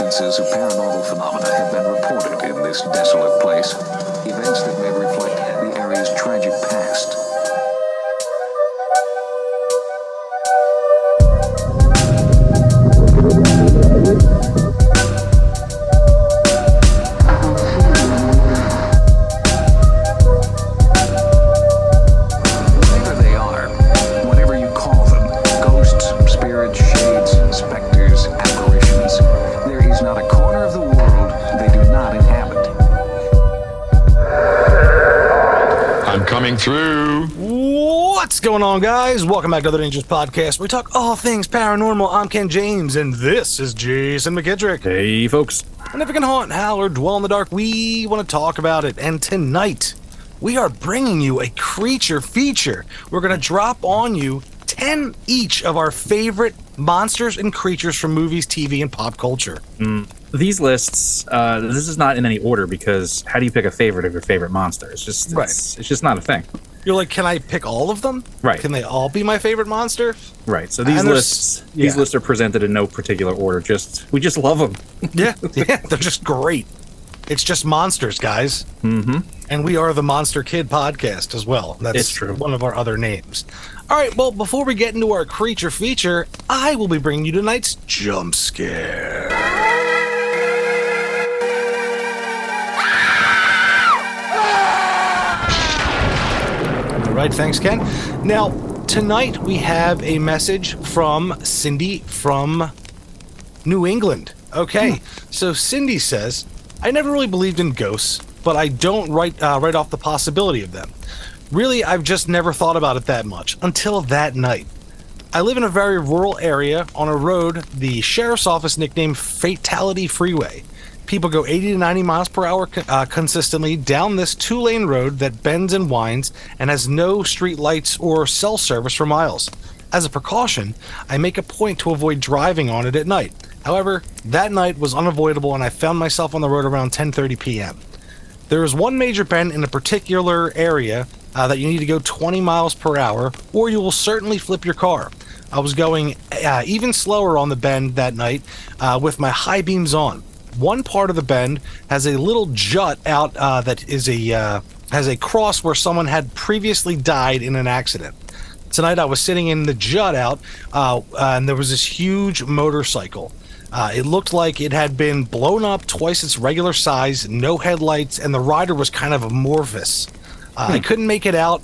instances of paranormal phenomena have been reported in this desolate place. Events that may reflect the area's tragic past. Whatever they are, whatever you call them, ghosts, spirits, shades, specters, apparitions, there is not a corner of the world they do not inhabit. I'm coming through. What's going on, guys? Welcome back to the Dangerous Podcast, where we talk all things paranormal. I'm Ken James, and this is Jason McKittrick. Hey, folks. And if it can haunt, howl, or dwell in the dark, we want to talk about it. And tonight, we are bringing you a creature feature. We're going to drop on you 10 each of our favorite monsters and creatures from movies, TV, and pop culture. These lists, this is not in any order because how do you pick a favorite of your favorite monster? It's just it's just not a thing. You're like, can I pick all of them? Right. Can they all be my favorite monster? Right. So these lists are presented in no particular order. We just love them. Yeah, they're just great. It's just monsters, guys. Mm-hmm. And we are the Monster Kid Podcast as well. That's It's true. One of our other names. All right, well, before we get into our creature feature, I will be bringing you tonight's jump scare. All right, thanks, Ken. Now, tonight we have a message from Cindy from New England. Okay, so Cindy says, I never really believed in ghosts, but I don't write off the possibility of them. Really, I've just never thought about it that much until that night. I live in a very rural area on a road the sheriff's office nicknamed Fatality Freeway. People go 80 to 90 miles per hour consistently down this 2-lane road that bends and winds and has no street lights or cell service for miles. As a precaution, I make a point to avoid driving on it at night. However, that night was unavoidable and I found myself on the road around 10:30 p.m. There is one major bend in a particular area that you need to go 20 miles per hour or you will certainly flip your car. I was going even slower on the bend that night with my high beams on. One part of the bend has a little jut out that is has a cross where someone had previously died in an accident. Tonight I was sitting in the jut out and there was this huge motorcycle. It looked like it had been blown up twice its regular size, no headlights, and the rider was kind of amorphous. I couldn't make it out,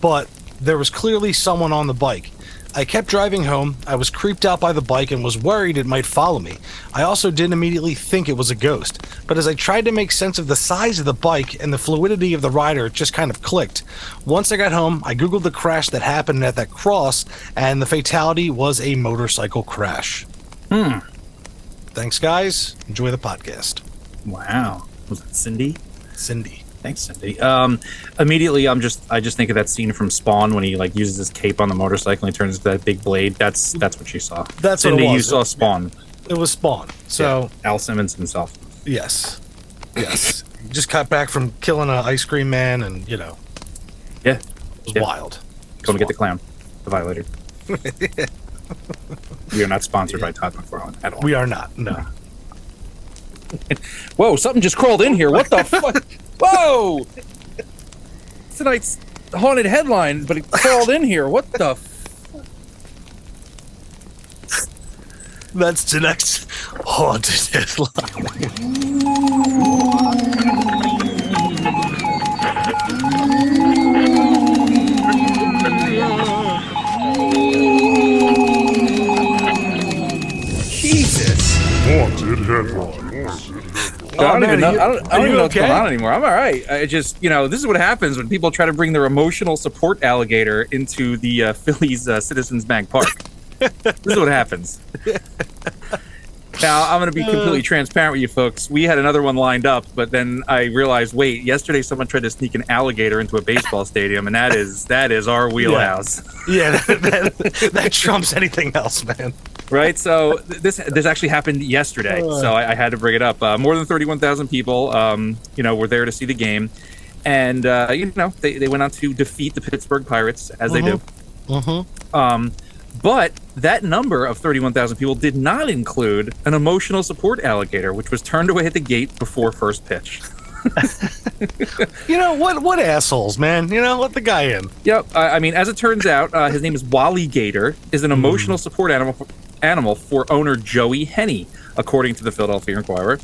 but there was clearly someone on the bike. I kept driving home. I was creeped out by the bike and was worried it might follow me. I also didn't immediately think it was a ghost, but as I tried to make sense of the size of the bike and the fluidity of the rider, it just kind of clicked. Once I got home, I googled the crash that happened at that cross, and the fatality was a motorcycle crash. Thanks, guys. Enjoy the podcast. Wow. Was that Cindy? Cindy. Thanks, Cindy. Immediately, I just think of that scene from Spawn when he uses his cape on the motorcycle and he turns into that big blade. That's what you saw. That's Cindy, what it was. you saw Spawn. It was Spawn. So Al Simmons himself. yes. Just got back from killing an ice cream man, and Yeah. it was wild. Come and get the clown, the violator. We are not sponsored by Todd McFarlane at all. We are not. No. Whoa! Something just crawled in here. What the fuck? Whoa! Tonight's haunted headline, but it crawled in here. What the? That's tonight's haunted headline. Jesus! Haunted headlines. I don't even know. I don't are even you know what's okay? going on anymore. I'm all right. I just, this is what happens when people try to bring their emotional support alligator into the Phillies Citizens Bank Park. This is what happens. Now, I'm going to be completely transparent with you folks. We had another one lined up, but then I realized, wait, yesterday someone tried to sneak an alligator into a baseball stadium, and that is our wheelhouse. Yeah, that trumps anything else, man. Right? So this actually happened yesterday, so I had to bring it up. More than 31,000 people, were there to see the game. And, they went on to defeat the Pittsburgh Pirates, as they do. But that number of 31,000 people did not include an emotional support alligator, which was turned away at the gate before first pitch. You know what assholes, man. You know, let the guy in. Yep. I mean, as it turns out, his name is Wally Gator, is an emotional support animal for owner Joey Henney, according to the Philadelphia Inquirer.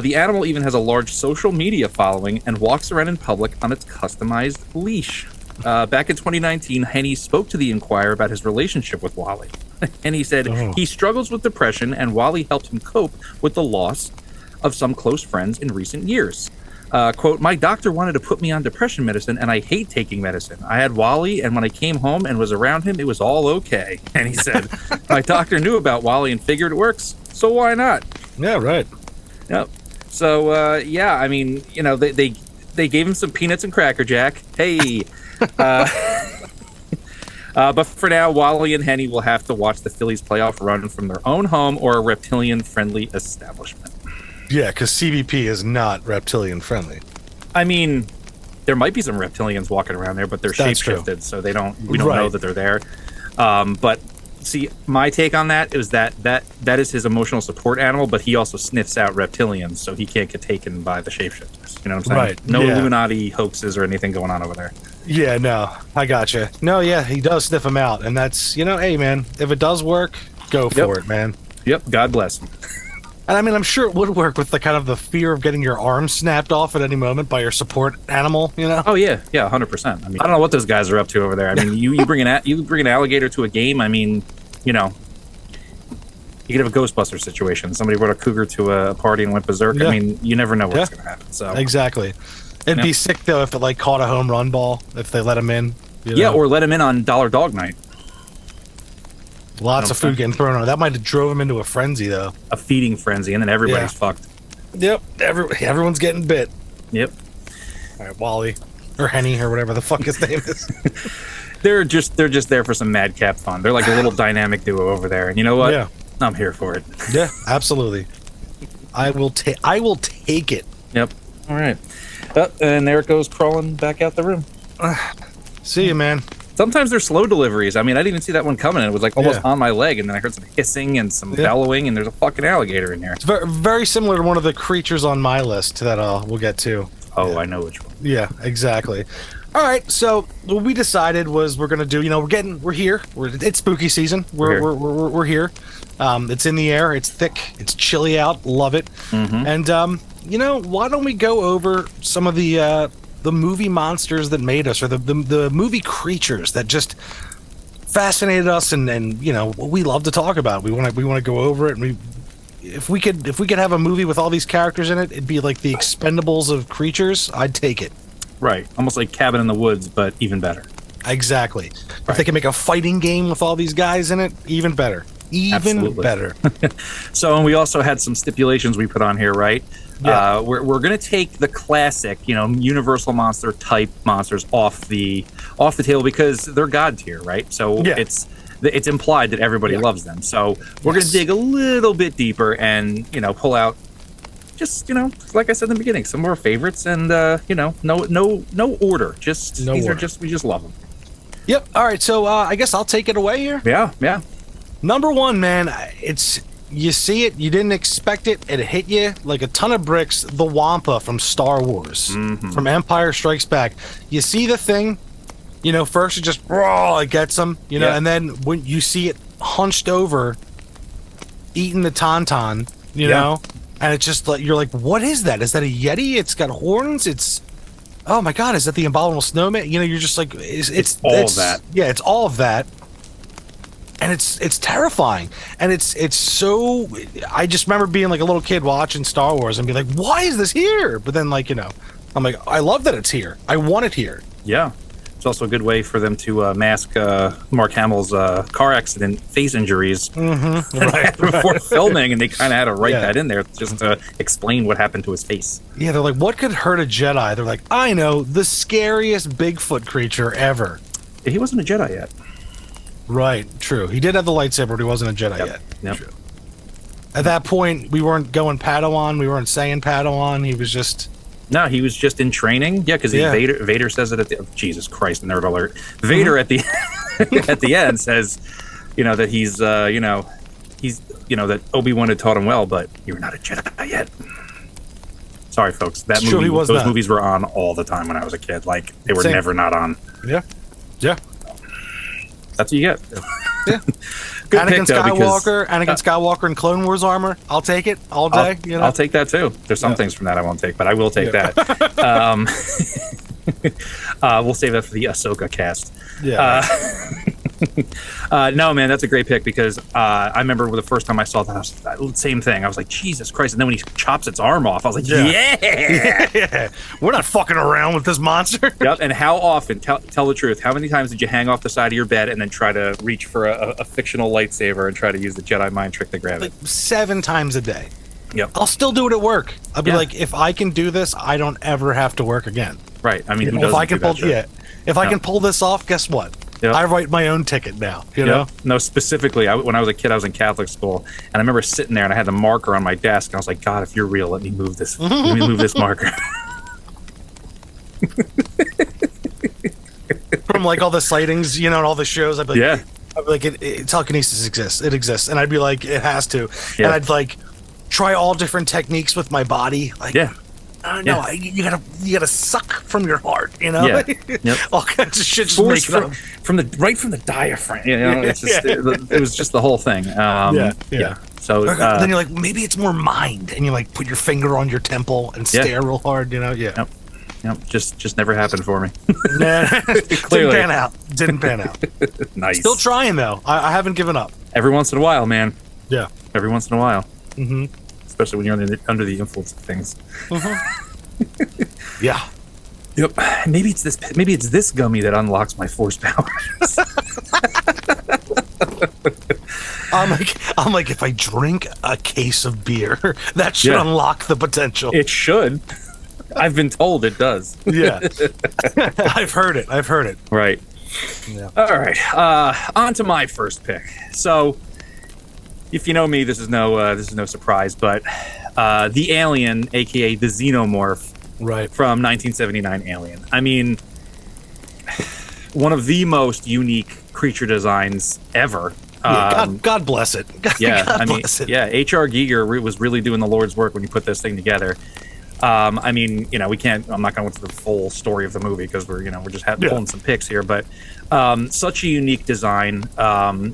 The animal even has a large social media following and walks around in public on its customized leash. Back in 2019, Henney spoke to the Inquirer about his relationship with Wally. And he said he struggles with depression, and Wally helped him cope with the loss of some close friends in recent years. Quote, my doctor wanted to put me on depression medicine, and I hate taking medicine. I had Wally, and when I came home and was around him, it was all okay. And he said, my doctor knew about Wally and figured it works, so why not? Yeah, right. Yep. So, yeah, I mean, you know, they gave him some peanuts and Cracker Jack. Hey. But for now, Wally and Henney will have to watch the Phillies playoff run from their own home or a reptilian-friendly establishment. Yeah, because CBP is not reptilian friendly. I mean, there might be some reptilians walking around there, but they're That's true. shapeshifted, so we don't know that they're there. But see, my take on that is that is his emotional support animal, but he also sniffs out reptilians, so he can't get taken by the shapeshifters. You know what I'm saying? Right. No Yeah. Illuminati hoaxes or anything going on over there. Yeah, no, I gotcha. No, yeah, he does sniff them out, and that's, you know, hey, man, if it does work, go for it, man. Yep. God bless him. And I mean, I'm sure it would work with the kind of the fear of getting your arm snapped off at any moment by your support animal, you know? Oh yeah, 100%. I mean, I don't know what those guys are up to over there. I mean, you bring an alligator to a game. I mean, you know, you could have a Ghostbuster situation. Somebody brought a cougar to a party and went berserk. Yeah. I mean, you never know what's going to happen. So Exactly. It'd be sick though if it like caught a home run ball if they let him in. You yeah, know? or let him in on Dollar Dog Night. Lots of food getting thrown on. That might have drove him into a frenzy though. A feeding frenzy, and then everybody's fucked. Yep. Everyone's getting bit. Yep. All right, Wally or Henny or whatever the fuck his name is. They're just there for some madcap fun. They're like a little dynamic duo over there, and you know what? Yeah. I'm here for it. Yeah, absolutely. I will take it. Yep. All right. And there it goes, crawling back out the room. See you, man. Sometimes they're slow deliveries. I mean, I didn't even see that one coming. It was like almost on my leg, and then I heard some hissing and some bellowing, and there's a fucking alligator in there. It's very, very similar to one of the creatures on my list that we'll get to. Oh, I know which one. Yeah, exactly. All right, so what we decided was we're gonna do. You know, we're here. It's spooky season. We're here. It's in the air. It's thick. It's chilly out. Love it. And you know, why don't we go over some of the movie monsters that made us, or the movie creatures that just fascinated us, and you know, we love to talk about. We want to go over it, and if we could have a movie with all these characters in it, it'd be like the Expendables of creatures. I'd take it. Right, almost like Cabin in the Woods, but even better. Exactly. If they can make a fighting game with all these guys in it, even better. Absolutely. Better. So, and we also had some stipulations we put on here, right? Yeah. We're going to take the classic, you know, Universal monster type monsters off the table because they're god tier, right? So it's implied that everybody loves them. So we're going to dig a little bit deeper and, you know, pull out just, you know, like I said in the beginning, some of our favorites, and you know, no order. Just these are just, we just love them. Yep. All right. So I guess I'll take it away here. Yeah. Number one, man, you see it, you didn't expect it, it hit you like a ton of bricks. The Wampa from Star Wars, from Empire Strikes Back. You see the thing, you know, first it just it gets them, you know, and then when you see it hunched over, eating the tauntaun, you know, and it's just like, you're like, what is that? Is that a Yeti? It's got horns. It's, oh my God, is that the Abominable Snowman? You know, you're just like, it's all of that. Yeah, it's all of that. And it's terrifying. And it's so, I just remember being like a little kid watching Star Wars and be like, why is this here? But then, like, you know, I'm like, I love that it's here. I want it here. Yeah. It's also a good way for them to mask Mark Hamill's car accident face injuries before filming, and they kind of had to write that in there just to explain what happened to his face. Yeah, they're like, what could hurt a Jedi? They're like, I know, the scariest Bigfoot creature ever. He wasn't a Jedi yet. Right, true. He did have the lightsaber, but he wasn't a Jedi yet. Yep. True. At that point, we weren't going Padawan. We weren't saying Padawan. He was just... No, he was just in training. Yeah, because Vader says it at the... Jesus Christ, nerd alert. Vader at the at the end says, you know, that he's that Obi-Wan had taught him well, but you're not a Jedi yet. Sorry, folks. That Sure, movie, he was those not. movies were on all the time when I was a kid. Like they were Same. never not on. Yeah. Yeah. That's what you get. Yeah. Good Anakin pick, though, because- Anakin Skywalker in Clone Wars armor. I'll take it all day. I'll take that too. There's some things from that I won't take, but I will take that. We'll save that for the Ahsoka cast. Yeah. No, man, that's a great pick because I remember the first time I saw that, same thing. I was like, Jesus Christ. And then when he chops its arm off, I was like, yeah. We're not fucking around with this monster. Yep. And how often, tell the truth, how many times did you hang off the side of your bed and then try to reach for a fictional lightsaber and try to use the Jedi mind trick to grab it? Like 7 times a day. Yep. I'll still do it at work. I'll be Yeah. like, if I can do this, I don't ever have to work again. Right. I mean, who If doesn't I can do that pull, shit? if I No. can pull this off, guess what? Yep. I write my own ticket now. You know? Yep. No, specifically, when I was a kid, I was in Catholic school, and I remember sitting there and I had the marker on my desk, and I was like, God, if you're real, let me move this. Let me move this marker. From like all the sightings, and all the shows, I'd be like, Yeah. telekinesis exists. It exists, and I'd be like, it has to, Yeah. and I'd like try all different techniques with my body. Like, Yeah. I don't know. Yeah. You gotta suck from your heart. Yeah. Yep. All kinds of shit. Just Force make it up. from the diaphragm. It's just, it was just the whole thing. Yeah. So Then you're like, maybe it's more mind, and you like put your finger on your temple and Yeah. stare real hard. Yeah. Yep. Just never happened for me. Nah, Clearly. Didn't pan out. Nice. Still trying though. I haven't given up. Every once in a while, man. Yeah. Every once in a while. Mm-hmm. Especially when you're under the influence of things. Yeah. Yep. Maybe it's this gummy that unlocks my force powers. I'm like, if I drink a case of beer, that should Yeah. unlock the potential. It should. I've been told it does. Yeah. I've heard it. Right. Yeah. All right. On to my first pick. So, if you know me, this is no surprise, but the Alien, aka the Xenomorph, Right. from 1979 Alien. I mean, one of the most unique creature designs ever. Yeah, God bless it. Yeah, God I mean, bless it. yeah, H.R. Giger was really doing the Lord's work when he put this thing together. I mean, we can't. I'm not going to go into the full story of the movie because we're just pulling some picks here. But such a unique design.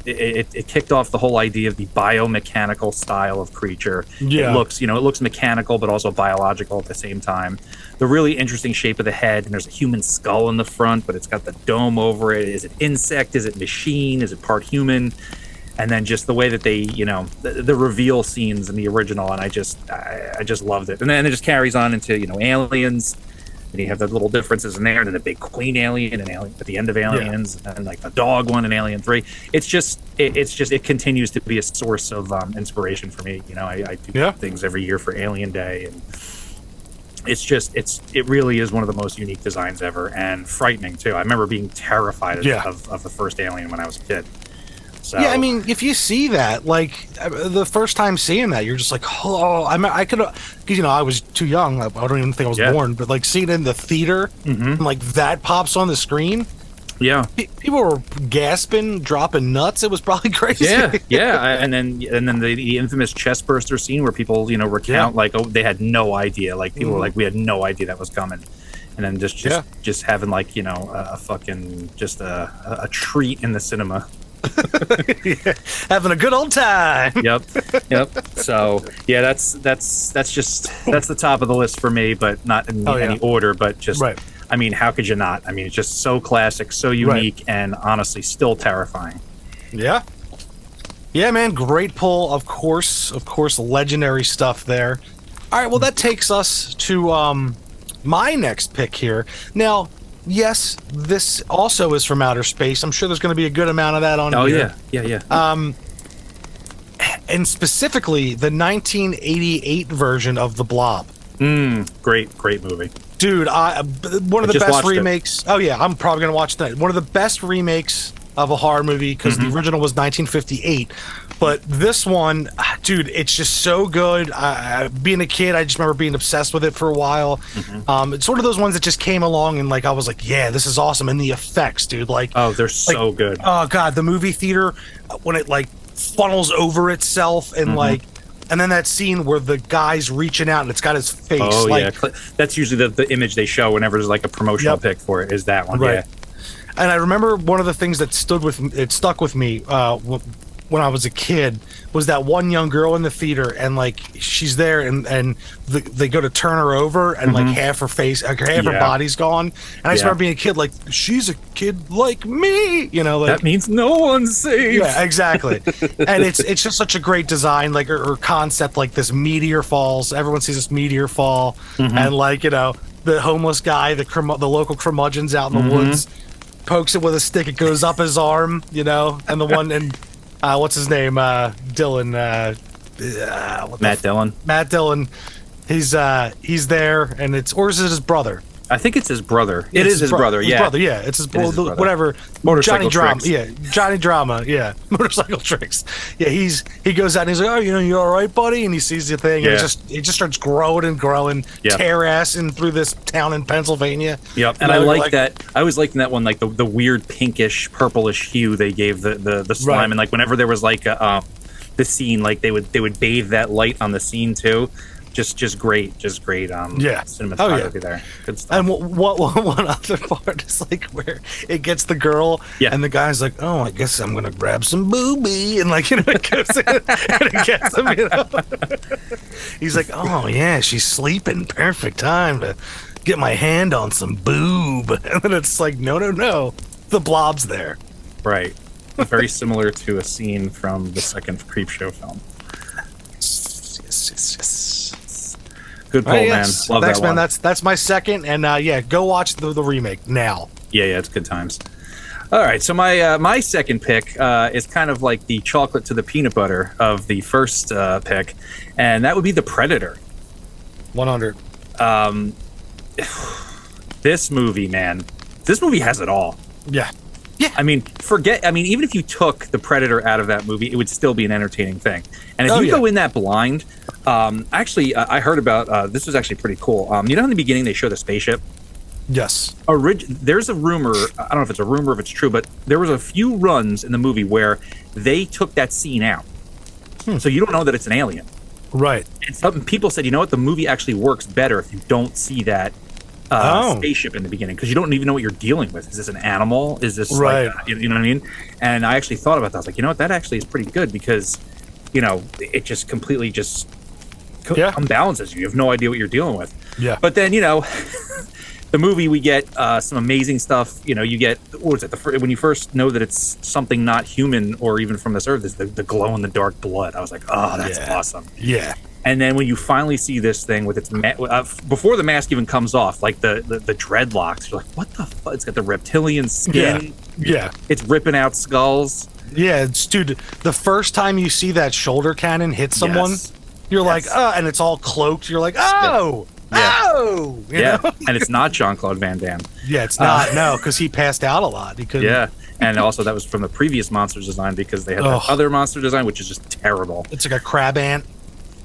It kicked off the whole idea of the biomechanical style of creature. Yeah. It looks mechanical, but also biological at the same time. The really interesting shape of the head, and there's a human skull in the front, but it's got the dome over it. Is it insect? Is it machine? Is it part human? And then just the way that they, the reveal scenes in the original, and I just loved it. And then it just carries on into, Aliens, and you have the little differences in there, and then the big queen alien, and alien at the end of Aliens, and like the dog one in Alien 3. It continues to be a source of inspiration for me. I do things every year for Alien Day, and it really is one of the most unique designs ever, and frightening too. I remember being terrified of the first Alien when I was a kid. So, Yeah, I mean, if you see that, like the first time seeing that, you're just like, oh, I could, because I was too young. I don't even think I was born, but like seeing it in the theater, and like that pops on the screen. yeah, People were gasping, dropping nuts. It was probably crazy. yeah, and then the infamous chest burster scene where people recount like, oh, they had no idea. Like people were like, we had no idea that was coming. And then just having like a fucking just a treat in the cinema. Having a good old time. Yep. So yeah, that's the top of the list for me, but not in any order. But just, Right. I mean, how could you not? I mean, it's just so classic, so unique, and honestly, still terrifying. Yeah. Yeah, man. Great pull. Of course, legendary stuff there. All right. Well, that takes us to my next pick here. Now, yes, this also is from outer space. I'm sure there's going to be a good amount of that on here. Yeah. And specifically the 1988 version of The Blob. Great movie. Dude, one of the just best watched it. remakes. Oh yeah, I'm probably going to watch that. One of the best remakes of a horror movie because the original was 1958. But this one, dude, it's just so good. Being a kid, I just remember being obsessed with it for a while. It's sort of those ones that just came along and like I was like, yeah, this is awesome. And the effects, dude, like Oh, they're so good. Oh god, the movie theater when it like funnels over itself and like, and then that scene where the guy's reaching out and it's got his face. Oh like, yeah, that's usually the image they show whenever there's like a promotional pic for it. Is that one? Right. Yeah. And I remember one of the things that stuck with me when I was a kid was that one young girl in the theater, and like she's there, and they go to turn her over, and like half her face, like half her body's gone. And I just remember being a kid, like she's a kid like me, you know. Like, That means no one's safe. yeah, exactly. And it's just such a great design, like or concept, like this meteor falls. Everyone sees this meteor fall, and like the homeless guy, the local curmudgeon's out in the woods, pokes it with a stick. It goes up his arm, and the one and what's his name? Dylan. Matt Dillon. Matt Dillon. He's there, and or is it his brother? I think it's his brother. It is his brother. His Yeah. brother. Yeah, it's his brother. Whatever. Motorcycle Johnny Drama. tricks. Yeah, Johnny Drama. Yeah, motorcycle tricks. Yeah, he goes out and he's like, oh, you all right, buddy? And he sees the thing, and it just starts growing and growing, tear assing through this town in Pennsylvania. Yep, and I like that. I was liking that one, like the weird pinkish, purplish hue they gave the slime, Right. and like whenever there was like the scene, like they would bathe that light on the scene too. Just great cinematography there. Good stuff. And what one other part is like where it gets the girl, and the guy's like, "Oh, I guess I'm gonna grab some booby," and like it goes in and it gets him. He's like, "Oh yeah, she's sleeping. Perfect time to get my hand on some boob." And then it's like, no, the blob's there. Right. Very similar to a scene from the second Creepshow film. Yes. Good pull, man. Love Thanks, that man. one. That's my second, and go watch the remake now. Yeah, it's good times. All right, so my second pick is kind of like the chocolate to the peanut butter of the first pick, and that would be The Predator. 100. This movie, man, this movie has it all. Yeah. I mean, even if you took The Predator out of that movie, it would still be an entertaining thing. And if you go in that blind, actually, I heard about, this was actually pretty cool. You know, in the beginning, they show the spaceship? Yes. There's a rumor, I don't know if it's a rumor, if it's true, but there was a few runs in the movie where they took that scene out. So you don't know that it's an alien. Right. And some people said, you know what, the movie actually works better if you don't see that spaceship in the beginning, because you don't even know what you're dealing with. Is this an animal? Is this right? Like, you know what I mean? And I actually thought about that. I was like, you know what, that actually is pretty good, because it just completely unbalances you. You have no idea what you're dealing with. Yeah. But then the movie, we get some amazing stuff. You get, what was it, when you first know that it's something not human or even from this earth, is the glow in the dark blood. I was like, oh, that's awesome. Yeah. And then when you finally see this thing with its before the mask even comes off, like the dreadlocks, you're like, what the fuck? It's got the reptilian skin. Yeah. It's ripping out skulls. Yeah, dude, the first time you see that shoulder cannon hit someone, you're like, and it's all cloaked. You're like, oh, oh. You know? And it's not Jean-Claude Van Damme. Yeah, it's not. No, because he passed out a lot. He couldn't. Yeah. And also that was from the previous monsters design, because they had that other monster design, which is just terrible. It's like a crab ant.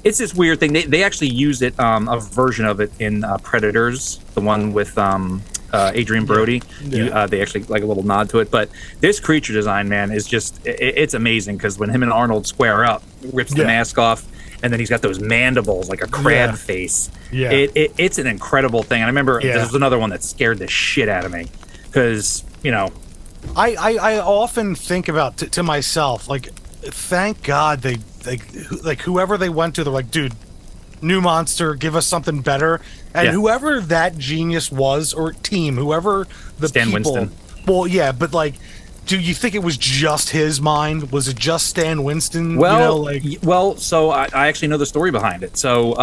It's this weird thing. They actually use it, a version of it in Predators, the one with Adrian Brody. Yeah. They actually like a little nod to it. But this creature design, man, is just, it's amazing, because when him and Arnold square up, rips the mask off, and then he's got those mandibles like a crab face. Yeah. It's an incredible thing. And I remember this was another one that scared the shit out of me, because, I often think about to myself, like, thank God they like whoever they went to, they're like, dude, new monster, give us something better. And whoever that genius was, or team, whoever the Stan people, Winston. Well, yeah, but like, do you think it was just his mind? Was it just Stan Winston? Well, so I actually know the story behind it. So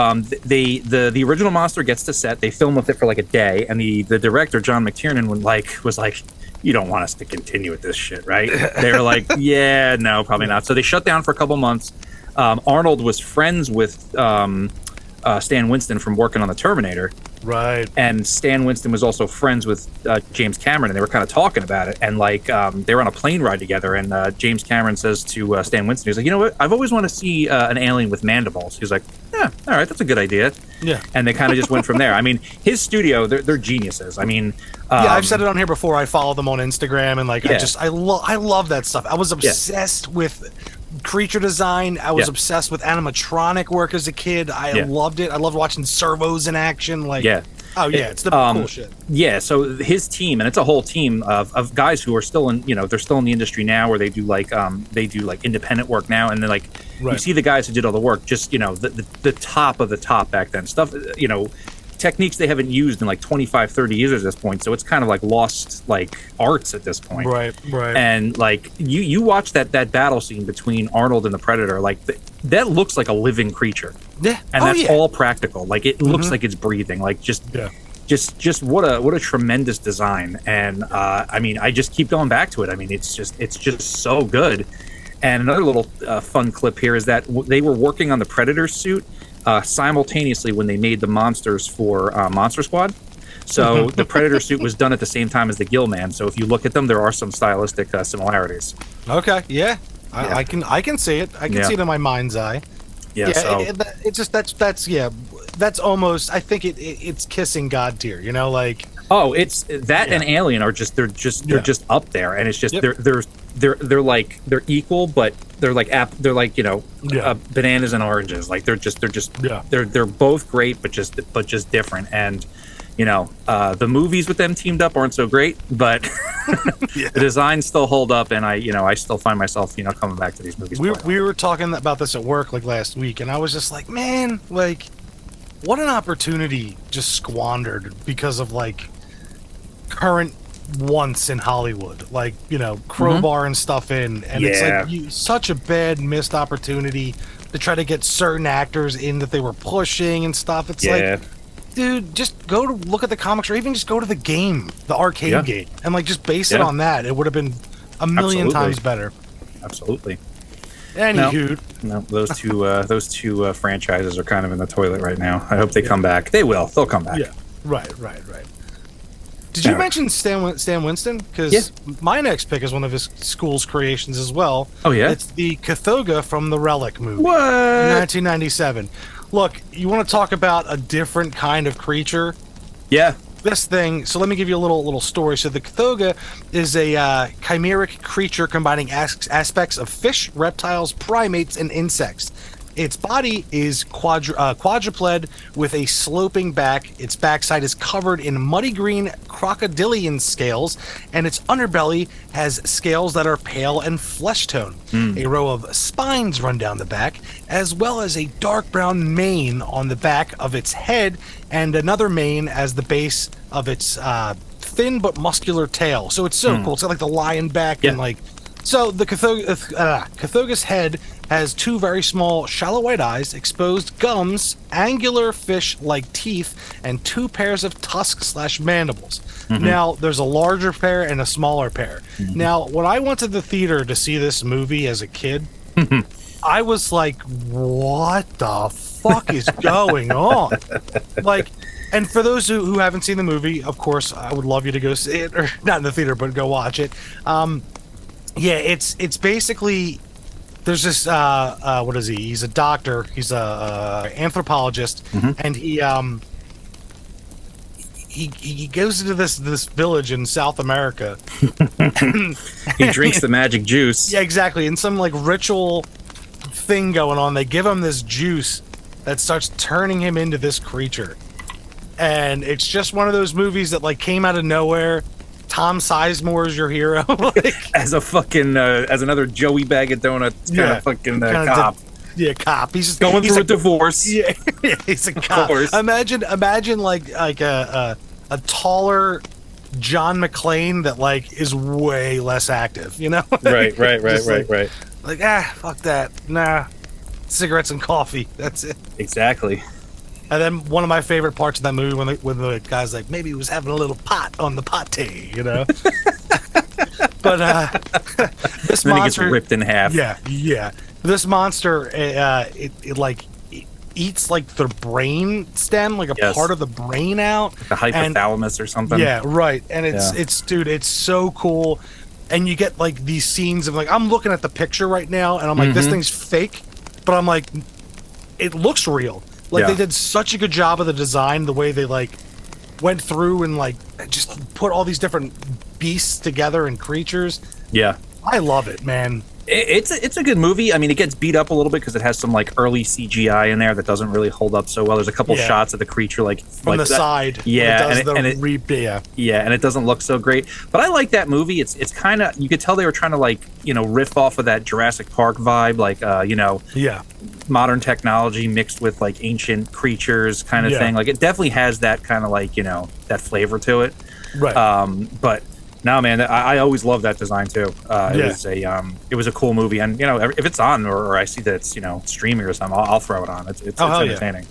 the original monster gets to set. They film with it for like a day, and the director John McTiernan was like, you don't want us to continue with this shit, right? They were like, yeah, no, probably not. So they shut down for a couple months. Arnold was friends with Stan Winston from working on the Terminator, Right. And Stan Winston was also friends with James Cameron, and they were kind of talking about it. And like they were on a plane ride together, and James Cameron says to Stan Winston, he's like, you know what? I've always wanted to see an alien with mandibles. He's like, yeah, all right, that's a good idea. Yeah. And they kind of just went from there. I mean, his studio, they're geniuses. I mean, Yeah, I've said it on here before. I follow them on Instagram, and like Yeah. I love that stuff. I was obsessed with creature design. I was Yeah. obsessed with animatronic work as a kid. I Yeah. loved it. I loved watching servos in action. Like, Yeah. oh yeah, it's the cool shit. Yeah, so his team, and it's a whole team of guys who are still in, they're still in the industry now, where they do like independent work now, and then like you Right. see the guys who did all the work, just the top of the top back then, stuff, techniques they haven't used in like 25, 30 years at this point, so it's kind of like lost like arts at this point. Right. And like you watch that battle scene between Arnold and the Predator, like that looks like a living creature, Yeah. and oh, that's yeah. all practical. Like it looks like it's breathing, like just what a tremendous design. And I mean, I just keep going back to it. I mean, it's just so good. And another little fun clip here is that they were working on the Predator suit simultaneously when they made the monsters for Monster Squad. So the Predator suit was done at the same time as the Gill Man. So if you look at them, there are some stylistic similarities. Okay. Yeah. Yeah. I can see it. I can Yeah. see it in my mind's eye. Yeah. So It's just that's almost. I think it's kissing God tier. You know, like. it's that and Alien are just they're just up there, and it's just Yep. they're equal, but they're like bananas and oranges. Like they're both great, but just different. And the movies with them teamed up aren't so great, but the designs still hold up, and I still find myself coming back to these movies. We were talking about this at work like last week, and I was just like, man, like, what an opportunity just squandered because of like current wants in Hollywood, like Crowbar and stuff in, and it's like such a bad missed opportunity to try to get certain actors in that they were pushing and stuff. It's like, dude, just go to look at the comics, or even just go to the game, the arcade game, and like just base it on that. It would have been a million times better. Absolutely. Anywho, no, those two franchises are kind of in the toilet right now. I hope they come back. They will. They'll come back. Yeah. Right. Did you mention Stan Winston? Because my next pick is one of his school's creations as well. Oh, yeah? It's the Cthulhu from the Relic movie. What? 1997. Look, you want to talk about a different kind of creature? Yeah. This thing, so let me give you a little story. So the Cthulhu is a chimeric creature combining aspects of fish, reptiles, primates, and insects. Its body is quadruped with a sloping back. Its backside is covered in muddy green crocodilian scales, and its underbelly has scales that are pale and flesh tone. A row of spines run down the back, as well as a dark brown mane on the back of its head, and another mane as the base of its thin but muscular tail. So it's so cool. It's got like the lion back and like. So the Cthulhu's head has two very small, shallow white eyes, exposed gums, angular fish-like teeth, and two pairs of tusks/mandibles. Now, there's a larger pair and a smaller pair. Now, when I went to the theater to see this movie as a kid, I was like, what the fuck is going on? Like, and for those who haven't seen the movie, of course, I would love you to go see it, or not in the theater, but go watch it. Yeah, it's basically, there's this what is he? He's a doctor. He's a anthropologist, and he goes into this village in South America. He drinks the magic juice. Yeah, exactly. And some like ritual thing going on. They give him this juice that starts turning him into this creature, and it's just one of those movies that like came out of nowhere. Tom Sizemore is your hero. Like, as a fucking as another Joey Bag of Donuts kind of fucking cop. Cop. He's just Going through a divorce. Yeah, he's a cop. Course. Imagine like a taller John McClane that like is way less active. You know? Right. Like fuck that. Nah, cigarettes and coffee. That's it. Exactly. And then one of my favorite parts of that movie when the guy's like, maybe he was having a little pot on the pate, you know. But this then monster he gets ripped in half. Yeah. This monster, it eats like their brain stem, like a Yes. part of the brain out. The hypothalamus or something. Yeah, right. And Yeah. it's dude, it's so cool. And you get like these scenes of like I'm looking at the picture right now and I'm like, this thing's fake, but I'm like, it looks real. Like Yeah. they did such a good job of the design, the way they like went through and like just put all these different beasts together and creatures. Yeah. I love it, man. It's a good movie. I mean, it gets beat up a little bit because it has some like early CGI in there that doesn't really hold up so well. There's a couple Yeah. shots of the creature like From like the that- side. Yeah, when it and does it- yeah. and it doesn't look so great. But I like that movie. It's kind of, you could tell they were trying to like, you know, riff off of that Jurassic Park vibe, like you know, Yeah. modern technology mixed with like ancient creatures kind of Yeah. thing. Like it definitely has that kind of like, you know, that flavor to it. Right. But no, man, I always love that design too. Yeah. It was a cool movie, and you know, if it's on or I see that it's, you know, streaming or something, I'll throw it on. It's Oh, hell yeah. entertaining.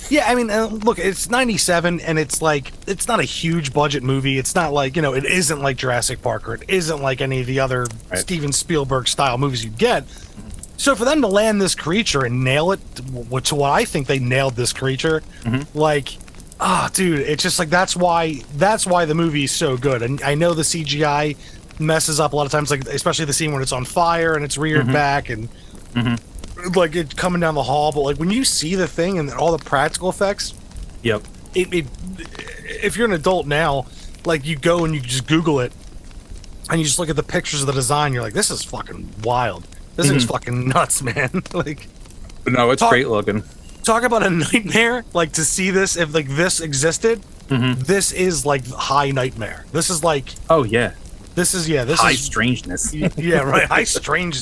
Yeah, I mean, look, it's 97, and it's like, it's not a huge budget movie. It's not like, you know, it isn't like Jurassic Park, or it isn't like any of the other Right. Steven Spielberg style movies you get. So for them to land this creature and nail it, to what I think they nailed this creature, like, dude, it's just like, that's why the movie is so good. And I know the CGI messes up a lot of times, like especially the scene when it's on fire and it's reared back and like it coming down the hall. But like when you see the thing and all the practical effects, Yep. if you're an adult now, like you go and you just Google it and you just look at the pictures of the design, you're like, this is fucking wild. This thing's fucking nuts, man. Like, But no, it's Talk- great looking. talk about a nightmare. Like to see this, if like this existed, this is like high nightmare. This is like, Oh yeah, this is high is strangeness. yeah, right. High strange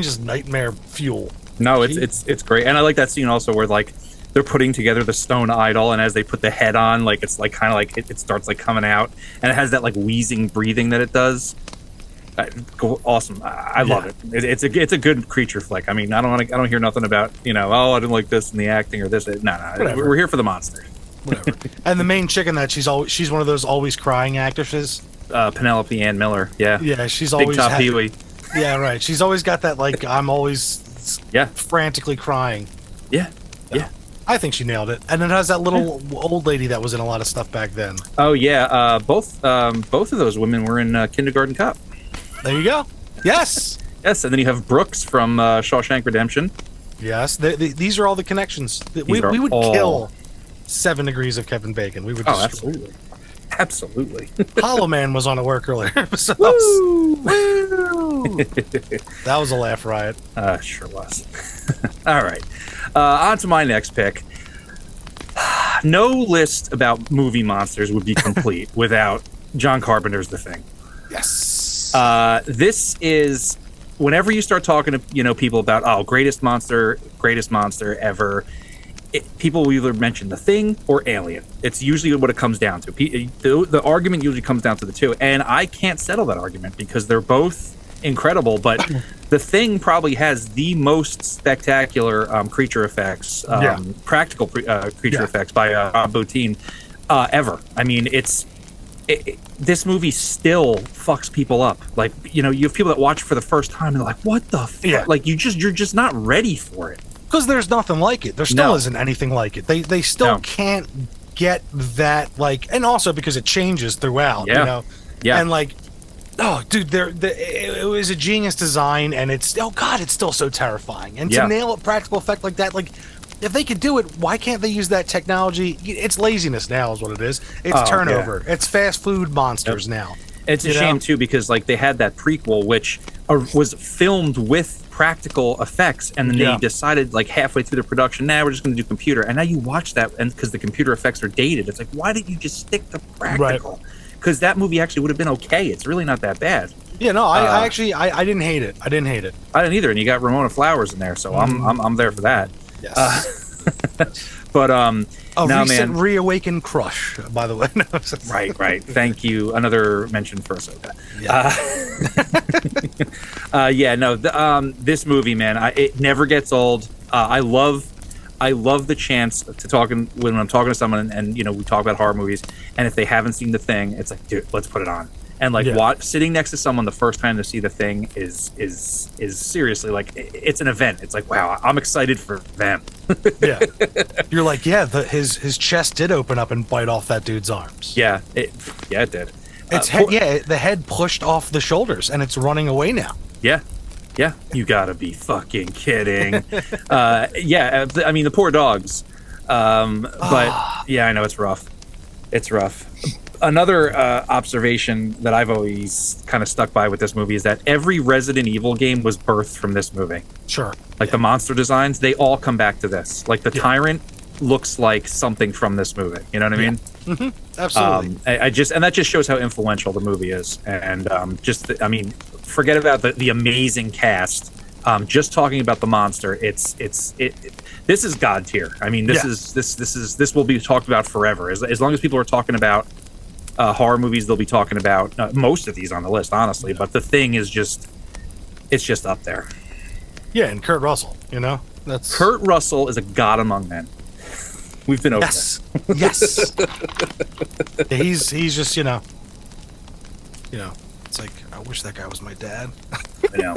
is nightmare fuel. No, it's great, and I like that scene also where like they're putting together the stone idol, and as they put the head on, like it's like kind of like it starts like coming out, and it has that like wheezing breathing that it does. Awesome, I love it. It's a good creature flick. I mean, I don't hear nothing about, you know, oh, I didn't like this in the acting or this. No, Whatever. we're here for the monster. Whatever. And the main chick in that, she's one of those always crying actresses. Penelope Ann Miller, yeah, Yeah, she's Big always Top Pee Wee, Yeah, right. She's always got that like I'm always yeah, frantically crying. yeah. I think she nailed it. And it has that little old lady that was in a lot of stuff back then. Oh yeah, both of those women were in Kindergarten Cop. There you go. Yes. Yes, and then you have Brooks from Shawshank Redemption. Yes. These are all the connections. We are would all- kill 7 Degrees of Kevin Bacon. We would Oh, destroy. absolutely. Hollow Man was on a work earlier. So Woo! that was a laugh riot. Sure was. All right. On to my next pick. No list about movie monsters would be complete without John Carpenter's The Thing. Yes. This is, whenever you start talking to, you know, people about, greatest monster ever, people will either mention The Thing or Alien. It's usually what it comes down to. The argument usually comes down to the two, and I can't settle that argument because they're both incredible, but The Thing probably has the most spectacular creature effects, practical creature effects by Rob Bottin ever. I mean, this movie still fucks people up. Like, you know, you have people that watch it for the first time and they're like, what the fuck? Yeah. Like, you're just not ready for it. Because there's nothing like it. There still No. isn't anything like it. They still No. can't get that, like, and also because it changes throughout, Yeah. you know? Yeah. And like, oh, dude, it was a genius design, and it's still so terrifying. And Yeah. to nail a practical effect like that, like, if they could do it, why can't they use that technology? It's laziness now, is what it is. It's Oh, turnover. It's fast food monsters now. It's a You know? shame too because like they had that prequel which was filmed with practical effects, and then Yeah. they decided like halfway through the production, now we're just going to do computer. And now you watch that, and because the computer effects are dated, it's like, why didn't you just stick to practical? Because that movie actually would have been okay. It's really not that bad. Yeah, no, I actually didn't hate it. I didn't hate it. I didn't either, and you got Ramona Flowers in there, so I'm there for that. Yes. But A now, recent man, reawakened crush, by the way. No, right. Thank you. Another mention for Ahsoka. Yeah. This movie, man, it never gets old. I love the chance to when I'm talking to someone, and you know, we talk about horror movies, and if they haven't seen The Thing, it's like, dude, let's put it on. And like, sitting next to someone the first time to see The Thing is seriously like, it's an event. It's like, wow, I'm excited for them. Yeah. You're like, yeah, his chest did open up and bite off that dude's arms. Yeah, it did. The head pushed off the shoulders and it's running away now. Yeah. Yeah. You gotta be fucking kidding. I mean, the poor dogs. But yeah, I know it's rough. It's rough. Another observation that I've always kind of stuck by with this movie is that every Resident Evil game was birthed from this movie. Sure. Like the monster designs, they all come back to this. Like the Tyrant looks like something from this movie. You know what I mean? Mm-hmm. Absolutely. And that just shows how influential the movie is. And forget about the amazing cast. Just talking about the monster, this is God tier. I mean, this will be talked about forever. As long as people are talking about horror movies, they'll be talking about most of these on the list, honestly. But The Thing is it's just up there. Yeah, and Kurt Russell, that's Kurt Russell is a god among men. We've been over yes, yes. He's just it's like I wish that guy was my dad. I know.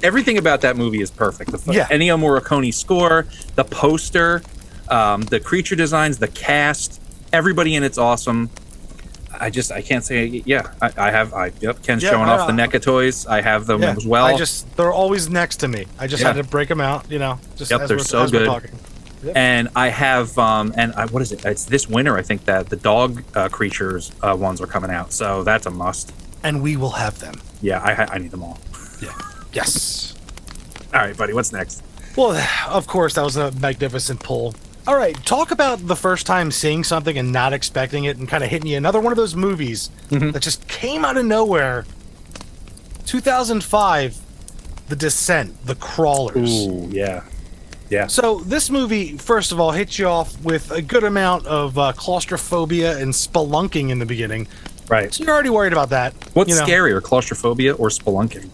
Everything about that movie is perfect. Ennio Morricone score, the poster, the creature designs, the cast, everybody in it's awesome. I can't say. Yeah, Ken's showing off the NECA toys. I have them as well. They're always next to me. I just had to break them out. They're so good. Yep. And I have what is it? It's this winter. I think that the dog creatures ones are coming out. So that's a must. And we will have them. Yeah, I need them all. Yeah. Yes. All right, buddy. What's next? Well, of course, that was a magnificent pull. All right, talk about the first time seeing something and not expecting it and kind of hitting you. Another one of those movies that just came out of nowhere. 2005, The Descent, The Crawlers. Ooh, yeah. Yeah. So this movie, first of all, hits you off with a good amount of claustrophobia and spelunking in the beginning. Right. So you're already worried about that. What's scarier, claustrophobia or spelunking?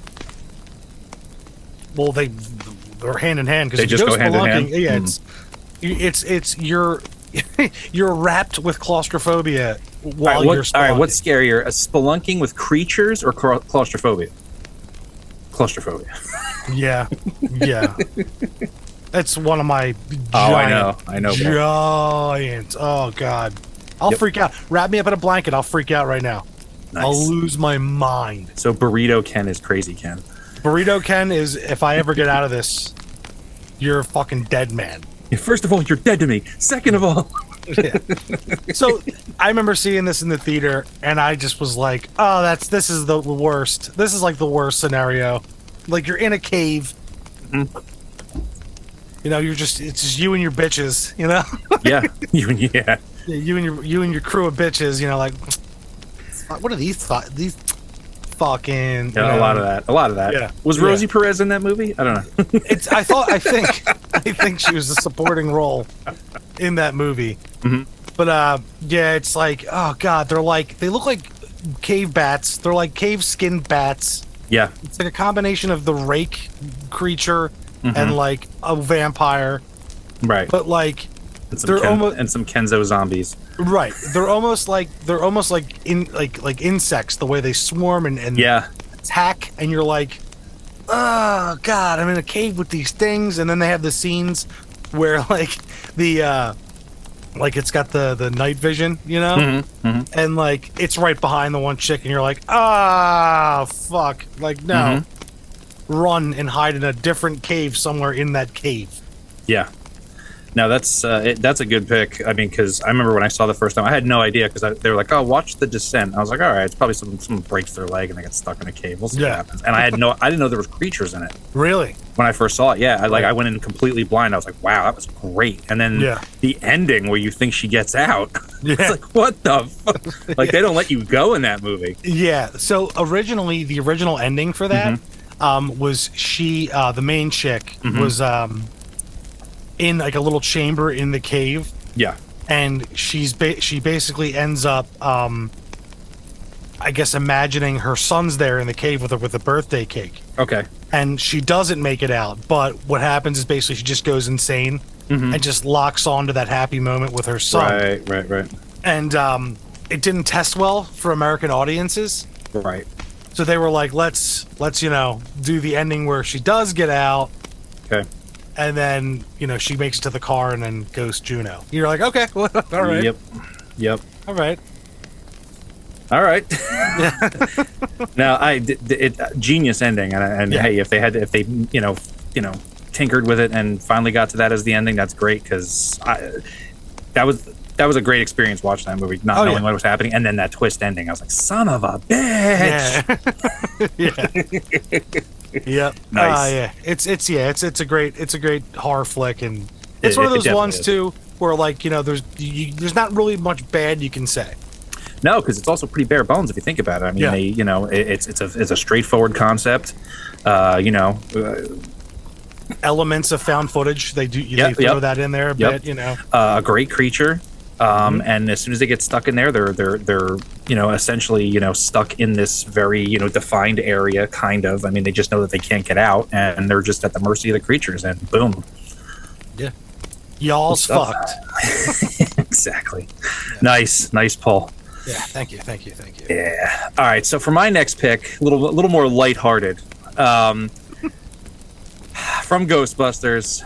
Well, they're hand in hand because they just go hand in hand. Yeah, it's you're wrapped with claustrophobia while you're spelunking. All right, what's scarier, a spelunking with creatures or claustrophobia? Claustrophobia. Yeah. That's one of my I know. Giant. Oh God. I'll freak out. Wrap me up in a blanket. I'll freak out right now. Nice. I'll lose my mind. So Burrito Ken is crazy Ken. Burrito Ken is, if I ever get out of this, you're a fucking dead man. First of all, you're dead to me. Second of all. Yeah. So I remember seeing this in the theater and I just was like, oh, this is the worst. This is like the worst scenario. Like you're in a cave. Mm-hmm. It's just you and your bitches, Yeah. You and your crew of bitches, like, what are these fucking? Yeah, a lot of that. Yeah. Was Rosie Perez in that movie? I don't know. I think she was a supporting role in that movie. Mm-hmm. But it's like, oh God, they look like cave bats. They're like cave skinned bats. Yeah. It's like a combination of the rake creature and like a vampire. Right. But like they're almost and some Kenzo zombies. Right. They're almost like insects, the way they swarm and attack, and you're like, oh God, I'm in a cave with these things. And then they have the scenes where like it's got the night vision, and like it's right behind the one chick, and you're like, fuck, like no, run and hide in a different cave somewhere in that cave. Yeah. No, that's a good pick. I mean, because I remember when I saw the first time, I had no idea because they were like, "Oh, watch The Descent." I was like, "All right, it's probably someone breaks their leg and they get stuck in a cave. We'll see what happens." And I didn't know there was creatures in it. Really? When I first saw it, yeah, I went in completely blind. I was like, "Wow, that was great." And then the ending where you think she gets out, it's like, what the fuck? Like they don't let you go in that movie. Yeah. So originally, the original ending for that was she, the main chick, was in like a little chamber in the cave. Yeah. And she basically ends up I guess imagining her son's there in the cave with a birthday cake. Okay. And she doesn't make it out, but what happens is basically she just goes insane and just locks onto that happy moment with her son. Right. And it didn't test well for American audiences. Right. So they were like, let's do the ending where she does get out. Okay. and then she makes it to the car and then ghosts Juno. You're like, okay, well, all right, Yep. all right. All right. Now, genius ending, and Yeah. hey, if they tinkered with it and finally got to that as the ending, that's great because that was a great experience watching that movie, not knowing what was happening, and then that twist ending. I was like, son of a bitch. Yeah. Yep. Nice. Yeah. It's a great horror flick, and it's one of It those definitely ones is. too where there's not really much bad you can say. No, because it's also pretty bare bones if you think about it. I mean, Yeah. it's a straightforward concept. Elements of found footage, they throw that in there a bit. A great creature. And as soon as they get stuck in there, they're essentially stuck in this very defined area, kind of. I mean, they just know that they can't get out, and they're just at the mercy of the creatures. And boom, Yeah. Y'all's Good stuff. fucked. Exactly. Yeah. Nice pull. Yeah. Thank you. Yeah. All right. So for my next pick, a little more lighthearted, from Ghostbusters,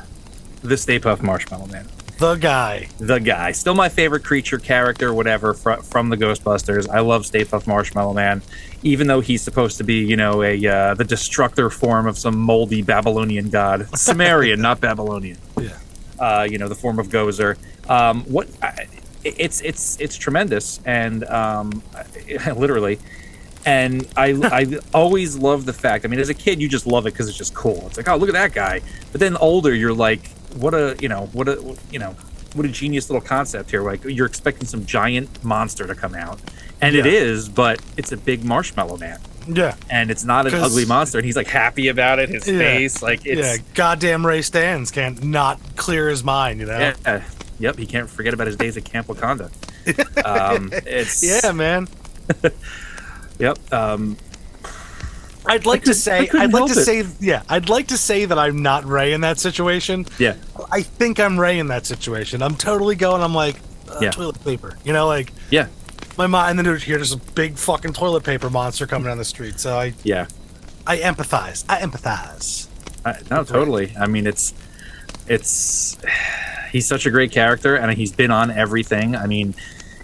the Stay Puft Marshmallow Man. The guy. Still my favorite creature, character, whatever, from the Ghostbusters. I love Stay Puft Marshmallow Man, even though he's supposed to be, the destructor form of some moldy Babylonian god. Sumerian, not Babylonian. Yeah. The form of Gozer. It's tremendous, and literally. And I always love the fact. I mean, as a kid, you just love it because it's just cool. It's like, oh, look at that guy. But then older, you're like, what a genius little concept here. Like, you're expecting some giant monster to come out, and it is, but it's a big marshmallow man. Yeah. And it's not an ugly monster, and he's like happy about it. His face, like, it's goddamn Ray Stans can't not clear his mind. Yeah. Yep. He can't forget about his days at Camp Wakanda. It's man. Yep. I'd like to say that I'm not Ray in that situation. Yeah. I think I'm Ray in that situation. I'm totally going. I'm like, toilet paper. Yeah. My mind, and then there's a big fucking toilet paper monster coming down the street. So I empathize. No, totally. I mean, it's he's such a great character, and he's been on everything. I mean,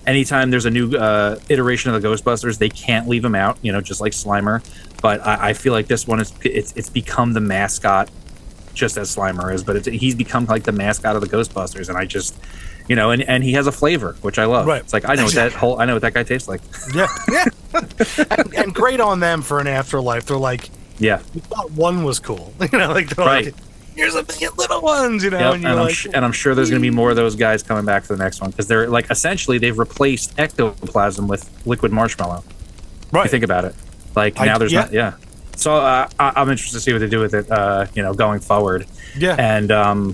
anytime there's a new iteration of the Ghostbusters, they can't leave him out. Just like Slimer. But I feel like this one it's become the mascot, just as Slimer is. But he's become like the mascot of the Ghostbusters, and I just. And he has a flavor, which I love. Right. It's like I know what that guy tastes like. Yeah. and great on them for an afterlife. They're like, yeah, we thought one was cool. Like, here's a million little ones. Yep. And I'm sure there's going to be more of those guys coming back for the next one because they're like essentially they've replaced ectoplasm with liquid marshmallow. Right. If you think about it, like now there's not. Yeah. So I'm interested to see what they do with it. Going forward. Yeah. And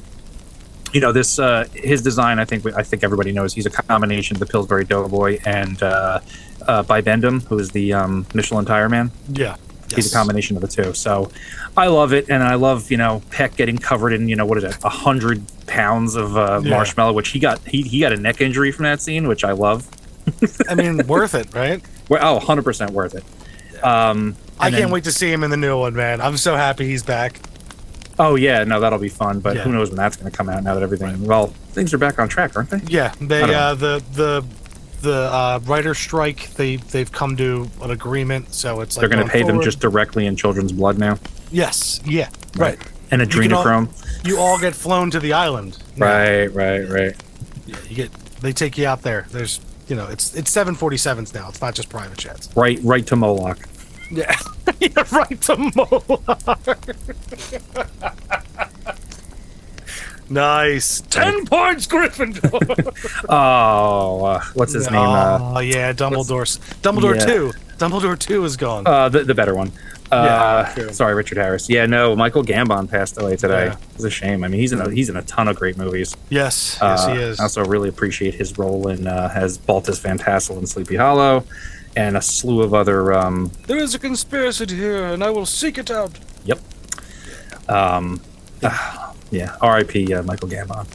this his design. I think everybody knows he's a combination of the Pillsbury Doughboy and Bibendum, who is the Michelin Tire Man. Yeah. He's a combination of the two. So I love it, and I love Peck getting covered in 100 pounds of marshmallow, which he got a neck injury from that scene, which I love. I mean, worth it, right? Well, 100% worth it. I can't wait to see him in the new one, man. I'm so happy he's back. Oh yeah, no, that'll be fun. But who knows when that's going to come out? Now that everything, well, things are back on track, aren't they? Yeah, they the writer's strike. They've come to an agreement, so it's like they're going to pay them just directly in children's blood now. Yes, yeah, right. And adrenochrome. You all get flown to the island. Right. Yeah, they take you out there. There's it's 747s now. It's not just private jets. Right to Moloch. Yeah, right to Moloch. Nice. 10 points, Gryffindor. What's his name? Oh yeah, Dumbledore. Dumbledore 2. Dumbledore 2 is gone. The better one. Sorry, Richard Harris. Yeah, no, Michael Gambon passed away today. It's a shame. I mean, he's in a ton of great movies. Yes, he is. I also really appreciate his role in as Baltus Van Tassel in Sleepy Hollow, and a slew of other. There is a conspiracy here, and I will seek it out. Yep. Yeah. R.I.P. Michael Gambon.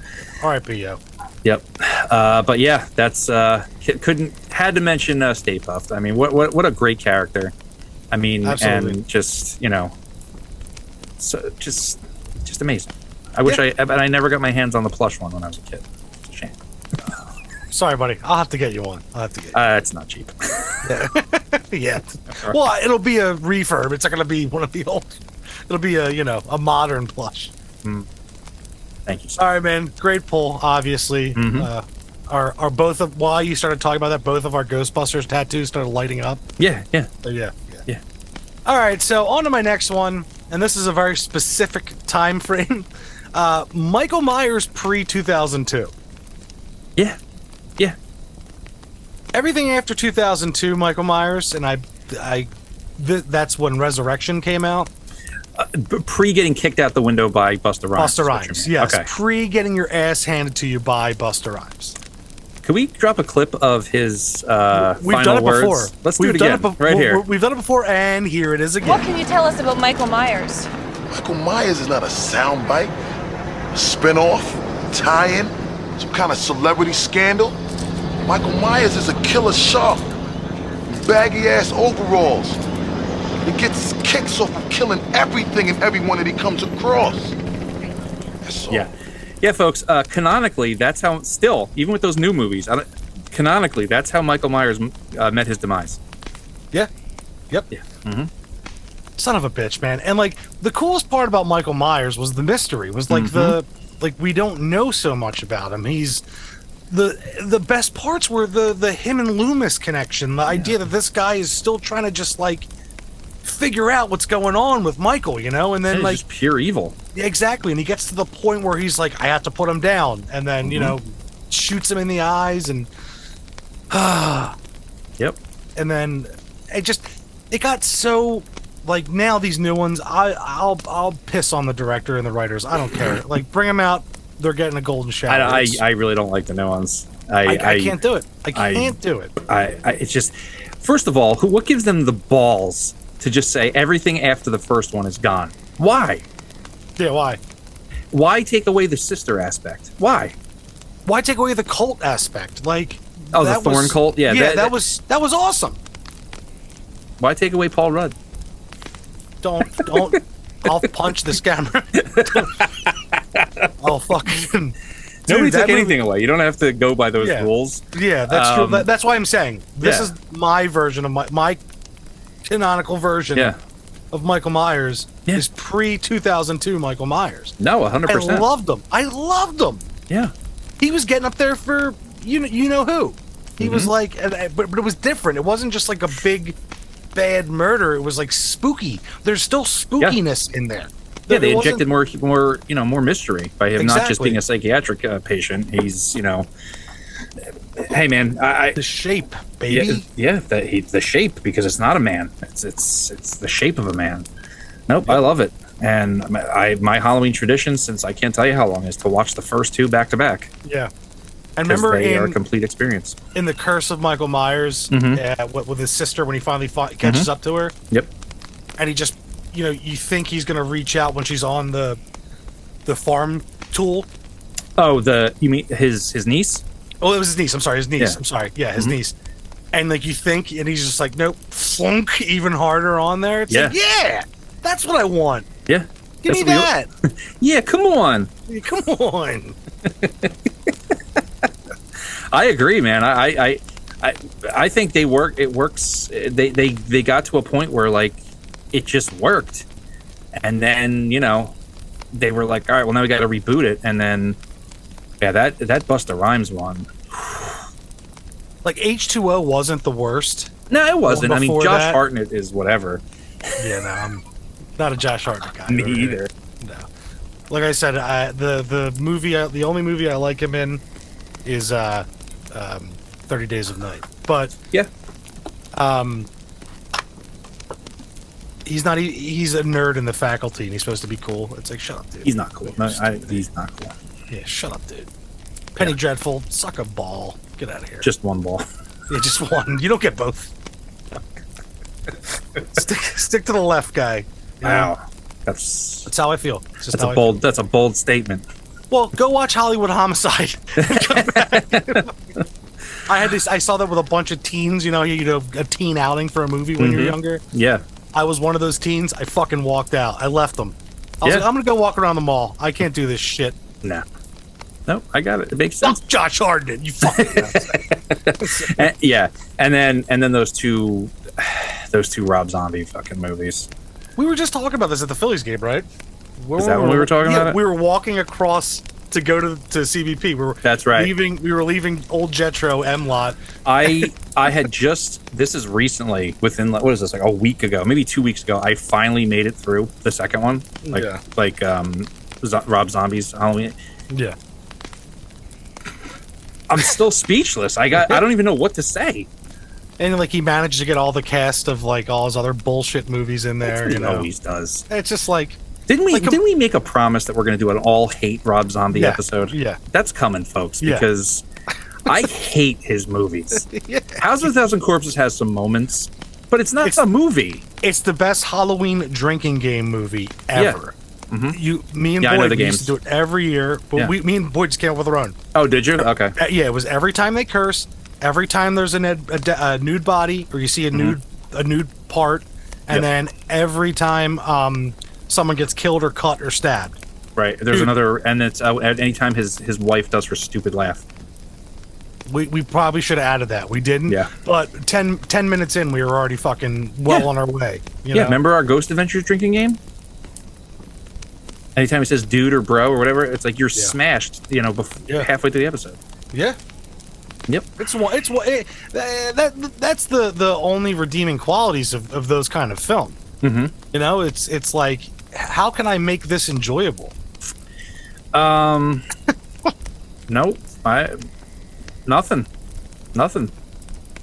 R.I.P. Yo. Yep. But yeah, that's had to mention Stay Puft. I mean, what a great character. I mean, absolutely. And just so just amazing. I wish but I never got my hands on the plush one when I was a kid. It's a shame. Sorry, buddy. I'll have to get you one. I'll have to get you. It's not cheap. Yeah. Well, it'll be a refurb. It's not going to be one of the old. It'll be a modern plush. Thank you. Sir. All right, man. Great pull. Obviously, are both of while you started talking about that, both of our Ghostbusters tattoos started lighting up. Yeah. So, yeah. All right. So on to my next one, and this is a very specific time frame. Michael Myers pre-2002. Yeah. Everything after 2002, Michael Myers, and that's when Resurrection came out. Pre getting kicked out the window by Busta Rhymes. Busta Rhymes, yes. Okay. Pre getting your ass handed to you by Busta Rhymes. Could we drop a clip of his We've final done it words? before. Let's do it again. Right here. We've done it before, and here it is again. What can you tell us about Michael Myers? Michael Myers is not a soundbite, a spinoff, tie-in, some kind of celebrity scandal. Michael Myers is a killer shark, baggy-ass overalls. He gets kicks off of killing everything and everyone that he comes across. That's all. Yeah, folks. Canonically, that's how. Still, even with those new movies, canonically, that's how Michael Myers met his demise. Yeah. Yep. Yeah. Mm-hmm. Son of a bitch, man. And like the coolest part about Michael Myers was the mystery. Was like we don't know so much about him. He's the best parts were the him and Loomis connection. The idea that this guy is still trying to just like figure out what's going on with Michael, and then He's like just pure evil. Yeah, exactly. And he gets to the point where he's like, I have to put him down, and then shoots him in the eyes, and Yep. and then it got so like now these new ones, I'll piss on the director and the writers. I don't care. Like bring them out. They're getting a golden shower. I really don't like the new ones. I can't do it. I can't do it. It's just, first of all, what gives them the balls to just say everything after the first one is gone? Why? Yeah, why? Why take away the sister aspect? Why? Why take away the cult aspect? Like the Thorn cult? Yeah, that was awesome. Why take away Paul Rudd? Don't. I'll punch this camera. I'll fucking. Nobody Dude, took anything away. You don't have to go by those rules. Yeah, that's true. That's why I'm saying this is my version of my canonical version of Michael Myers is pre-2002 Michael Myers. No, 100%. I loved him. Yeah. He was getting up there for you know who. He was like, but it was different. It wasn't just like a big bad murder. It was like spooky. There's still spookiness in there. Yeah, they injected more mystery by him not just Exactly. being a psychiatric patient. He's, hey man, The Shape, baby. the shape, because it's not a man. It's the shape of a man. Nope, I love it. And my Halloween tradition, since I can't tell you how long, is to watch the first two back to back. Yeah. And Because remember they are a complete experience. in The Curse of Michael Myers, with his sister when he finally catches up to her, Yep. and he just, you think he's gonna reach out when she's on the farm tool. Oh, you mean his niece? Oh, it was his niece. I'm sorry, his niece. Yeah. I'm sorry. Yeah, his niece. And like you think, and he's just like, nope, flunk even harder on there. It's like, yeah, that's what I want. Yeah. Give me that. Yeah, come on. Come on. I agree, man. I think they work. It works. They got to a point where like it just worked, and then they were like, all right, well now we got to reboot it, and then that Busta Rhymes one. Like H2O wasn't the worst. No, it wasn't. I mean, Before Josh that- Hartnett is whatever. Yeah, no, I'm not a Josh Hartnett guy. Me either. No. Like I said, the only movie I like him in is 30 Days of Night. But Yeah. he's not. He's a nerd in The Faculty, and he's supposed to be cool. It's like, shut up, dude. He's not cool. No, he's not cool. Yeah, shut up, dude. Penny Dreadful, suck a ball. Get out of here. Just one ball. Yeah, just one. You don't get both. stick to the left guy. you know? Wow. That's That's how I feel. It's just that's how a I bold. That's a bold statement. feel. Well, go watch Hollywood Homicide. Come back. I had this. I saw that with a bunch of teens. A teen outing for a movie when you're younger. Yeah. I was one of those teens. I fucking walked out. I left them. I was Yeah. like, I'm gonna go walk around the mall. I can't do this shit. No. No, I got it. It makes sense. Fuck Josh Harden, you fucking Yeah, and then those two Rob Zombie fucking movies. We were just talking about this at the Phillies game, right? Is that when we were talking about it? We were walking across to go to CBP. We were That's right. We were leaving Old Jetro M lot. I had just, this is recently, within, what is this, like a week ago, maybe 2 weeks ago, I finally made it through the second one. Rob Zombie's Halloween. Yeah. I'm still speechless. I don't even know what to say. And like he managed to get all the cast of like all his other bullshit movies in there. He You know, always does. it's just like Didn't we? Like, Didn't we make a promise that we're going to do an all hate Rob Zombie Yeah, episode? yeah. That's coming, folks. Yeah. Because I hate his movies. House of a Thousand Corpses has some moments, but it's not a movie. it's the best Halloween drinking game movie ever. Me and Yeah, I know Boyd the we used to do games. it every year, but Yeah. me and Boyd just came up with our own. Oh, did you? Okay. Yeah, it was every time they curse, every time there's a nude body or you see a nude part, and then every time someone gets killed or cut or stabbed. Right. There's another, and it's at any time his wife does her stupid laugh. We probably should have added that. We didn't. Yeah. But 10 minutes in, we were already fucking well on our way. You know? Remember our Ghost Adventures drinking game? Anytime he says dude or bro or whatever, it's like you're smashed, halfway through the episode. Yeah. Yep. That's the only redeeming qualities of those kind of film. Mm-hmm. You know, it's like, how can I make this enjoyable? No, nothing.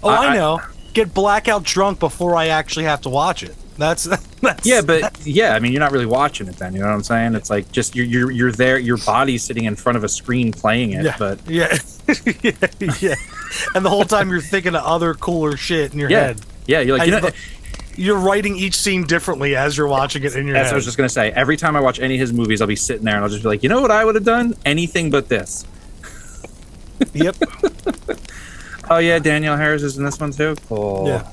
Oh, I know. Get blackout drunk before I actually have to watch it. That's Yeah, but I mean, you're not really watching it then. You know what I'm saying? It's like just you're there. Your body's sitting in front of a screen playing it. yeah, But yeah. Yeah. And the whole time you're thinking of other cooler shit in your head. yeah, you're like You're writing each scene differently as you're watching it in your That's head. what I was just gonna say. Every time I watch any of his movies, I'll be sitting there and I'll just be like, you know what I would have done? Anything but this. Yep. Oh yeah, Danielle Harris is in this one too. Cool. Yeah.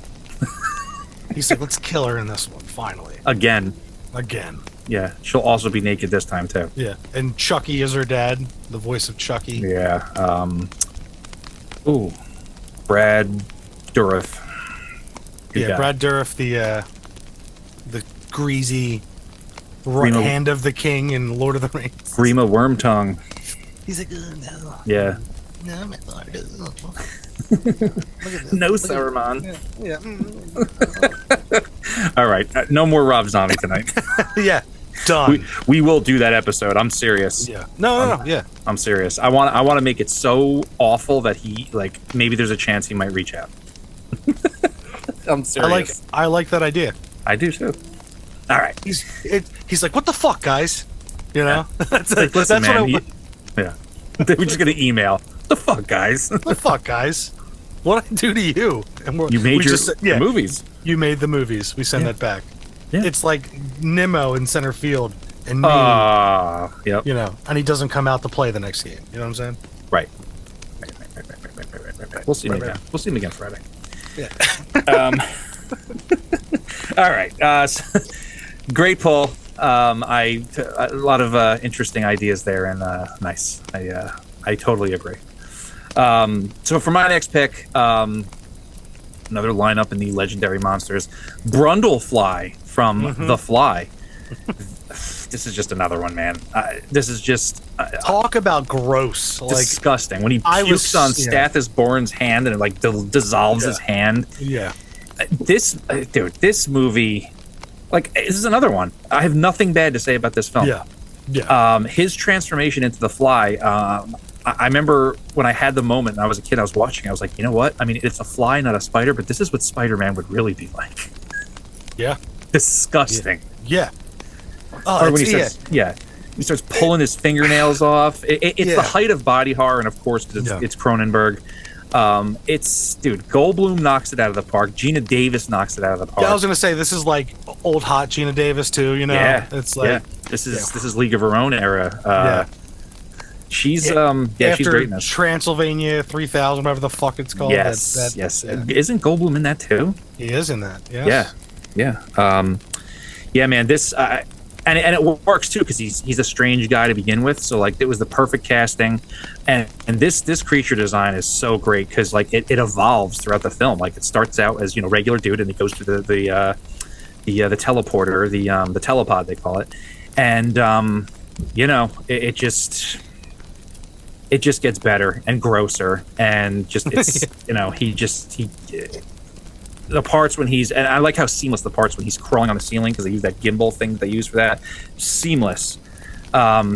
He's like, let's kill her in this one, finally. Again. Yeah. She'll also be naked this time too. Yeah. And Chucky is her dad, the voice of Chucky. Yeah. Brad Dourif. Good Yeah, guy. Brad Dourif, the greasy right Grima- hand of the king in Lord of the Rings. Grima Wormtongue. He's like, oh, no. Yeah. No, my Lord. No, Saruman. Yeah. All right. No more Rob Zombie tonight. Yeah. Done. we will do that episode. I'm serious. Yeah. No. Yeah. I'm serious. I want to make it so awful that he maybe there's a chance he might reach out. I'm serious. I like that idea. I do too. All right. He's like, what the fuck, guys? You know? That's Listen, man. what Yeah. We're just gonna email. The fuck, guys. What the fuck, guys? What I do to you? And You made your yeah, movies. You made the movies. We send that back. Yeah. It's like Nimmo in center field and me, Yep. you know, and he doesn't come out to play the next game. You know what I'm saying? Right. We'll see him Right. again. We'll see him again Friday. Yeah. All right. Great poll. A lot of interesting ideas there, and nice. I totally agree. So for my next pick, another lineup in the legendary monsters, Brundlefly from The Fly. This is just another one, man. This is just Talk about gross. Like, disgusting. When he I was- pukes on yeah. Stathis Born's hand and it like dissolves his hand. yeah. This movie, this is another one. I have nothing bad to say about this film. Yeah. Yeah. His transformation into the Fly. I remember when I had the moment and I was a kid, I was watching. I was like, you know what? I mean, it's a fly, not a spider, but this is what Spider-Man would really be like. yeah. Disgusting. Yeah. Oh, Or when he it's- starts, he starts pulling his fingernails off. It's the height of body horror, and of course, it's Cronenberg. Goldblum knocks it out of the park. Gina Davis knocks it out of the park. Yeah, I was gonna say this is like old hot Gina Davis too. You know, it's like this is League of Her Own era. Yeah. She's she's after great in this. Transylvania 3000, whatever the fuck it's called. Yes, yes. Yeah. Isn't Goldblum in that too? He is in that. Yes. Yeah. Yeah, man. This and it works too because he's a strange guy to begin with. So like it was the perfect casting, and this creature design is so great because like it evolves throughout the film. Like it starts out as regular dude, and it goes through the teleporter, the telepod they call it, and it just gets better and grosser, and just it's the parts when he's, and I like how seamless the parts when he's crawling on the ceiling because they use that gimbal thing that they use for that. Seamless. What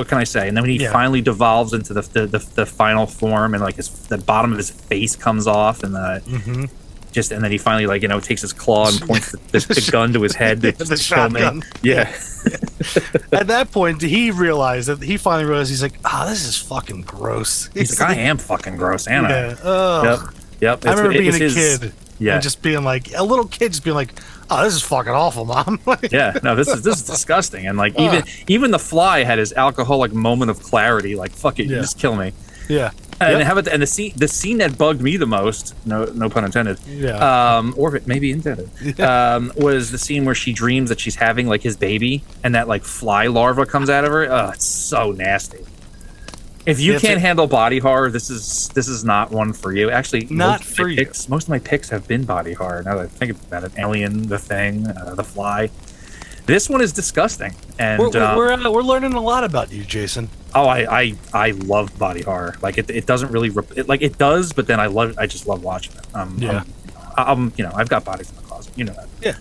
can I say? And then when he finally devolves into the final form, and like the bottom of his face comes off, and and then he finally takes his claw and points the gun to his head to the kill me. shotgun. Yeah. At that point, he finally realized he's like, this is fucking gross. He's like, I am fucking gross, Anna. Yeah. Ugh. Yep. I remember being a kid. Yeah. And just being like, a little kid just being like, this is fucking awful, Mom. Yeah, no, this is disgusting. And like even the Fly had his alcoholic moment of clarity, like, fuck it, you just kill me. Yeah. And how about the scene that bugged me the most, no pun intended. Yeah. Or maybe intended. Was the scene where she dreams that she's having like his baby and that like fly larva comes out of her. Oh, it's so nasty. If you can't handle body horror, this is not one for you. Actually, most of my picks have been body horror. Now that I think about it, Alien, The Thing, The Fly. This one is disgusting, and we're learning a lot about you, Jason. Oh, I love body horror. Like it doesn't really it does, but then I just love watching it. I've got bodies in the closet. You know that. Yeah.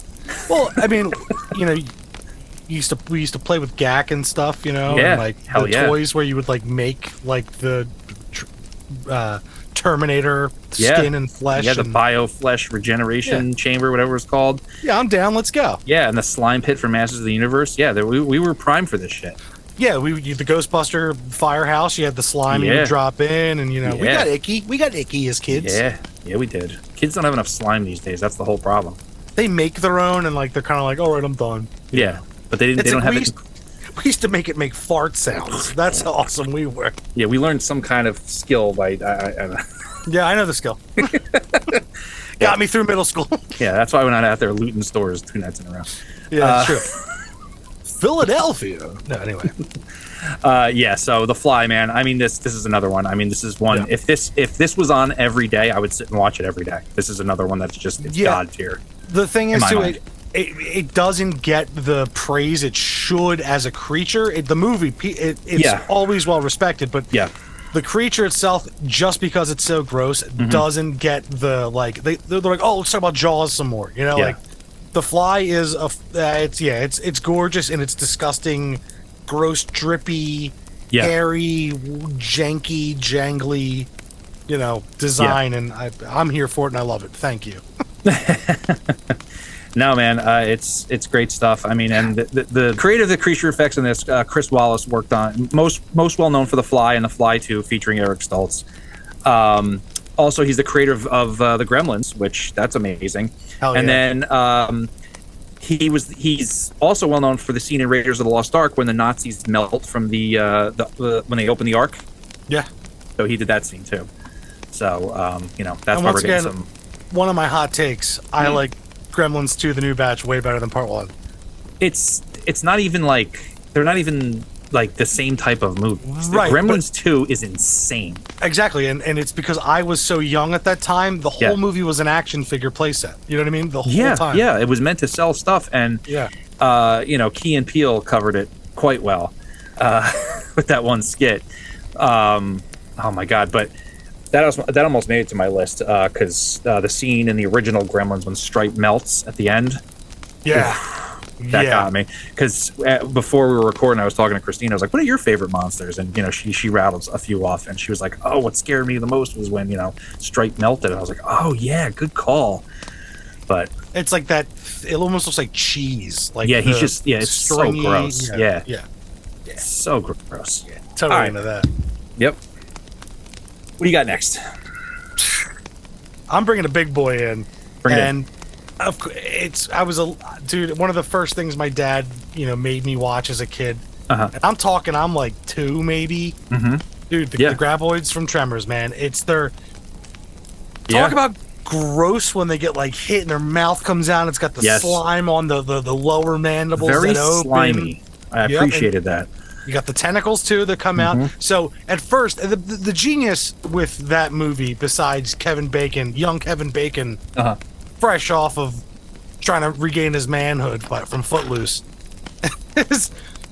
Well, I mean, we used to play with GAC and stuff, Yeah, and like hell yeah. toys where you would like make like the Terminator skin and flesh. Yeah, the bioflesh regeneration chamber, whatever it's called. Yeah, I'm down. Let's go. Yeah, and the slime pit from Masters of the Universe. Yeah, we were primed for this shit. Yeah, the Ghostbuster firehouse. You had the slime you would drop in, and we got icky. We got icky as kids. Yeah, we did. Kids don't have enough slime these days. That's the whole problem. They make their own, and like they're kind of like, all right, I'm done. Yeah. But they don't have it. We used to make it make fart sounds. That's how awesome we were. Yeah, we learned some kind of skill by. Yeah, I know the skill. Got me through middle school. Yeah, that's why we're not out there looting stores 2 nights in a row. Yeah, that's true. Philadelphia. No, anyway. So The Fly, man. I mean, this is another one. I mean, this is one. Yeah. If this was on every day, I would sit and watch it every day. This is another one that's just God tier. The thing is, too, it doesn't get the praise it should as a creature. The movie, it's always well respected, but the creature itself, just because it's so gross, doesn't get the they're like, oh, let's talk about Jaws some more. Like The Fly is it's gorgeous and it's disgusting, gross, drippy, hairy, janky, jangly, design, and I'm here for it and I love it. Thank you. No, man, it's great stuff. I mean, and the creator of the creature effects in this, Chris Wallace, worked on most well known for The Fly and The Fly 2, featuring Eric Stoltz. Also, he's the creator of the Gremlins, which that's amazing. Hell and then he's also well known for the scene in Raiders of the Lost Ark when the Nazis melt from the when they open the Ark. Yeah. So he did that scene too. So that's why we're getting some. One of my hot takes. I like Gremlins 2, the new batch, way better than part 1. It's not even like they're not even like the same type of movie. Right, Gremlins 2 is insane. Exactly, and it's because I was so young at that time. The whole movie was an action figure playset. You know what I mean? The whole time. Yeah, it was meant to sell stuff, and Key and Peele covered it quite well with that one skit. Oh my god! But that almost made it to my list because the scene in the original Gremlins when Stripe melts at the end. Yeah. That got me, because before we were recording, I was talking to Christina. I was like, "What are your favorite monsters?" And she rattled a few off, and she was like, "Oh, what scared me the most was when Stripe melted." And I was like, "Oh yeah, good call." But it's like that. It almost looks like cheese. Like he's just it's stringy, so gross. Yeah. So gross. Yeah, totally into that. Yep. What do you got next? I'm bringing a big boy in, Bring it in. Dude, one of the first things my dad, made me watch as a kid. And I'm talking, I'm like 2 maybe. Mm-hmm. Dude, the Graboids from Tremors, man. It's their talk gross when they get like hit and their mouth comes out. It's got the Yes. slime on the lower mandibles. Very that open. slimy. I Yep, appreciated that. You got the tentacles too that come out. So at first, the genius with that movie, besides Kevin Bacon, young Kevin Bacon, Uh-huh. fresh off of trying to regain his manhood from Footloose, is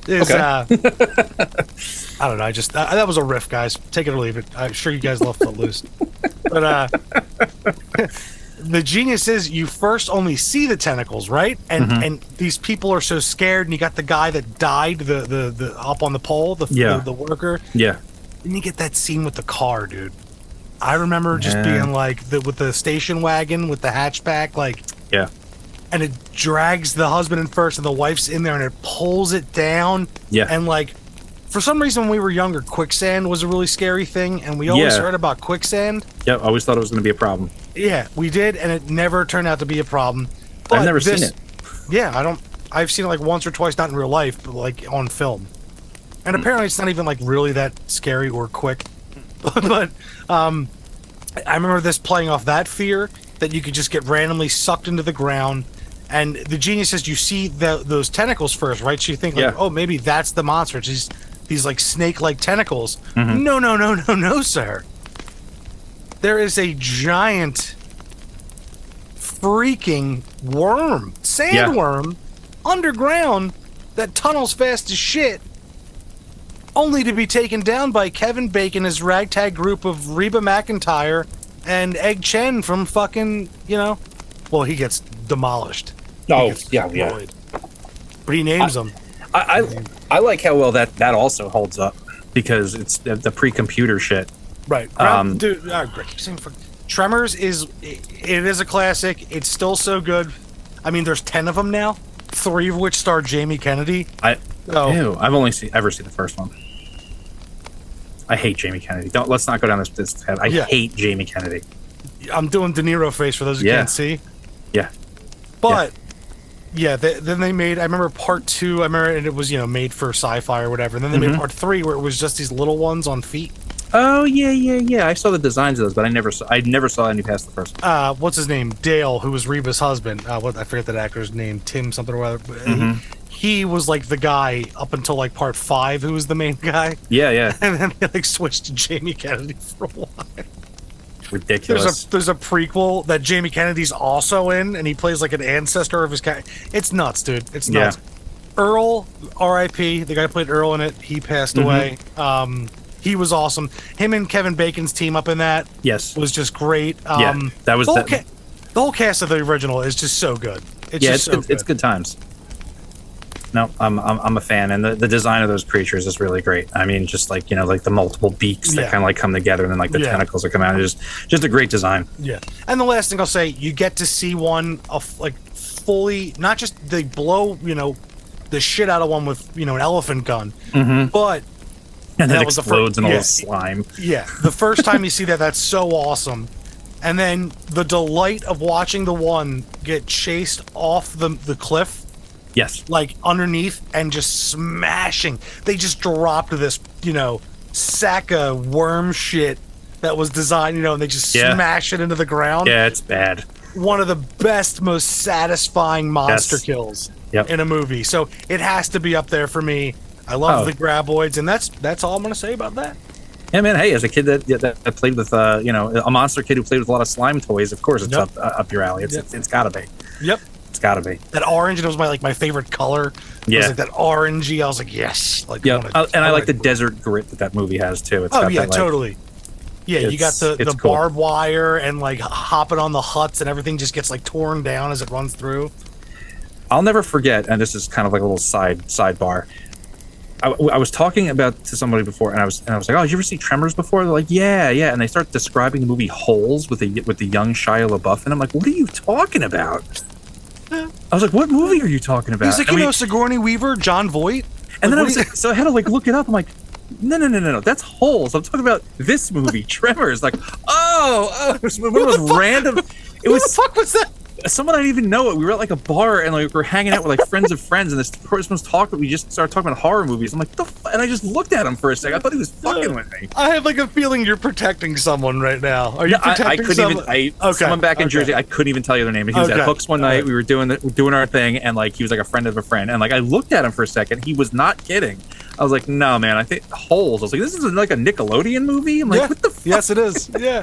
Okay. I don't know. I just that was a riff, guys. Take it or leave it. I'm sure you guys love Footloose, but the genius is you first only see the tentacles, right? And these people are so scared, and you got the guy that died, the up on the pole, the worker. Yeah. And you get that scene with the car, dude. I remember just Yeah. being like with the station wagon with the hatchback, like, Yeah. and it drags the husband in first, and the wife's in there, and it pulls it down. Yeah. And like, for some reason, when we were younger, quicksand was a really scary thing, and we always Yeah. heard about quicksand. Yeah. I always thought it was going to be a problem. Yeah, we did, and it never turned out to be a problem. But I've never seen it. Yeah, I've seen it like once or twice, not in real life, but like on film. And apparently, it's not even like really that scary or quick. But I remember this playing off that fear that you could just get randomly sucked into the ground. And the genius is you see those tentacles first, right? So you think like, Yeah. oh, maybe that's the monster. It's these like snake-like tentacles. No, sir. There is a giant freaking worm, sandworm, underground that tunnels fast as shit, only to be taken down by Kevin Bacon, his ragtag group of Reba McEntire and Egg Chen from fucking, well, he gets demolished. He Oh, gets yeah. destroyed. But he names them. I like how well that also holds up because it's the pre-computer shit. Right. Dude, great. Tremors is a classic. It's still so good. I mean, there's 10 of them now, 3 of which star Jamie Kennedy. Ew, I've only ever seen the first one. I hate Jamie Kennedy. Let's not go down this path. I hate Jamie Kennedy. I'm doing De Niro face for those who can't see. Yeah. But then they made. I remember part 2. I remember it was made for sci-fi or whatever. And then they made part 3 where it was just these little ones on feet. Oh yeah. I saw the designs of those, but I never saw any past the first one. What's his name? Dale, who was Reba's husband. I forget that actor's name. Tim something or other. He was like the guy up until like part 5, who was the main guy. Yeah. And then they like switched to Jamie Kennedy for a while. Ridiculous. There's a prequel that Jamie Kennedy's also in, and he plays like an ancestor of his cat. It's nuts, dude. It's nuts. Earl, R.I.P. The guy who played Earl in it, he passed away. He was awesome. Him and Kevin Bacon's team up in that was just great. That was the whole cast of the original is just so good. It's good times. No, I'm a fan, and the design of those creatures is really great. I mean, just like like the multiple beaks that kind of like come together, and then like the tentacles that come out. It's just a great design. Yeah. And the last thing I'll say, you get to see one of like fully, not just they blow the shit out of one with an elephant gun, but and then it explodes in all the slime. Yeah, the first time you see that's so awesome. And then the delight of watching the one get chased off the cliff. Yes. Like underneath and just smashing. They just dropped this, sack of worm shit that was designed, and they just smash it into the ground. Yeah, it's bad. One of the best, most satisfying monster kills in a movie. So it has to be up there for me. I love the graboids, and that's all I'm going to say about that. Yeah, man. Hey, as a kid that played with, a monster kid who played with a lot of slime toys, of course it's up your alley. It's got to be. Yep. It's got to be. That orange, and it was my favorite color. It was like that orangey. I was like, yes. Like, and I like the desert grit that movie has too. It's got that, totally. Yeah, you got the cool. barbed wire and like hopping on the huts, and everything just gets like torn down as it runs through. I'll never forget, and this is kind of like a little sidebar. I was talking to somebody before, and I was like, "Oh, did you ever see Tremors before?" They're like, "Yeah." And they start describing the movie Holes with the young Shia LaBeouf, and I'm like, "What are you talking about?" I was like, "What movie are you talking about?" He's like, Sigourney Weaver, John Voight. And then so I had to like look it up. I'm like, no, that's Holes. I'm talking about this movie, Tremors. Like, it was one of those random. It was the fuck was that? someone I didn't even know it. We were at like a bar and like we're hanging out with like friends of friends, and this person was talking. We just started talking about horror movies. I'm like, and I just looked at him for a second. I thought he was fucking with me. I have like a feeling you're protecting someone right now. Are you protecting I couldn't someone? even. Someone back in Jersey, I couldn't even tell you their name. He was at Hooks one night. We were doing our thing, and like he was like a friend of a friend, and like I looked at him for a second. He was not kidding. I was like, no, man. I think Holes. I was like, this is like a Nickelodeon movie. I'm like, what the fuck? Yes, it is. Yeah.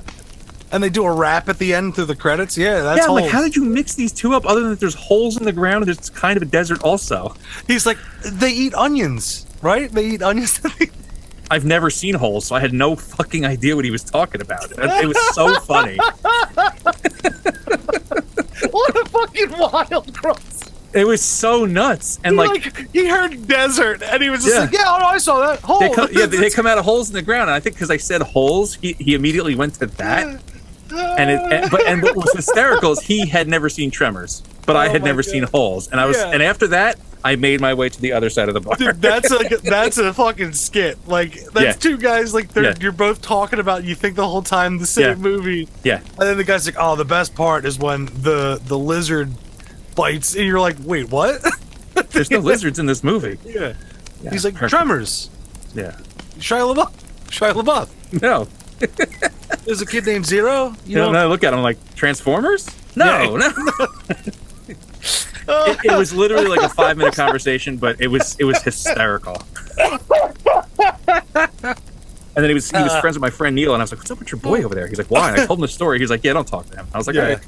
And they do a rap at the end through the credits. Yeah, that's I'm like, Holes. how did you mix these two up? Other than that, there's holes in the ground. And there's kind of a desert also. He's like, they eat onions, right? They eat onions. I've never seen Holes, so I had no fucking idea what he was talking about. It was so funny. What a fucking wild cross. It was so nuts. And he heard desert, and he was just like, oh, no, I saw that. Hole. They come out of holes in the ground. And I think because I said holes, he immediately went to that. And what was hysterical is he had never seen Tremors, but I had never seen Holes. And and after that, I made my way to the other side of the bar. Dude, that's a fucking skit. Like that's two guys like you're both talking about. You think the whole time the same movie. Yeah. And then the guy's like, "Oh, the best part is when the lizard bites," and you're like, "Wait, what?" There's no lizards in this movie. Yeah. He's like, perfect. "Tremors." Yeah. Shia LaBeouf. No. There's a kid named Zero. You know? And I look at him like Transformers. No. It was literally like a 5-minute conversation, but it was hysterical. And then he was friends with my friend Neil, and I was like, "What's up with your boy over there?" He's like, "Why?" And I told him the story. He's like, "Yeah, don't talk to him." I was like, "All right."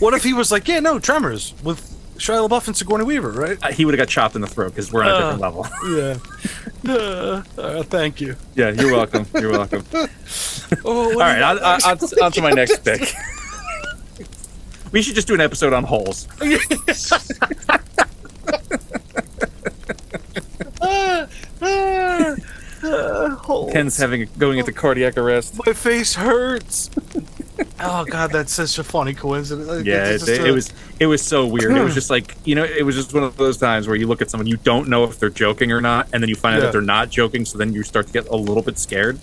What if he was like, "Yeah, no, Tremors with Shia LaBeouf and Sigourney Weaver," right? He would have got chopped in the throat because we're on a different level. Yeah. Thank you. Yeah, you're welcome. You're welcome. All right, on to my next pick. We should just do an episode on holes. Ken's going into cardiac arrest. My face hurts. Oh god, that's such a funny coincidence. Yeah, it was so weird. It was just like, it was just one of those times where you look at someone, you don't know if they're joking or not, and then you find out that they're not joking, so then you start to get a little bit scared.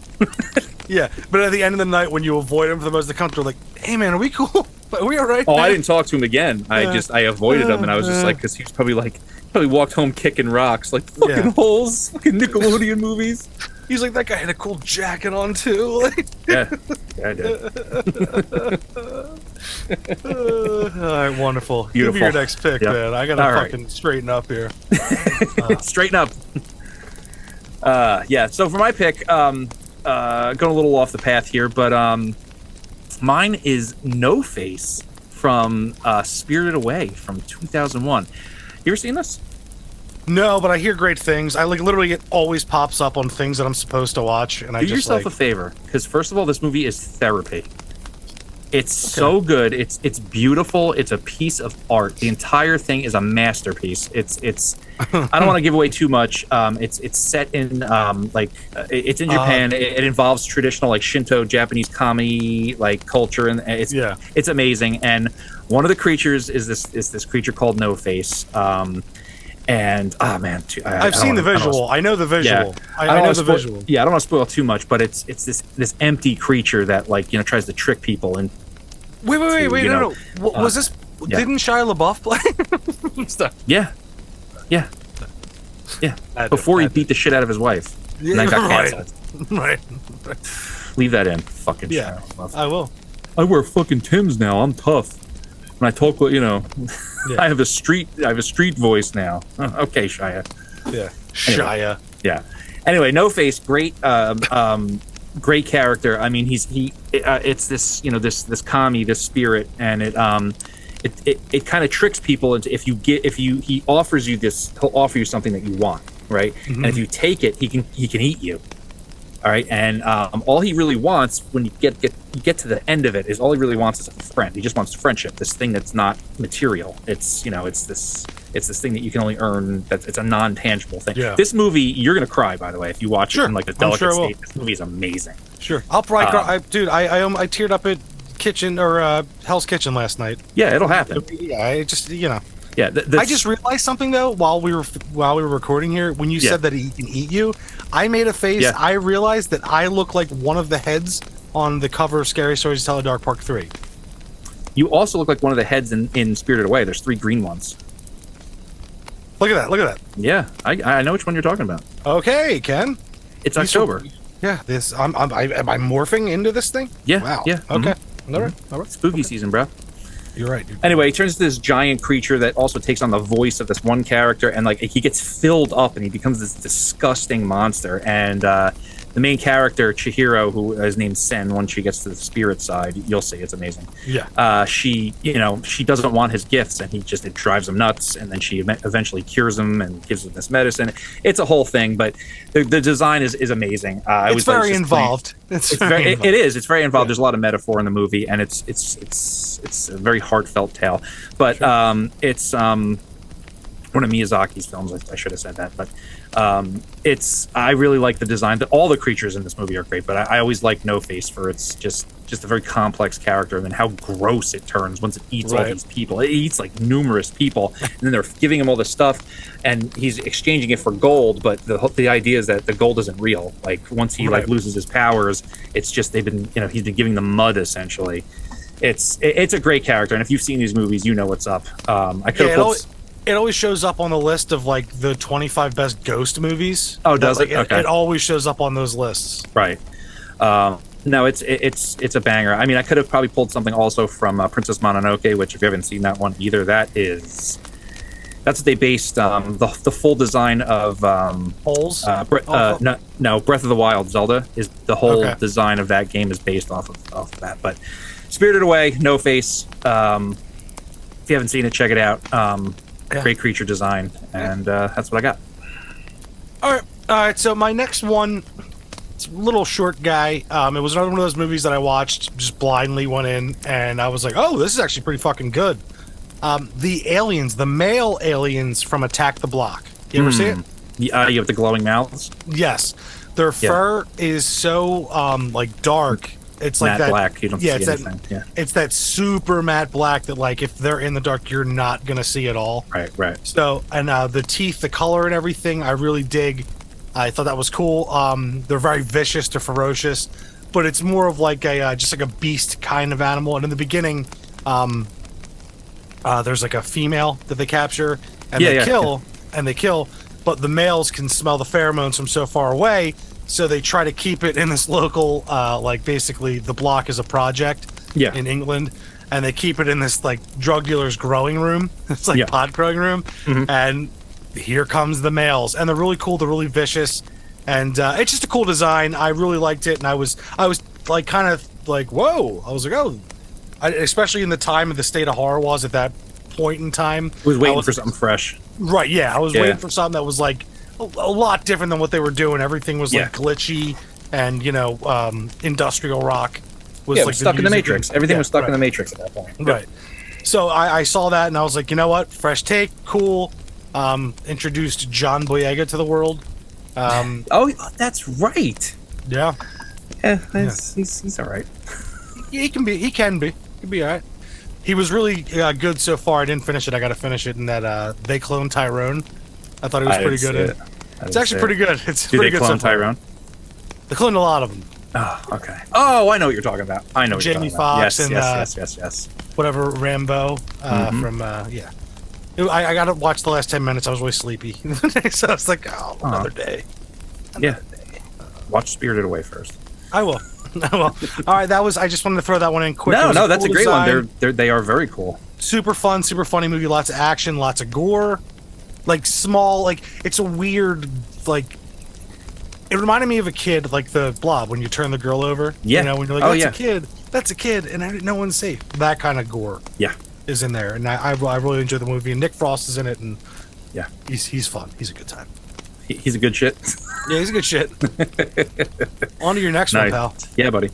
Yeah, but at the end of the night, when you avoid him for the most of the country, like, "Hey man, are we cool? Are we all right?" Oh, man? I didn't talk to him again. I avoided him, and I was just like, because he was probably walked home kicking rocks, like fucking holes, fucking Nickelodeon movies. He's like, "That guy had a cool jacket on too." Like, yeah, I did. All right, wonderful. Beautiful. Give me your next pick, man. I gotta all fucking straighten up here. Straighten up. Yeah. So for my pick, going a little off the path here, but mine is No Face from Spirited Away from 2001. You ever seen this? No, but I hear great things. I literally it always pops up on things that I'm supposed to watch, and I do just yourself a favor, because first of all, this movie is therapy. It's so good. It's beautiful. It's a piece of art. The entire thing is a masterpiece. It's. I don't want to give away too much. It's set in it's in Japan. It involves traditional like Shinto Japanese kami like culture, and it's amazing. And one of the creatures is this creature called No Face. And man, I've seen the visual. I know the visual. Yeah. I know the visual. Yeah, I don't want to spoil too much, but it's this empty creature that tries to trick people. And wait, no. Was this? Didn't Shia LaBeouf play? Yeah. Before he beat the shit out of his wife, and then got canceled. Right. Leave that in. Fucking Shia LaBeouf. I will. I wear fucking Timbs now. I'm tough. When I talk, I have a street voice now. Okay, Shia. Yeah, Shia. Yeah. Anyway, No Face, great great character. I mean, it's this this kami, this spirit, and it kind of tricks people into he offers you this, he'll offer you something that you want, right? Mm-hmm. And if you take it, he can eat you. All right, and all he really wants when you get to the end of it is all he really wants is a friend. He just wants friendship. This thing that's not material. It's this thing that you can only earn. It's a non-tangible thing. Yeah. This movie, you're gonna cry, by the way, if you watch it in like a delicate state. This movie is amazing. Sure, I'll probably cry. Dude, I teared up at Hell's Kitchen last night. Yeah, it'll happen. Yeah, I just Yeah, I just realized something though while we were recording here. When you said that he can eat you, I made a face. Yeah. I realized that I look like one of the heads on the cover of Scary Stories to Tell in Dark Part 3. You also look like one of the heads in Spirited Away. There's 3 green ones. Look at that. Look at that. Yeah, I know which one you're talking about. Okay, Ken. It's October. Yeah, this. Am I morphing into this thing? Yeah. Wow. Yeah. Okay. All right. Spooky season, bro. You're right. Anyway, he turns into this giant creature that also takes on the voice of this one character, and like he gets filled up, and he becomes this disgusting monster. And the main character, Chihiro, who is named Sen, once she gets to the spirit side, you'll see it's amazing. Yeah. She doesn't want his gifts, and it drives him nuts. And then she eventually cures him and gives him this medicine. It's a whole thing, but the design is amazing. It's very involved. It's very involved. It is. It's very involved. There's a lot of metaphor in the movie, and it's a very heartfelt tale. But it's one of Miyazaki's films. I should have said that, but I really like the design. All the creatures in this movie are great, but I always like No Face for it's just a very complex character, and then how gross it turns once it eats all these people. It eats like numerous people, and then they're giving him all this stuff, and he's exchanging it for gold. But the idea is that the gold isn't real. Like once he loses his powers, it's just he's been giving them mud essentially. It's a great character, and if you've seen these movies, you know what's up. I could have It always shows up on the list of like the 25 best ghost movies. Oh, does it? Okay. It always shows up on those lists. Right. No, it's a banger. I mean, I could have probably pulled something also from Princess Mononoke, which if you haven't seen that one either, that's what they based the full design of Holes. No, Breath of the Wild. Zelda is the whole design of that game is based off of that. But Spirited Away, No Face. If you haven't seen it, check it out. Great creature design, and that's what I got. All right. So my next one, it's a little short guy. It was another one of those movies that I watched, just blindly went in, and I was like, "Oh, this is actually pretty fucking good." The aliens, the male aliens from Attack the Block. You ever see it? You have the glowing mouths. Yes, their fur is so like dark. It's like matte that black. You don't see anything. It's that super matte black that, like, if they're in the dark, you're not gonna see at all. Right. So, and the teeth, the color, and everything, I really dig. I thought that was cool. They're very vicious, they're ferocious, but it's more of like a just like a beast kind of animal. And in the beginning, there's like a female that they capture and they kill, but the males can smell the pheromones from so far away. So they try to keep it in this local, like basically the block is a project in England, and they keep it in this like drug dealer's growing room. It's like pot growing room, and here comes the males, and they're really cool. They're really vicious, and it's just a cool design. I really liked it, and I was like kind of like whoa. I was like especially in the time of the state of horror was at that point in time. I was waiting for something fresh. Right? Yeah, I was waiting for something that was like a lot different than what they were doing. Everything was like glitchy and industrial rock was like stuck in the Matrix. Everything was stuck in the Matrix at that point. Right. So I saw that and I was like, you know what? Fresh take, cool. Introduced John Boyega to the world. That's right. Yeah. He's all right. He can be all right. He was really good so far. I didn't finish it. I got to finish it. And that they cloned Tyrone. I thought it was pretty good. It's actually pretty good. It's pretty good. Do they clone Tyrone? They cloned a lot of them. Oh, okay. Oh, I know what you're talking about. I know what Jamie you're talking about. Foxx and yes. Whatever Rambo from I got to watch the last 10 minutes. I was really sleepy, so I was like, another day. Watch Spirited Away first. I will. All right, that was. I just wanted to throw that one in quick. No, that's a great one. They are very cool. Super fun, super funny movie. Lots of action, lots of gore. Like small, like it's a weird, like it reminded me of a kid, like the Blob when you turn the girl over. Yeah, when you're like, that's a kid, and no one's safe. That kind of gore. Yeah, is in there, and I really enjoy the movie. And Nick Frost is in it, and he's fun. He's a good time. He's a good shit. Yeah, he's a good shit. On to your next one, pal. Yeah, buddy.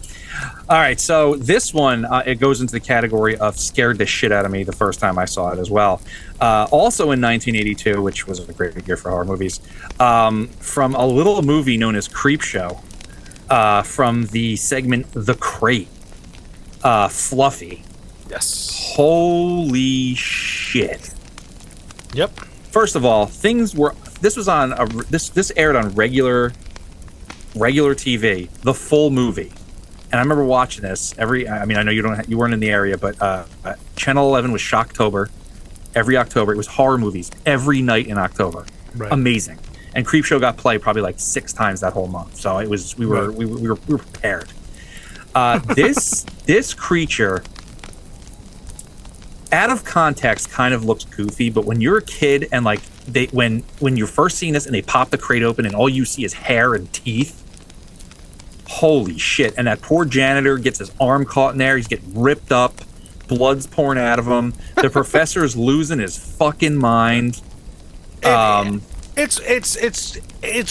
All right, so this one, it goes into the category of scared the shit out of me the first time I saw it as well. Also in 1982, which was a great year for horror movies, from a little movie known as Creepshow, from the segment The Crate, Fluffy. Yes. Holy shit. Yep. First of all, this aired on regular TV, the full movie. And I remember watching this I know you weren't in the area, but Channel 11 was Shocktober every October. It was horror movies every night in October. Right. Amazing. And Creepshow got played probably like 6 times that whole month. So it was we were prepared. This creature, out of context, kind of looks goofy, but when you're a kid and like when you're first seeing this and they pop the crate open and all you see is hair and teeth, holy shit! And that poor janitor gets his arm caught in there. He's getting ripped up, blood's pouring out of him. The professor's losing his fucking mind. It's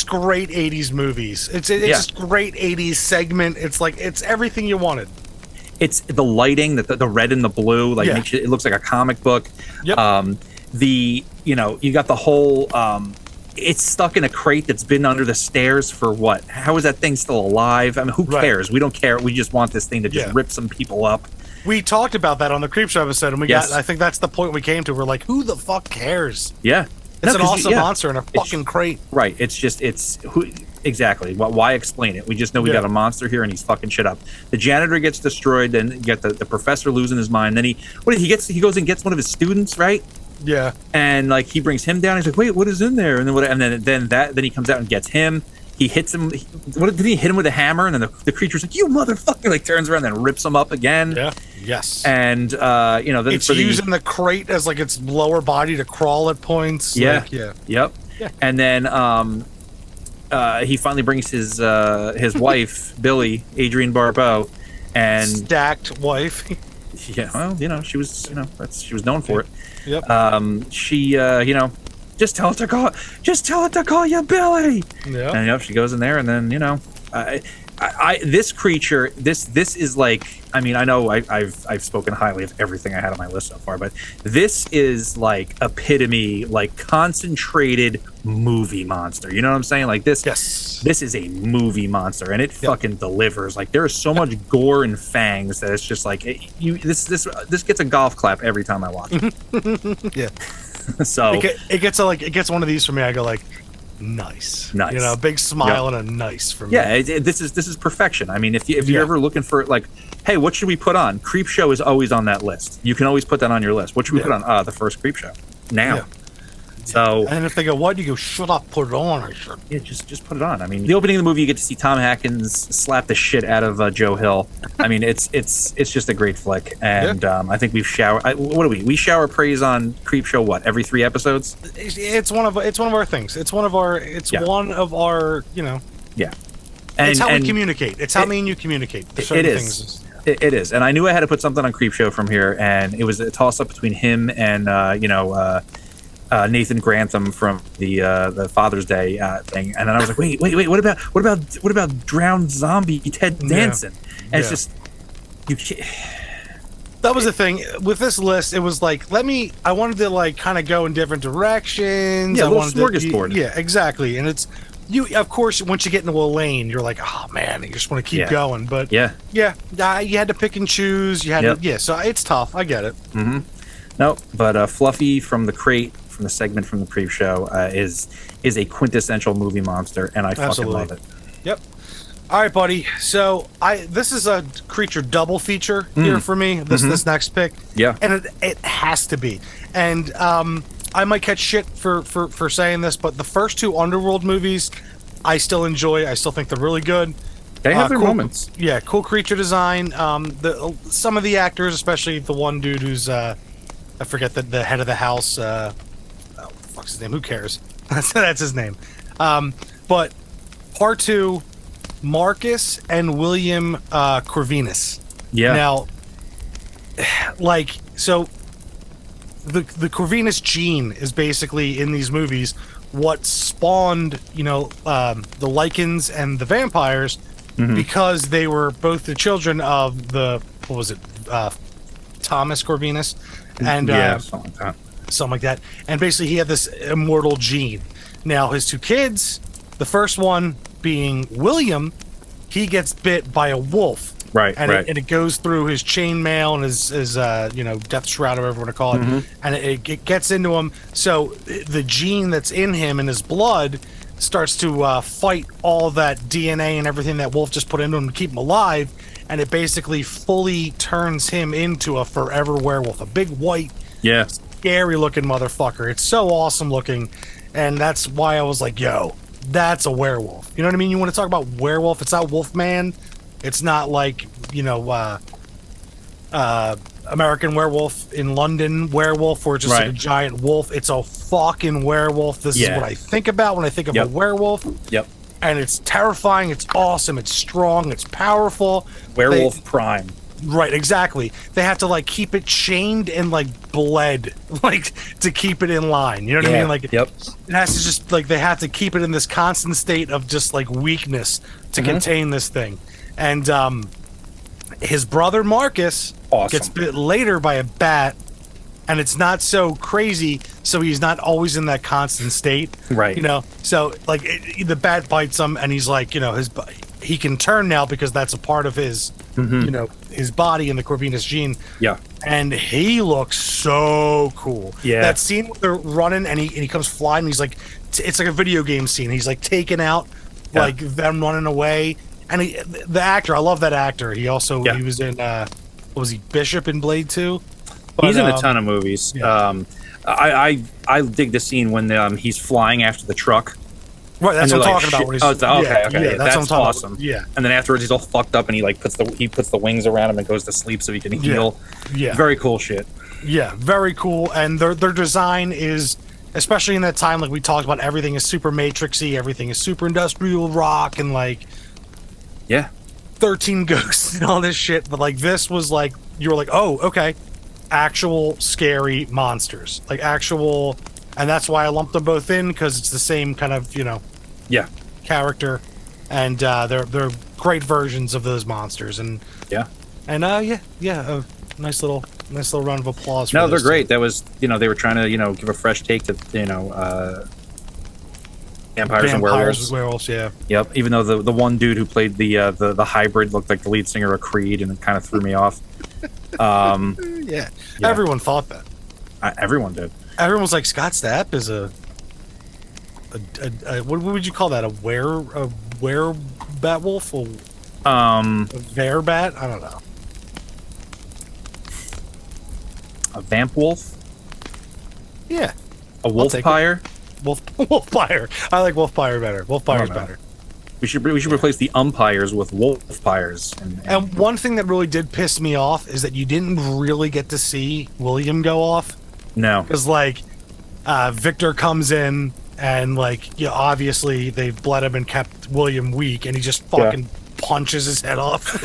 great 80s movies. It's just great 80s segment. It's like it's everything you wanted. It's the lighting, the red and the blue, like makes it looks like a comic book. Yep. You got the whole it's stuck in a crate that's been under the stairs for what? How is that thing still alive? I mean, who cares? We don't care. We just want this thing to just rip some people up. We talked about that on the Creepshow episode, and I think that's the point we came to. We're like, who the fuck cares? Yeah. It's an awesome monster in a fucking crate. Right. Exactly. Why explain it? We just know we got a monster here and he's fucking shit up. The janitor gets destroyed, then you get the professor losing his mind. Then he goes and gets one of his students, right? Yeah. And like he brings him down. He's like, wait, what is in there? And then he comes out and gets him. He hits him. Did he hit him with a hammer? And then the creature's like, you motherfucker! Like turns around and rips him up again. Yeah. Yes. And then it's using the crate as like its lower body to crawl at points. Yeah. Like, yeah. Yep. Yeah. And then he finally brings his wife Billy, Adrienne Barbeau, and stacked wife. Yeah. Well, she was she was known for it. Yep. She just tell it to call you Billy. Yeah. And she goes in there, and then this creature, this is like, I mean, I know I've spoken highly of everything I had on my list so far, but this is like epitome, like concentrated movie monster. You know what I'm saying? Like this. Yes. This is a movie monster, and it fucking delivers. Like there is so much gore and fangs that it's just like this gets a golf clap every time I watch it. Yeah. So it gets one of these for me. I go like, nice. Big smile and a nice for me. Yeah, this is perfection. I mean, if you're ever looking for like, hey, what should we put on? Creepshow is always on that list. You can always put that on your list. What should we put on? The first Creepshow. Now. Yeah. So, and if they go, what? You go, shut up, put it on. I should. Yeah, just put it on. I mean, the opening of the movie, you get to see Tom Hackins slap the shit out of Joe Hill. I mean, it's just a great flick, and I think we've showered. What do we shower praise on Creepshow? What, every 3 episodes? It's one of our things. It's one of our. Yeah. And it's how we communicate. It's how me and you communicate. It is. It is, and I knew I had to put something on Creepshow from here, and it was a toss up between him and Nathan Grantham from the Father's Day thing, and then I was like, wait, what about drowned zombie Ted Danson? And it's just you can't. That was the thing with this list. It was like, I wanted to like kind of go in different directions. Yeah, a little smorgasbord. Yeah, exactly. And it's of course, once you get into a lane, you're like, oh man, you just want to keep going. But you had to pick and choose. You had to, so it's tough. I get it. Mm-hmm. No, but Fluffy from the crate, from the segment from the pre-show, is a quintessential movie monster, and I fucking love it. Yep. All right, buddy. So this is a creature double feature here for me. This next pick. Yeah. And it has to be. And I might catch shit for saying this, but the first 2 Underworld movies, I still enjoy. I still think they're really good. They have their moments. Yeah, cool creature design. Some of the actors, especially the one dude who's I forget the head of the house. What's his name? Who cares? That's his name. But part 2, Marcus and William Corvinus. Yeah. Now, like, so the Corvinus gene is basically in these movies what spawned, the Lycans and the vampires, because they were both the children of Thomas Corvinus, and something like that. Something like that. And basically, he had this immortal gene. Now, his 2 kids, the first one being William, he gets bit by a wolf. Right, and it goes through his chainmail and his death shroud, or whatever you want to call it, and it gets into him. So the gene that's in him and his blood starts to fight all that DNA and everything that wolf just put into him to keep him alive, and it basically fully turns him into a forever werewolf, a big white, Yeah. scary looking motherfucker. It's so awesome looking, and that's why I was like, yo, that's a werewolf. You know what I mean? You want to talk about werewolf? It's not Wolfman. It's not like, American Werewolf in London werewolf, where it's just like a Right. giant wolf. It's a fucking werewolf. This is Yeah. what I think about when I think of Yep. a werewolf. Yep. And it's terrifying. It's awesome. It's strong. It's powerful. Werewolf Prime. Right, exactly. They have to like keep it chained and like bled, like to keep it in line. You know what I mean? Like Yep. it has to just like they have to keep it in this constant state of just like weakness to contain this thing. And his brother Marcus Awesome. gets bit later by a bat, and it's not so crazy, so he's not always in that constant state. Right. You know, so like the bat bites him, and he's like, he can turn now because that's a part of his, his body in the Corvinus gene. Yeah. And he looks so cool. Yeah. That scene where they're running and he comes flying. And he's like, it's like a video game scene. He's like taking out like them running away. And the actor, I love that actor. He also he was in what was he, Bishop in Blade 2? He's in a ton of movies. yeah. I dig the scene when he's flying after the truck. Right, that's And what they're I'm like, talking about. shit. When Oh, it's, okay. that's what I'm talking awesome. about. Yeah. And then afterwards, he's all fucked up, and he like puts the wings around him and goes to sleep so he can heal. Yeah. Very cool shit. Yeah, very cool. And their design is, especially in that time, like we talked about, everything is super matrixy, everything is super industrial rock, and like Yeah. 13 Ghosts and all this shit. But like this was like, you were like, oh, okay, actual scary monsters, like actual, and that's why I lumped them both in, because it's the same kind of Yeah. character, and they're great versions of those monsters, and Yeah. a nice little round of applause. For No, they're those two. great. That was, they were trying to, give a fresh take to, vampires and werewolves. Yeah. Yep. Even though the one dude who played the hybrid looked like the lead singer of Creed, and it kind of threw me off. Yeah. Everyone thought that. Everyone did. Everyone was like, Scott Stapp is a what would you call that? A were bat wolf? A bear bat? I don't know. A vamp wolf, Yeah. a wolf take it. pyre. Wolfpire. I like Wolfpire better. Wolfpire's know. better. We should replace the umpires with wolf pyres. And one thing that really did piss me off is that you didn't really get to see William go off. No. Because, like, Victor comes in and, like, obviously they've bled him and kept William weak, and he just fucking punches his head off.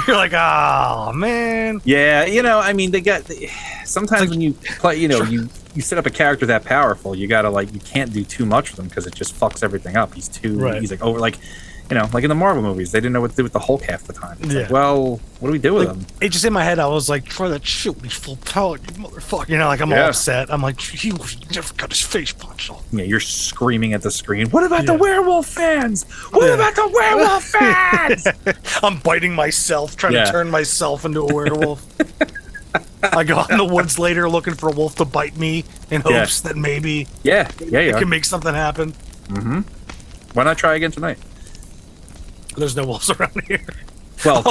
You're like, oh, man. Yeah, I mean, sometimes when you play, you set up a character that powerful, you gotta you can't do too much with him because it just fucks everything up. He's like over, like in the Marvel movies, they didn't know what to do with the Hulk half the time. It's like, well, what do we do with him? It just in my head, I was like, try that shit when he's full power, you motherfucker. Like, I'm all upset. I'm like, he never got his face punched off. Yeah, you're screaming at the screen. What about the werewolf fans? What about the werewolf fans? I'm biting myself, trying to turn myself into a werewolf. I go out in the woods later looking for a wolf to bite me in hopes that maybe it can make something happen. Mm-hmm. Why not try again tonight? There's no wolves around here. Well,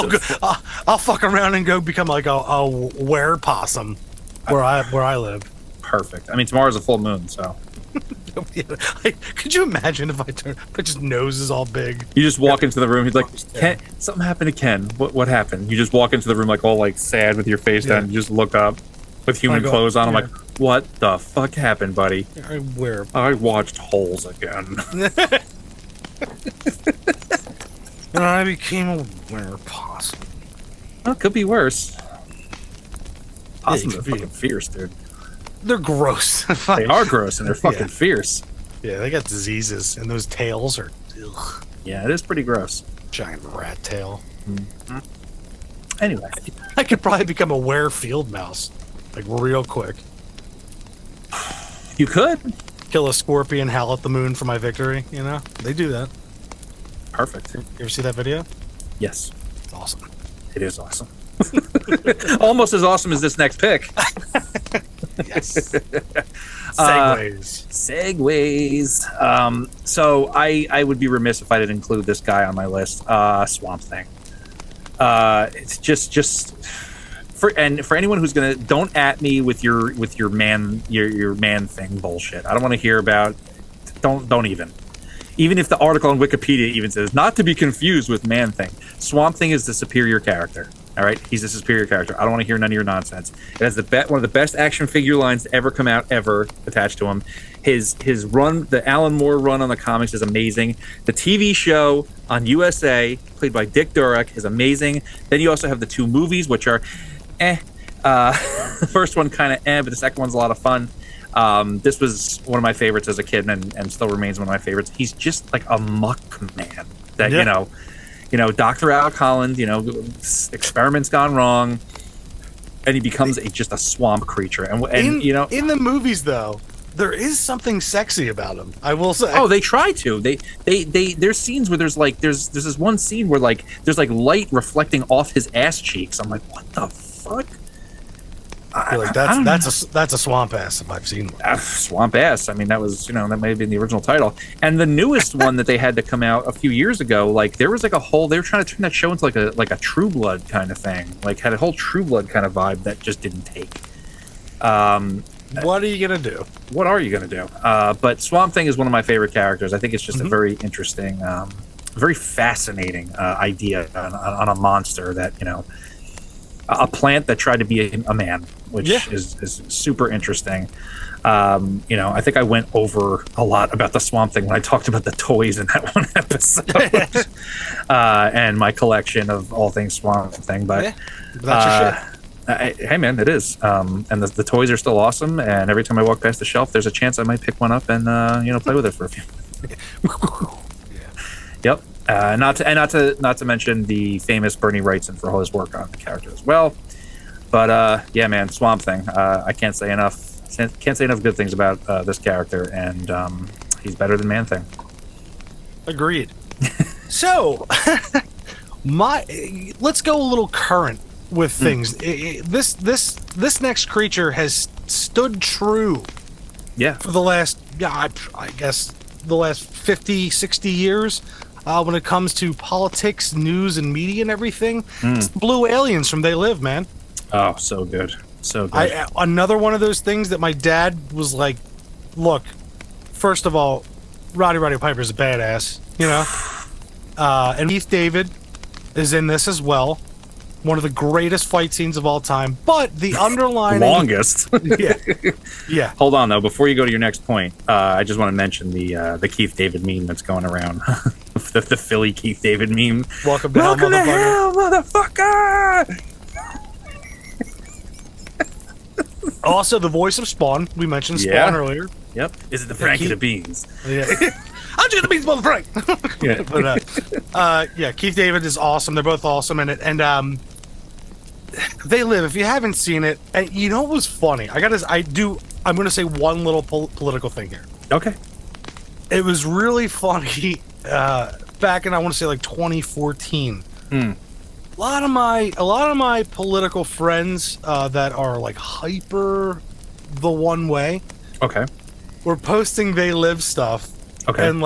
I'll fuck around and go become like a were possum where I live. Perfect. I mean, tomorrow's a full moon, so Could you imagine if his nose is all big? you just walk into the room. He's like, Ken, something happened to Ken. What happened? You just walk into the room all sad with your face down. You just look up with human clothes on. I'm like, what the fuck happened, buddy? I watched Holes again. And I became a were possum. Well, it could be worse. Possums it are could be. fucking fierce, dude. They're gross. They are gross and they're fucking fierce. Yeah, they got diseases, and those tails are Yeah, it is pretty gross. giant rat tail. Anyway, I could probably become a were field mouse, like real quick. you could. Kill a scorpion, howl at the moon for my victory. They do that. Perfect. You ever see that video? Yes, It's awesome. it is awesome. Almost as awesome as this next pick. Yes. Segways. So I would be remiss if I didn't include this guy on my list. Swamp Thing. It's just for anyone who's gonna, don't at me with your man thing bullshit. I don't want to hear about. Don't even. Even if the article on Wikipedia even says not to be confused with Man Thing, Swamp Thing is the superior character. All right, he's a superior character. I don't want to hear none of your nonsense. It has one of the best action figure lines to ever come out ever attached to him. His run, the Alan Moore run on the comics is amazing. The TV show on USA, played by Dick Durock, is amazing. Then you also have the 2 movies, which are the first one kind of but the second one's a lot of fun. This was one of my favorites as a kid, and still remains one of my favorites. He's just like a muck man that, you know, Dr. Alec Holland, experiments gone wrong, and he becomes just a swamp creature. And in the movies though, there is something sexy about him, I will say. Oh, they try to. There's scenes where there's this one scene where there's light reflecting off his ass cheeks. I'm like, what the fuck? I feel like that's a swamp ass if I've seen one. Swamp ass. I mean, that was, that may have been the original title. And the newest one that they had to come out a few years ago, there was they were trying to turn that show into like a True Blood kind of thing. Had a whole True Blood kind of vibe that just didn't take. What are you gonna do? What are you gonna do? But Swamp Thing is one of my favorite characters. I think it's just a very interesting, very fascinating idea on a monster that, a plant that tried to be a man, which is super interesting. I think I went over a lot about the Swamp Thing when I talked about the toys in that one episode, and my collection of all things Swamp Thing. But that's your shit. Hey man, it is. And the toys are still awesome. And every time I walk past the shelf, there's a chance I might pick one up and play with it for a few. Yep. Not to mention the famous Bernie Wrightson for all his work on the character as well. But yeah, man, Swamp Thing. I can't say enough good things about this character, and he's better than Man Thing. Agreed. So, let's go a little current with things. This next creature has stood true. Yeah. For the last, I guess, the last 50, 60 years. When it comes to politics, news, and media and everything, it's the Blue Aliens from They Live, man. Oh, so good. So good. Another one of those things that my dad was like, look, first of all, Roddy Piper's a badass, and Keith David is in this as well. One of the greatest fight scenes of all time, but the underlying longest. yeah. Hold on though, before you go to your next point, I just want to mention the Keith David meme that's going around, the Philly Keith David meme. Welcome to hell, motherfucker! Also, the voice of Spawn. We mentioned Spawn earlier. Yep. Is it the Frankie the Beans? Yeah. I'm just the Beans, mother Frank. But Keith David is awesome. They're both awesome in it, and They Live. If you haven't seen it, and you know what was funny? I'm going to say one little political thing here. Okay. It was really funny back in, I want to say, 2014. A lot of my political friends that are hyper the one way. Okay. Were posting They Live stuff. Okay. And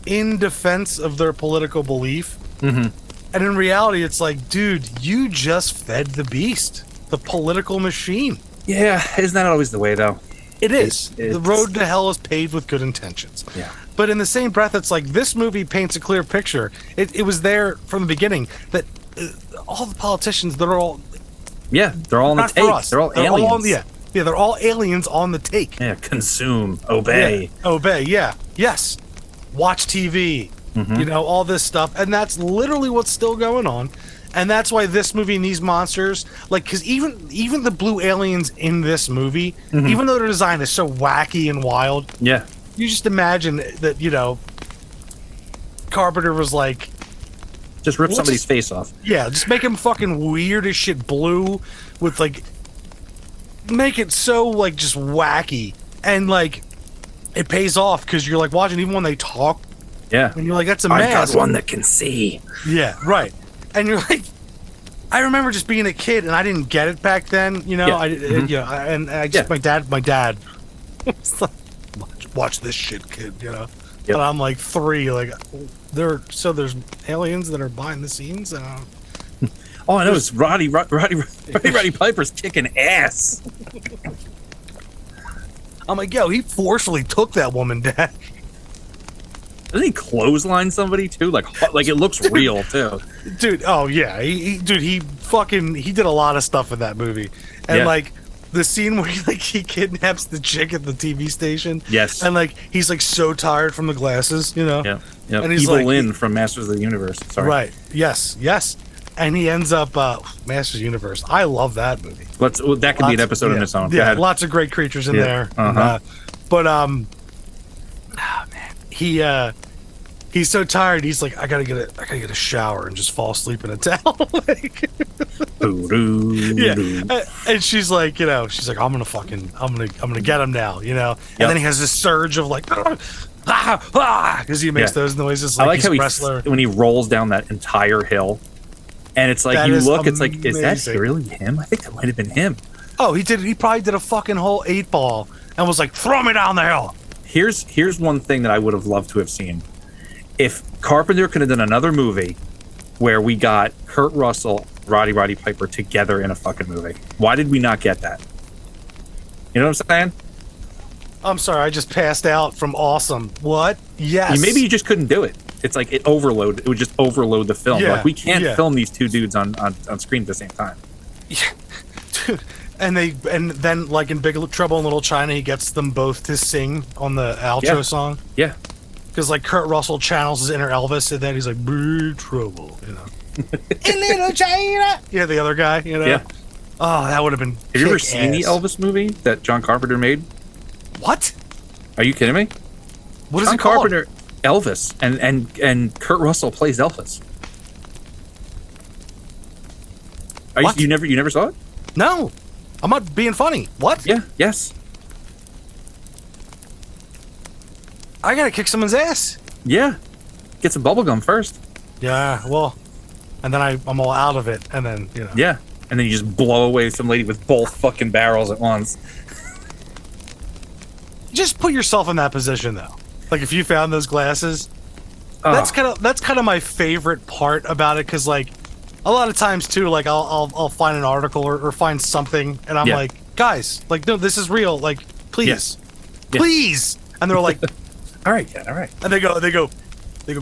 in defense of their political belief. Mm-hmm. And in reality, it's dude, you just fed the beast, the political machine. Yeah, isn't that always the way, though? It is. The road to hell is paved with good intentions. Yeah. But in the same breath, it's this movie paints a clear picture. It was there from the beginning that all the politicians, they're all... Yeah, they're all on the take. They're all aliens. They're all aliens on the take. Yeah, consume, obey. Yeah, obey, yeah. Yes. Watch TV. Mm-hmm. All this stuff. And that's literally what's still going on. And that's why this movie and these monsters, because even the blue aliens in this movie, even though their design is so wacky and wild, yeah, you just imagine that, Carpenter was just rip somebody's face off. Yeah, just make him fucking weird as shit blue with make it so just wacky. And it pays off because you're watching even when they talk. Yeah. And you're that's a I've mask. got one that can see. Yeah, right. And you're I remember just being a kid and I didn't get it back then, Yeah. And I just my dad was watch this shit, kid, Yep. And I'm 3, there's aliens that are behind the scenes. All I know is Roddy Piper's kicking ass. I'm like, yo, he forcefully took that woman down. Doesn't he clothesline somebody too? Like it looks real too. Dude, oh yeah, he did a lot of stuff in that movie, and Yeah. like the scene where he kidnaps the chick at the TV station. Yes. and like he's like so tired from the glasses, you know. Yeah, yeah. And he's Evil like, Lynn from Masters of the Universe. Sorry. right? Yes, and he ends up Masters Universe. I love that movie. That could be an episode yeah, in its own. Go Yeah, ahead. lots of great creatures in Yeah, there. uh-huh. But man, he's so tired. He's like, I gotta get a shower and just fall asleep in a towel. Like, yeah, and she's like, I'm gonna get him now, And Yep. then he has this surge of like, because he makes Yeah. those noises. I Like like he's how a wrestler. when he rolls down that entire hill, and it's like That you is look, it's like, is that amazing. really him? I think that might have been him. Oh, he probably did a fucking whole 8-ball and was like, throw me down the hill. Here's one thing that I would have loved to have seen. If Carpenter could have done another movie where we got Kurt Russell, Roddy Piper together in a fucking movie, why did we not get that? You know what I'm saying? I'm sorry, I just passed out from awesome. What? Yes. Maybe you just couldn't do it. It's like it would just overload the film. Yeah, Like we can't yeah. film these two dudes on screen at the same time. Dude, and then like in Big Trouble in Little China, he gets them both to sing on the outro Yeah. song. Yeah. Because like Kurt Russell channels his inner Elvis, and then he's like, "Big trouble," in Little China. Yeah, the other guy, Yeah. Oh, that would have been. Have you ever seen the kick-ass. Elvis movie that John Carpenter made? What? Are you kidding me? What is John it called? Carpenter, Elvis, and Kurt Russell plays Elvis. What? You never saw it? No, I'm not being funny. What? Yeah. Yes. I gotta kick someone's ass. Yeah. Get some bubble gum first. Yeah, well, and then I'm all out of it, and then Yeah. And then you just blow away some lady with both fucking barrels at once. Just put yourself in that position though. Like if you found those glasses, Oh, that's kind of my favorite part about it, because like a lot of times too, like I'll find an article or find something, and I'm Yeah. like, guys, like no, this is real, like please, Yeah. please, and they're like, all right, yeah, all right. and they go,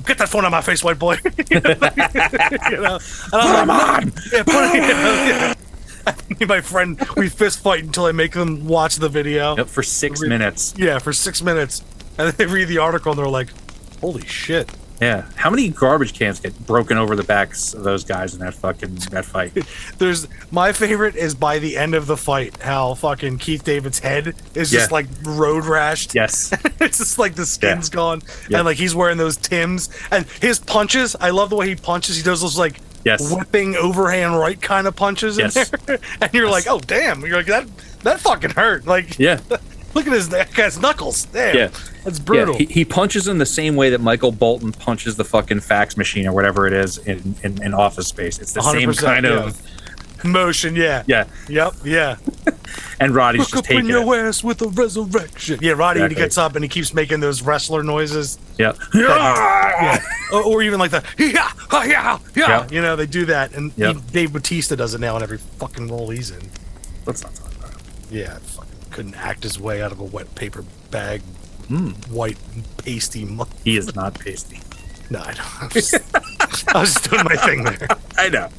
get that phone out of my face, white boy. And I'm like, yeah, put it, yeah. Me and my friend, we fist fight until I make them watch the video. Yep, for 6 minutes. Yeah, for 6 minutes, and then they read the article and they're like, holy shit. Yeah. How many garbage cans get broken over the backs of those guys in that fight? There's my favorite is by the end of the fight, how fucking Keith David's head is just Yeah. like road rashed. Yes. It's just like the skin's Yeah. gone, Yeah. and like he's wearing those Tims, and his punches. I love the way he punches. He does those like Yes. whipping overhand right kind of punches Yes. in there, and you're like, oh damn, you're like that fucking hurt. Like Yeah. look at that guy's knuckles. Damn, Yeah. that's brutal. Yeah, he punches in the same way that Michael Bolton punches the fucking fax machine or whatever it is in Office Space. It's the same 100%, kind yeah. of Motion, yeah. yeah. Yep, yeah. And Roddy's Look just up in taking your it. ass with a resurrection. Yeah, Roddy Exactly. he gets up and he keeps making those wrestler noises. Yeah. Yeah. Or even like the yeah. Yeah. You know, they do that, and Yep. Dave Bautista does it now in every fucking role he's in. Let's not talk about it. Yeah, fucking couldn't act his way out of a wet paper bag, white pasty. He is not pasty. No, I don't. I was just doing my thing there. I know.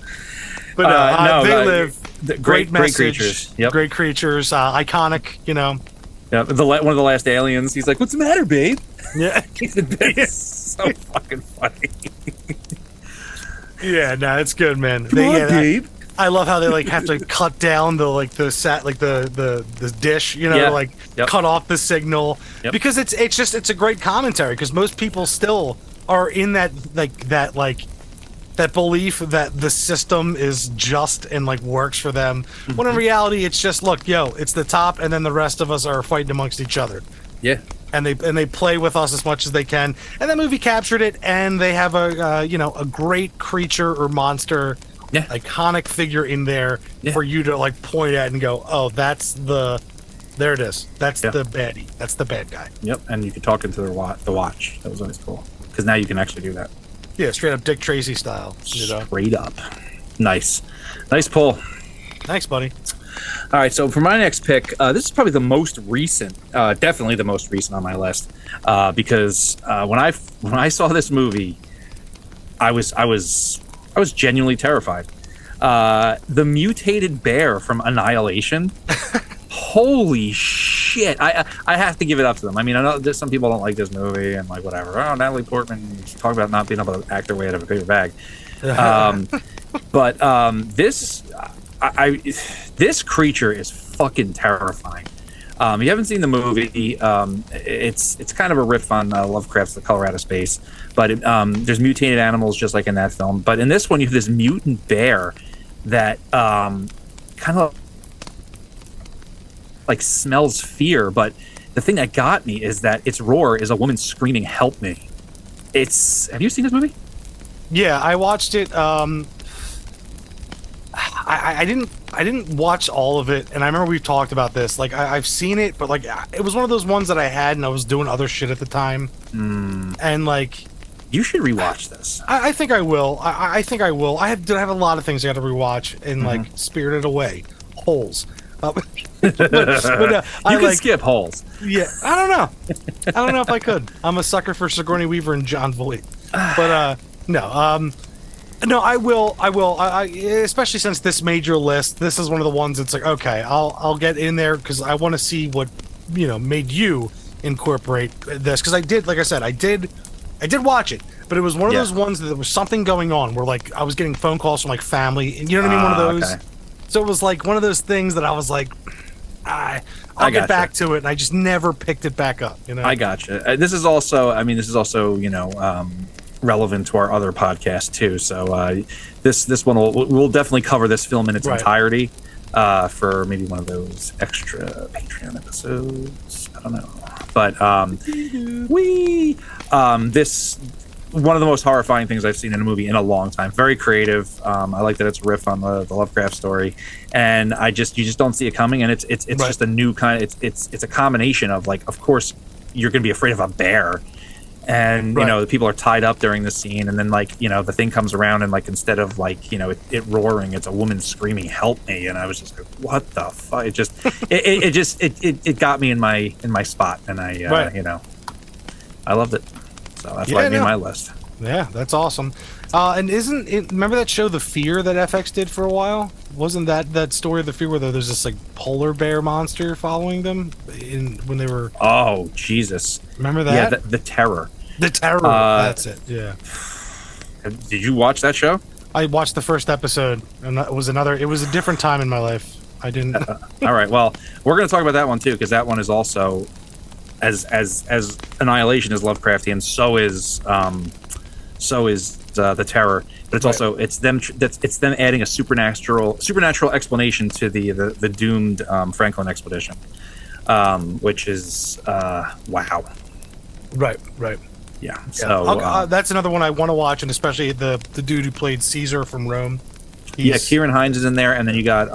But no, they no, live. the Great great message. creatures. Yep. Great creatures. Iconic. You know. Yeah, one of the last aliens. He's like, "What's the matter, babe?" Yeah. It's so fucking funny. Yeah. No, it's good, man. Come on, babe. I love how they like have to cut down the the dish, you know, Yeah. like Yep. cut off the signal, Yep. because it's a great commentary, because most people still are in that belief that the system is just and like works for them, when in reality it's just, look, yo, it's the top, and then the rest of us are fighting amongst each other. Yeah. And they play with us as much as they can, and that movie captured it. And they have a great creature or monster, Yeah. iconic figure in there Yeah. for you to like point at and go, oh, there it is. That's Yeah. the baddie. That's the bad guy. Yep. And you could talk into the watch. That was always cool because now you can actually do that. Yeah, straight up Dick Tracy style. You know. Straight up. Nice pull. Thanks, buddy. All right, so for my next pick, this is probably the most recent, definitely the most recent on my list, because when I saw this movie, I was genuinely terrified. The mutated bear from Annihilation. Holy shit! I have to give it up to them. I mean, I know that some people don't like this movie and like whatever. Oh, Natalie Portman, talk about not being able to act her way out of a paper bag. But this creature is fucking terrifying. You haven't seen the movie. It's kind of a riff on Lovecraft's The Color Out of Space, but there's mutated animals just like in that film. But in this one, you have this mutant bear that kind of like smells fear. But the thing that got me is that its roar is a woman screaming, "Help me!" Have you seen this movie? Yeah, I watched it. I didn't watch all of it, and I remember we've talked about this. Like I've seen it, but like it was one of those ones that I had, and I was doing other shit at the time, and like you should rewatch this. I think I will. I think I will. I have a lot of things I got to rewatch, and like Spirited Away, Holes. But you can skip Holes. Yeah, I don't know. I don't know if I could. I'm a sucker for Sigourney Weaver and John Voight, but no. No, I will. I especially since this made your list. This is one of the ones that's like, okay, I'll get in there because I want to see what made you incorporate this. Because I did, like I said, I did watch it, but it was one of those ones that there was something going on where like I was getting phone calls from like family, and you know what I mean, one of those. Okay. So it was like one of those things that I was like, I'll get back to it, and I just never picked it back up. I gotcha. This is also relevant to our other podcast too. So this one we'll definitely cover this film in its entirety for maybe one of those extra Patreon episodes. I don't know, but this one of the most horrifying things I've seen in a movie in a long time. Very creative. I like that it's a riff on the Lovecraft story, and you just don't see it coming. And it's just a new kind of it's a combination of like, of course you're gonna be afraid of a bear. And the people are tied up during the scene, and then like the thing comes around, and like instead of like it roaring, it's a woman screaming, "Help me!" And I was just like, "What the fuck?" It just it got me in my spot, and I loved it. So that's why it made my list. Yeah, that's awesome. And isn't it? Remember that show, The Fear, that FX did for a while? Wasn't that story of The Fear where there's this like polar bear monster following them when they were? Oh Jesus! Remember that? Yeah, the Terror. The Terror. That's it. Yeah. Did you watch that show? I watched the first episode, and it was a different time in my life. I didn't. All right. Well, we're going to talk about that one too, because that one is also as Annihilation is Lovecraftian. So is the Terror, but it's also it's them adding a supernatural explanation to the doomed Franklin expedition, which is wow. Right. Yeah. So that's another one I want to watch, and especially the dude who played Caesar from Rome. Kieran Hines is in there, and then you got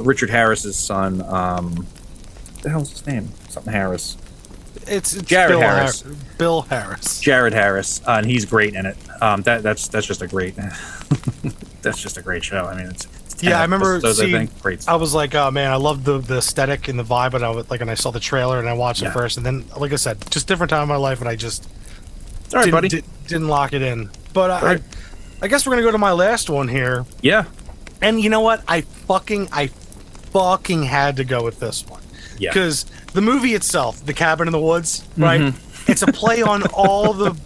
Richard Harris's son. What the hell's his name? Something Harris. It's Jared Harris. Bill Harris. Jared Harris, and he's great in it. That's just a great that's just a great show. I mean, it's I remember seeing. Great. I was like, oh man, I love the aesthetic and the vibe, but and I saw the trailer and I watched it first, and then like I said, just different time in my life, and I just didn't lock it in. But I guess we're gonna go to my last one here. Yeah. And you know what? I fucking had to go with this one. Yeah. Because the movie itself, The Cabin in the Woods, right? It's a play on all the,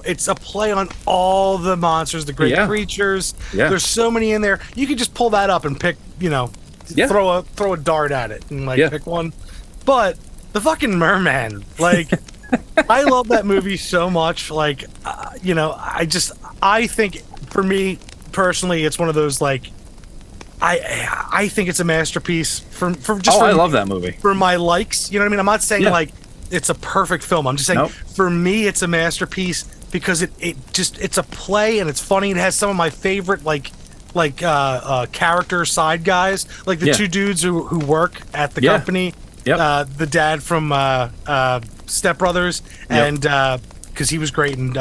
it's a play on all the monsters, the great creatures. Yeah. There's so many in there. You could just pull that up and pick, throw a dart at it and pick one. But the fucking Merman, like, I love that movie so much. Like, I think for me personally, it's one of those like. I think it's a masterpiece I love that movie. For my likes, you know what I mean? I'm not saying like it's a perfect film. I'm just saying for me it's a masterpiece because it's a play and it's funny. It has some of my favorite character side guys, like the two dudes who work at the company. Yep. The dad from Step Brothers and because he was great in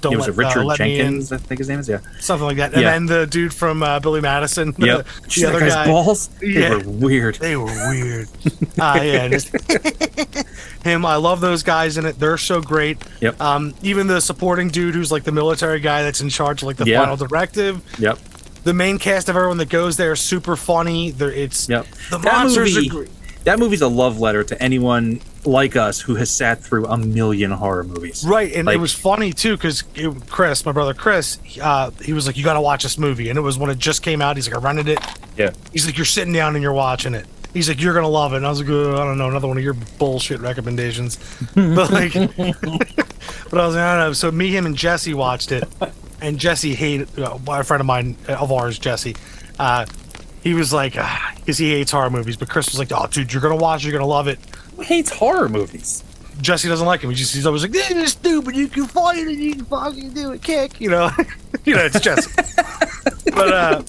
Don't It was let, Richard Let Me In, Jenkins, I think his name is. Yeah. something like that. And Yeah. then the dude from Billy Madison, Yep. the other guy's guy. balls. Yeah. They were weird. They were weird. Yeah, just him. I love those guys in it. They're so great. Yep. Even the supporting dude who's like the military guy that's in charge of like the Yeah. final directive. Yep. The main cast of everyone that goes there is super funny. It's Yep. the That monsters movie- are great. That movie's a love letter to anyone like us who has sat through a million horror movies. Right, and Like- it was funny too because Chris, my brother Chris, he was like, "You got to watch this movie," and it was when it just came out. He's like, "I rented it." Yeah. He's like, "You're sitting down and you're watching it." He's like, "You're gonna love it." And I was like, I don't know, another one of your bullshit recommendations. But like, but I was like, I don't know. So me, him, and Jesse watched it, and Jesse hated a friend of mine of ours, Jesse. He was like, because he hates horror movies, but Chris was like, "Oh, dude, you're gonna watch, you're gonna love it." Who hates horror movies? Jesse doesn't like him. He's always like, "This is stupid. You can fight it, and you can fucking do it, kick." You know, it's Jesse. But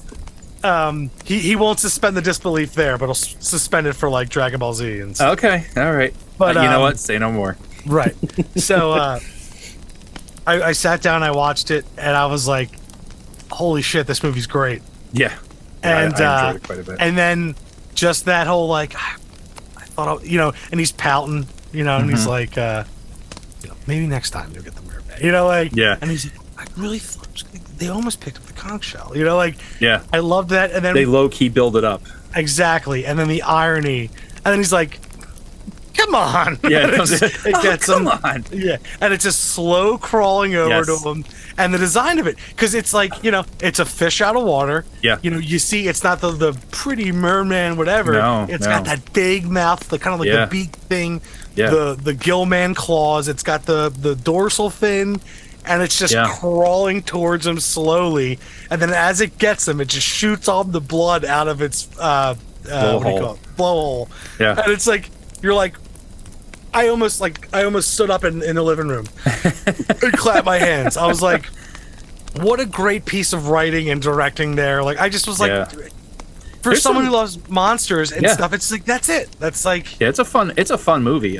he won't suspend the disbelief there, but he'll suspend it for like Dragon Ball Z and stuff. Okay. All right. But, You know what? Say no more. Right. So I sat down, I watched it, and I was like, "Holy shit, this movie's great." Yeah. And I enjoyed it quite a bit. and then just that whole like, I thought, and he's pouting, and he's like, maybe next time you'll get the mermaid, like, Yeah. And he's like, I really thought they almost picked up the conch shell, like, Yeah. I loved that. And then They low key build it up. exactly, and then the irony, and then he's like, "Come on!" Yeah. it gets come him. on. Yeah, and it's just slow crawling over Yes. to him, and the design of it, because it's like it's a fish out of water. Yeah. You see, it's not the pretty merman, whatever. No, It's no. got that big mouth, the kind of like Yeah. the beak thing. Yeah. The gillman claws. It's got the dorsal fin, and it's just Yeah. crawling towards him slowly. And then as it gets him, it just shoots all the blood out of its what do you call it? Blowhole. Yeah. And it's like you're like. I almost stood up in the living room and clapped my hands. I was like, what a great piece of writing and directing there. Like, I just was like, Yeah. for There's someone some- who loves monsters and Yeah. stuff, it's like, that's it. That's like, Yeah, it's a fun movie.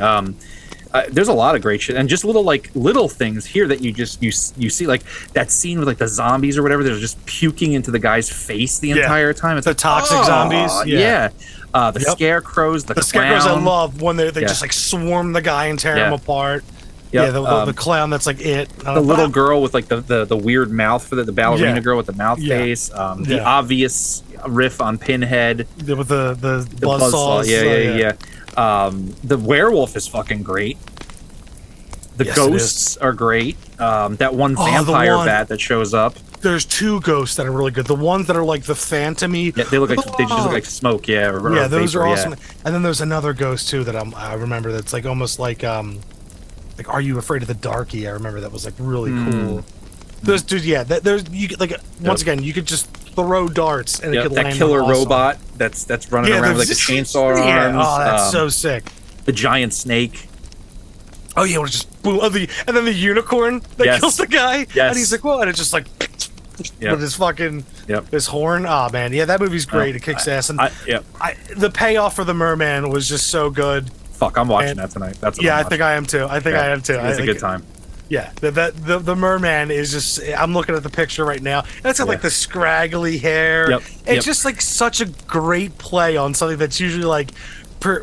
There's a lot of great shit, and just little things here that you see, like that scene with like the zombies or whatever. They're just puking into the guy's face the Yeah. entire time. It's The like, toxic oh, zombies? Yeah. The Yep. scarecrows, the scarecrows I clown. love when they Yeah. just like swarm the guy and tear him Yeah. apart. Yep, Yeah, the clown that's like it. The little girl with like the weird mouth for the ballerina Yeah. girl with the mouth Yeah. face. The Yeah. obvious riff on Pinhead. with the The buzzsaws. Yeah. The werewolf is fucking great. The Yes, it ghosts are great. That one Oh, the vampire one- bat that shows up. There's two ghosts that are really good. The ones that are like the phantomy. Yeah, they just look like smoke. Yeah. Or Yeah, those vapor, are yeah. awesome. And then there's another ghost too that I remember that's like almost like Are You Afraid of the Darky? I remember that was like really cool. Those dude, yeah, there's you could like once again you could just throw darts and it Yeah, could that land killer awesome. robot that's running around with like the chainsaw Yeah, arms. oh, that's so sick. The giant snake. Oh yeah, it was just boom. And then the unicorn that Yes. kills the guy. Yes. And he's like, "Whoa!" And it's just like Yep. with his fucking Yep. his horn. Oh man, yeah, that movie's great. It kicks ass. And Yep. the payoff for the merman was just so good. Fuck, I'm watching And- that tonight. That's what Yeah, I'm I think I am too. I think I am too. It's a I good think- time. Yeah, the merman is just. I'm looking at the picture right now. And it's got like Yeah. the scraggly hair. Yep, It's yep. just like such a great play on something that's usually like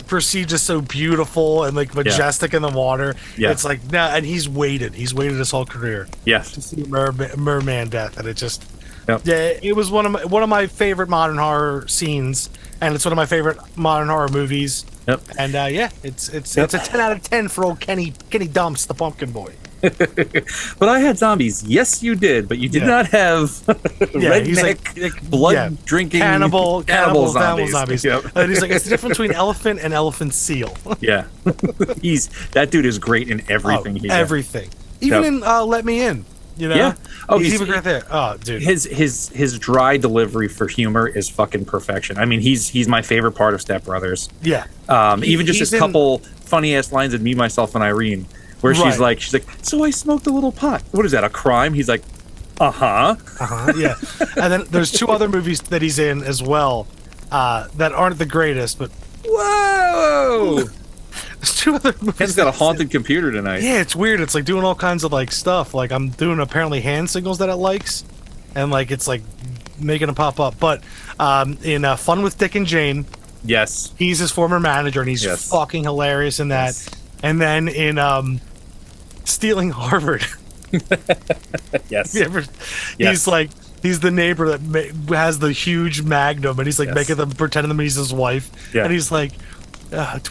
perceived as so beautiful and like majestic in the water. Yeah. It's like nah, and he's waited his whole career Yes. to see merman death, and it just. Yep. Yeah, it was one of my favorite modern horror scenes, and it's one of my favorite modern horror movies. Yep. And yeah, it's a 10 out of 10 for old Kenny Dumps, the Pumpkin Boy. But I had zombies. Yes, you did, but you did Yeah. not have Yeah, he's redneck, like blood drinking cannibal zombies. Yep. And he's like, it's the difference between elephant and elephant seal. Yeah, that dude is great in everything. Oh, he's in. everything, even Yep. in Let Me In. You know? Yeah. Oh, he's he's- even right there. Oh, dude. His dry delivery for humor is fucking perfection. I mean, he's my favorite part of Step Brothers. Yeah. Even just he's his couple funny ass lines in Me, Myself, and Irene, where she's Right. like, so I smoked a little pot. What is that? A crime? He's like, uh-huh. Yeah. And then there's two other movies that he's in as well that aren't the greatest, but Whoa. There's 2 other movies. Ken's got a haunted computer tonight. Yeah, it's weird. It's like doing all kinds of like stuff. Like I'm doing apparently hand signals that it likes, and like it's like making it pop up. But in Fun with Dick and Jane, Yes. he's his former manager, and he's Yes. fucking hilarious in that. Yes. And then in Stealing Harvard, Yes. you ever- Yes. he's like he's the neighbor that has the huge Magnum, and he's like Yes. making them pretending that he's his wife, Yeah. and he's like.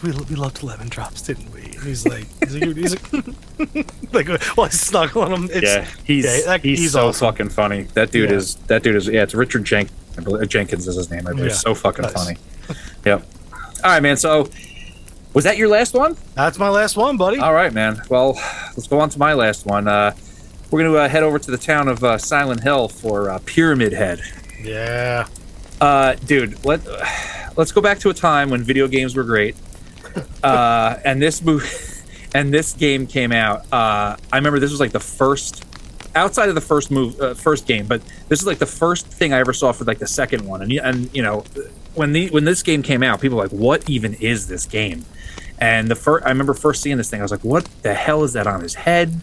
We loved lemon drops, didn't we? And he's like, like, well, snuggling him. It's, Yeah, he's so awesome. fucking funny. That dude Yeah. is yeah. It's Richard Jenkins is his name. I believe. Yeah, So fucking nice. funny. Yep. All right, man. So was that your last one? That's my last one, buddy. All right, man. Well, let's go on to my last one. We're gonna head over to the town of Silent Hill for Pyramid Head. Yeah. Dude, let's go back to a time when video games were great. And this game came out. I remember this was like the first, outside of the first game, but this is like the first thing I ever saw for like the second one. And you know, when this game came out, people were like, "What even is this game?" And I remember first seeing this thing, I was like, "What the hell is that on his head?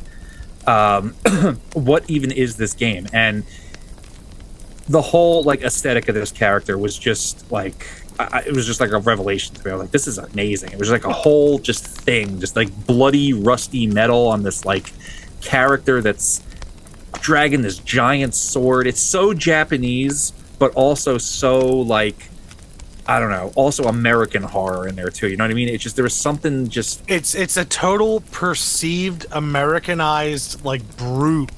What even is this game?" And the whole like aesthetic of this character was just like it was just like a revelation to me. I was like, this is amazing. It was like a whole just thing, just like bloody, rusty metal on this like character that's dragging this giant sword. It's so Japanese, but also so like, I don't know, also American horror in there too. You know what I mean? It's just, there was something just, It's a total perceived Americanized like brute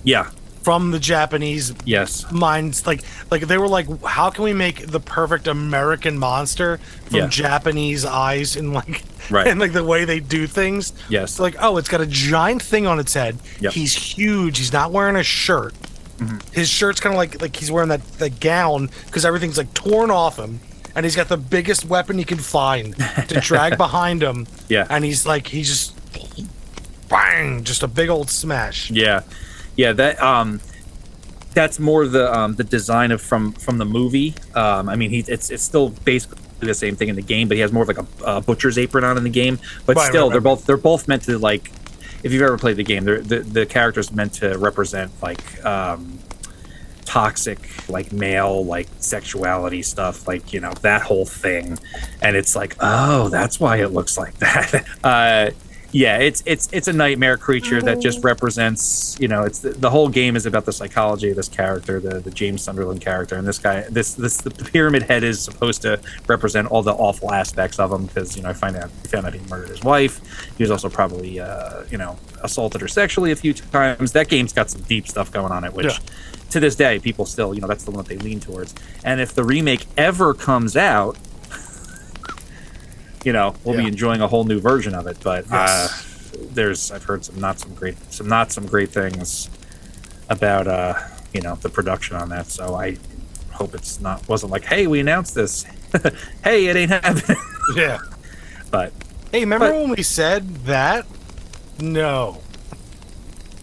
yeah, from the Japanese yes, minds. Like they were like, how can we make the perfect American monster from Yeah. Japanese eyes and like Right. and like the way they do things? Yes. It's like, oh, it's got a giant thing on its head. Yep. He's huge. He's not wearing a shirt. His shirt's kind of like he's wearing that gown because everything's like torn off him. And he's got the biggest weapon he can find to drag behind him. Yeah. And he's just bang, just a big old smash. yeah, that's more the design of from the movie. I mean, it's still basically the same thing in the game, but he has more of like a butcher's apron on in the game. But Right, still, right, right. they're both meant to like, if you've ever played the game, the character's meant to represent like toxic like male like sexuality stuff, like, you know, that whole thing. And it's like, oh, that's why it looks like that. Yeah, it's a nightmare creature that just represents, you know, it's the whole game is about the psychology of this character, the James Sunderland character, and this guy, the Pyramid Head is supposed to represent all the awful aspects of him, because, you know, he found out he murdered his wife. He was also probably you know, assaulted her sexually a few times. That game's got some deep stuff going on it, which Yeah. to this day people still, you know, that's the one that they lean towards. And if the remake ever comes out, you know, we'll be Yeah. enjoying a whole new version of it. But Yes. I've heard some not some great things about you know, the production on that. So I hope wasn't like, hey, we announced this. Hey, it ain't happening. Yeah. But Hey, remember But- when we said that? No.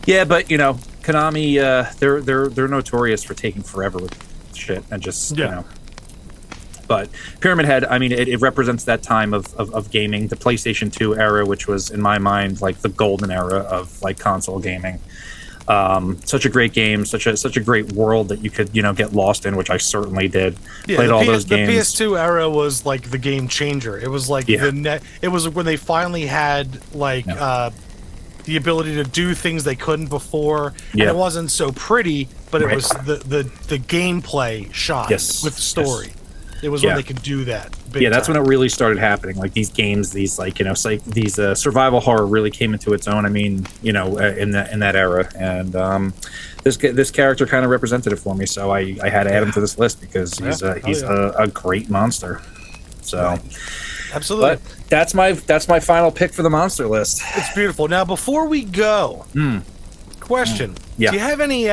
yeah, but you know, Konami, they're notorious for taking forever with shit and just Yeah. you know. But Pyramid Head, I mean, it represents that time of gaming, the PlayStation 2 era, which was, in my mind, like the golden era of like console gaming. Such a great game, such a great world that you could, you know, get lost in, which I certainly did. Yeah, Played all those the games. PS2 era was like the game changer. It was like Yeah. it was when they finally had like the ability to do things they couldn't before. Yeah. And it wasn't so pretty, but it Right. was the gameplay shot Yes, with story. yes. It was Yeah. when they could do that. Big Yeah, that's time. when it really started happening. Like these games, these like, you know, these survival horror really came into its own. I mean, you know, in that era, and this character kind of represented it for me. So I had to add him to this list because he's a great monster. So, Absolutely. but that's my final pick for the monster list. It's beautiful. Now, before we go, question: Yeah. Do you have any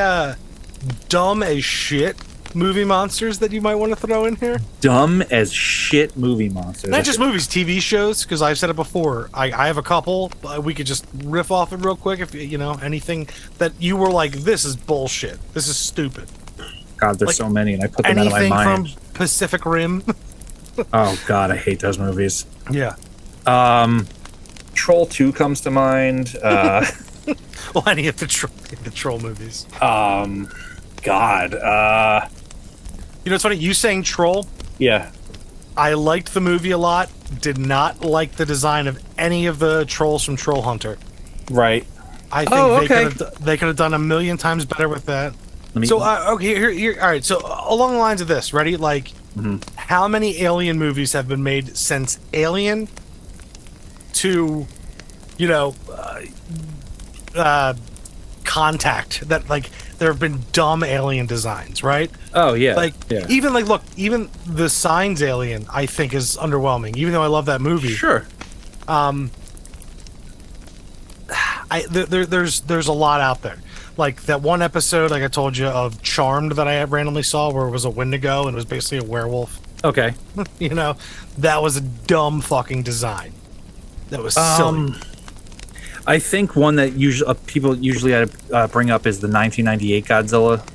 dumb as shit movie monsters that you might want to throw in here? Dumb as shit movie monsters. Not just movies, TV shows. Because I've said it before. I have a couple. We could just riff off it real quick. If you know anything that you were like, this is bullshit. This is stupid. God, there's like, so many, and I put them out of my Anything mind. from Pacific Rim. Oh God, I hate those movies. Yeah. Troll 2 comes to mind. Well, any of the troll movies. God. You know, it's funny. You saying troll. Yeah. I liked the movie a lot. Did not like the design of any of the trolls from Troll Hunter. Right. I think they could have done a million times better with that. Okay, here. All right. So along the lines of this, ready? Like, how many Alien movies have been made since Alien to, you know, Contact? That, like, there have been dumb Alien designs, right? Oh yeah. Like, even the Signs Alien, I think, is underwhelming. Even though I love that movie. Sure. There's a lot out there. Like that one episode, like I told you, of Charmed that I randomly saw, where it was a Wendigo and it was basically a werewolf. Okay. You know, that was a dumb fucking design. That was silly. I think one that people usually bring up is the 1998 Godzilla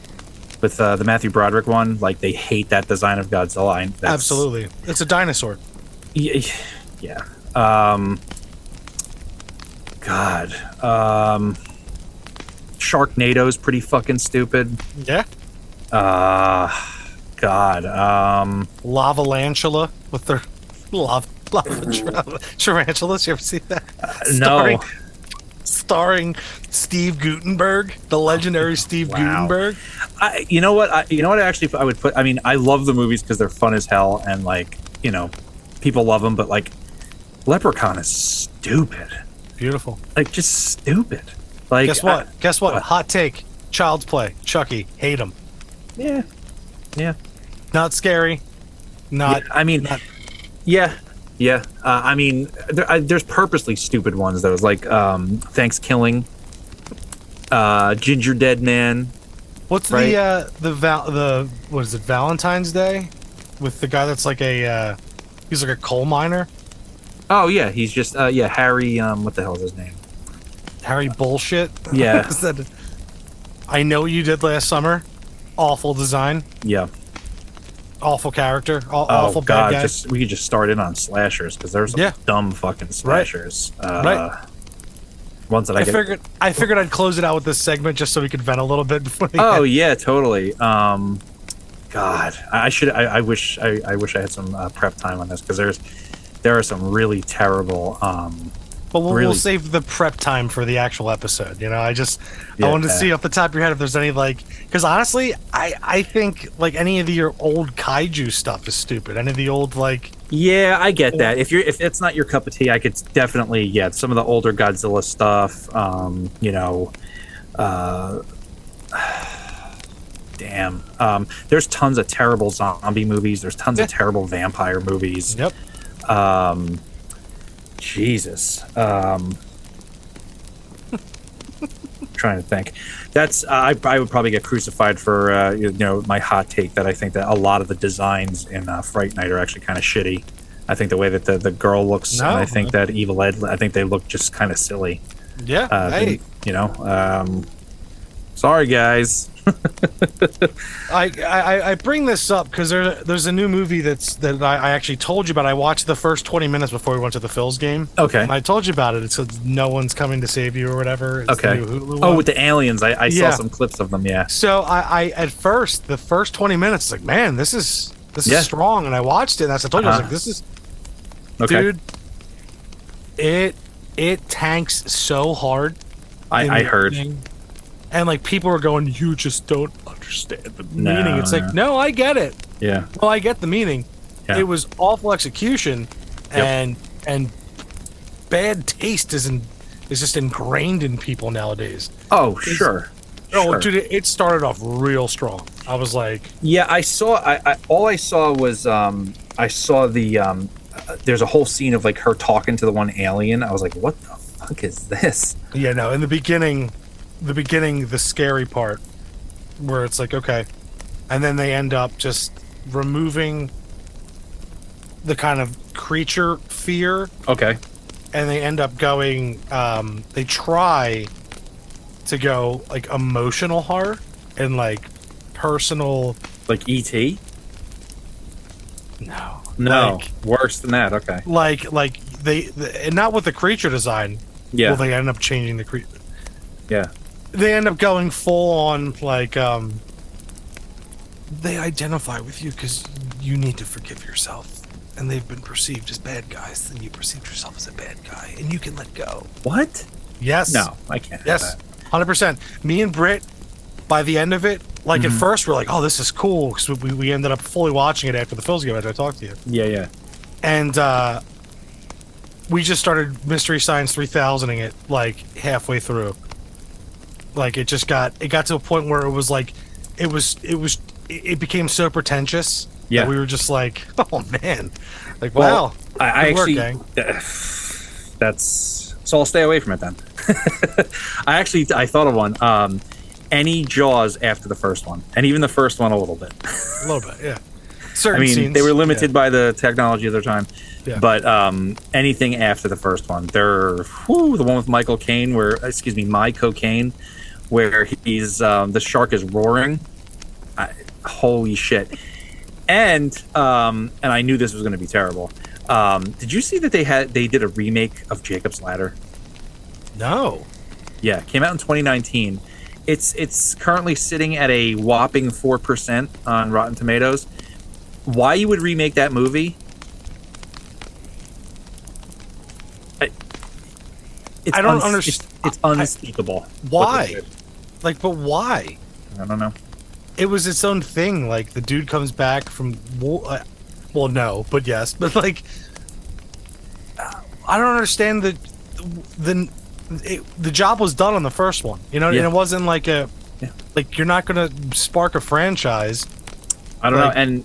with the Matthew Broderick one. Like, they hate that design of Godzilla. Absolutely, it's a dinosaur. Yeah. God. Sharknado's pretty fucking stupid. Yeah. God. Lavalantula with their lava tarantulas. You ever see that? No. Starring Steve Guttenberg, the legendary Steve Guttenberg. You know what? I would put. I mean, I love the movies because they're fun as hell, and, like, you know, people love them. But, like, Leprechaun is stupid. Beautiful. Like, just stupid. Like, Guess what? Hot take. Child's Play. Chucky. Hate him. Yeah. Not scary. Not. Yeah, I mean. Yeah. I mean, there's purposely stupid ones. Those, like, Thanksgiving, Ginger Dead Man. What's right? the what is it? Valentine's Day, with the guy that's like he's like a coal miner. Oh yeah, he's just Harry. What the hell is his name? Harry bullshit. Yeah. I Know What You Did Last Summer. Awful design. Yeah. Awful character. Awful bad guy. We could just start in on slashers, because there's some dumb fucking slashers. Right. Ones that I figured I'd close it out with this segment just so we could vent a little bit before. Yeah, totally. God, I wish I had some prep time on this, because there are some really terrible. But we'll save the prep time for the actual episode. You know, I wanted to see off the top of your head if there's any, like, because honestly, I think, like, any of your old kaiju stuff is stupid. Any of the old, like. Yeah, I get that. If it's not your cup of tea, I could definitely some of the older Godzilla stuff. You know, damn. There's tons of terrible zombie movies. There's tons of terrible vampire movies. Yep. Jesus. Trying to think. That's I would probably get crucified for my hot take that I think that a lot of the designs in Fright Night are actually kind of shitty. I think the way that the girl looks, and I think that Evil Ed, I think they look just kind of silly. Yeah. Hey. Sorry guys. I bring this up because there's a new movie that I actually told you about. I watched the first 20 minutes before we went to the Phil's game. Okay. And I told you about it. It said No One's Coming to Save You or whatever. It's okay. The new Hulu one. With the aliens. I saw some clips of them. Yeah. So I at first the first 20 minutes, like, man, this is strong, and I watched it. And as I told you, I was like, this is, dude. It tanks so hard. I heard. And, like, people are going, you just don't understand the meaning. It's like, no, I get it. Yeah. Well, I get the meaning. Yeah. It was awful execution, and bad taste is just ingrained in people nowadays. Oh, sure. Oh, dude, it started off real strong. I was like, yeah, I saw. All I saw was I saw the there's a whole scene of, like, her talking to the one alien. I was like, what the fuck is this? Yeah, no. In the beginning, the scary part, where it's like, okay, and then they end up just removing the kind of creature fear. Okay. And they end up going, they try to go, like, emotional horror and, like, personal. Like E.T.? No. No. Worse than that. Okay. Like and not with the creature design. Yeah. Well, they end up changing the creature. Yeah. They end up going full on like they identify with you because you need to forgive yourself, and they've been perceived as bad guys. Then you perceive yourself as a bad guy, and you can let go. What? Yes. No, I can't. Have Yes. that. 100%. Me and Britt, by the end of it, like at first we're like, "Oh, this is cool," because we ended up fully watching it after the films came out. I talked to you, Yeah. and we just started Mystery Science 3000ing it like halfway through. Like it got to a point where it was like, it became so pretentious. Yeah. That we were just like, oh man, like wow. I Good work, actually gang. that's so I'll stay away from it then. I thought of one. Any Jaws after the first one, and even the first one a little bit. A little bit, yeah. I Certain mean, scenes, they were limited by the technology of their time. Yeah. But anything after the first one, the one with Michael Caine, My Cocaine, where he's the shark is roaring. Holy shit! And I knew this was going to be terrible. Did you see that they did a remake of Jacob's Ladder? No. Yeah, came out in 2019. It's currently sitting at a whopping 4% on Rotten Tomatoes. Why you would remake that movie? I don't understand. It's unspeakable. Why? Like, but why? I don't know. It was its own thing. Like the dude comes back from, well, no, but yes, but like, I don't understand the job was done on the first one, you know, Yeah. and it wasn't like Yeah. like you're not gonna spark a franchise. I don't Like- know. And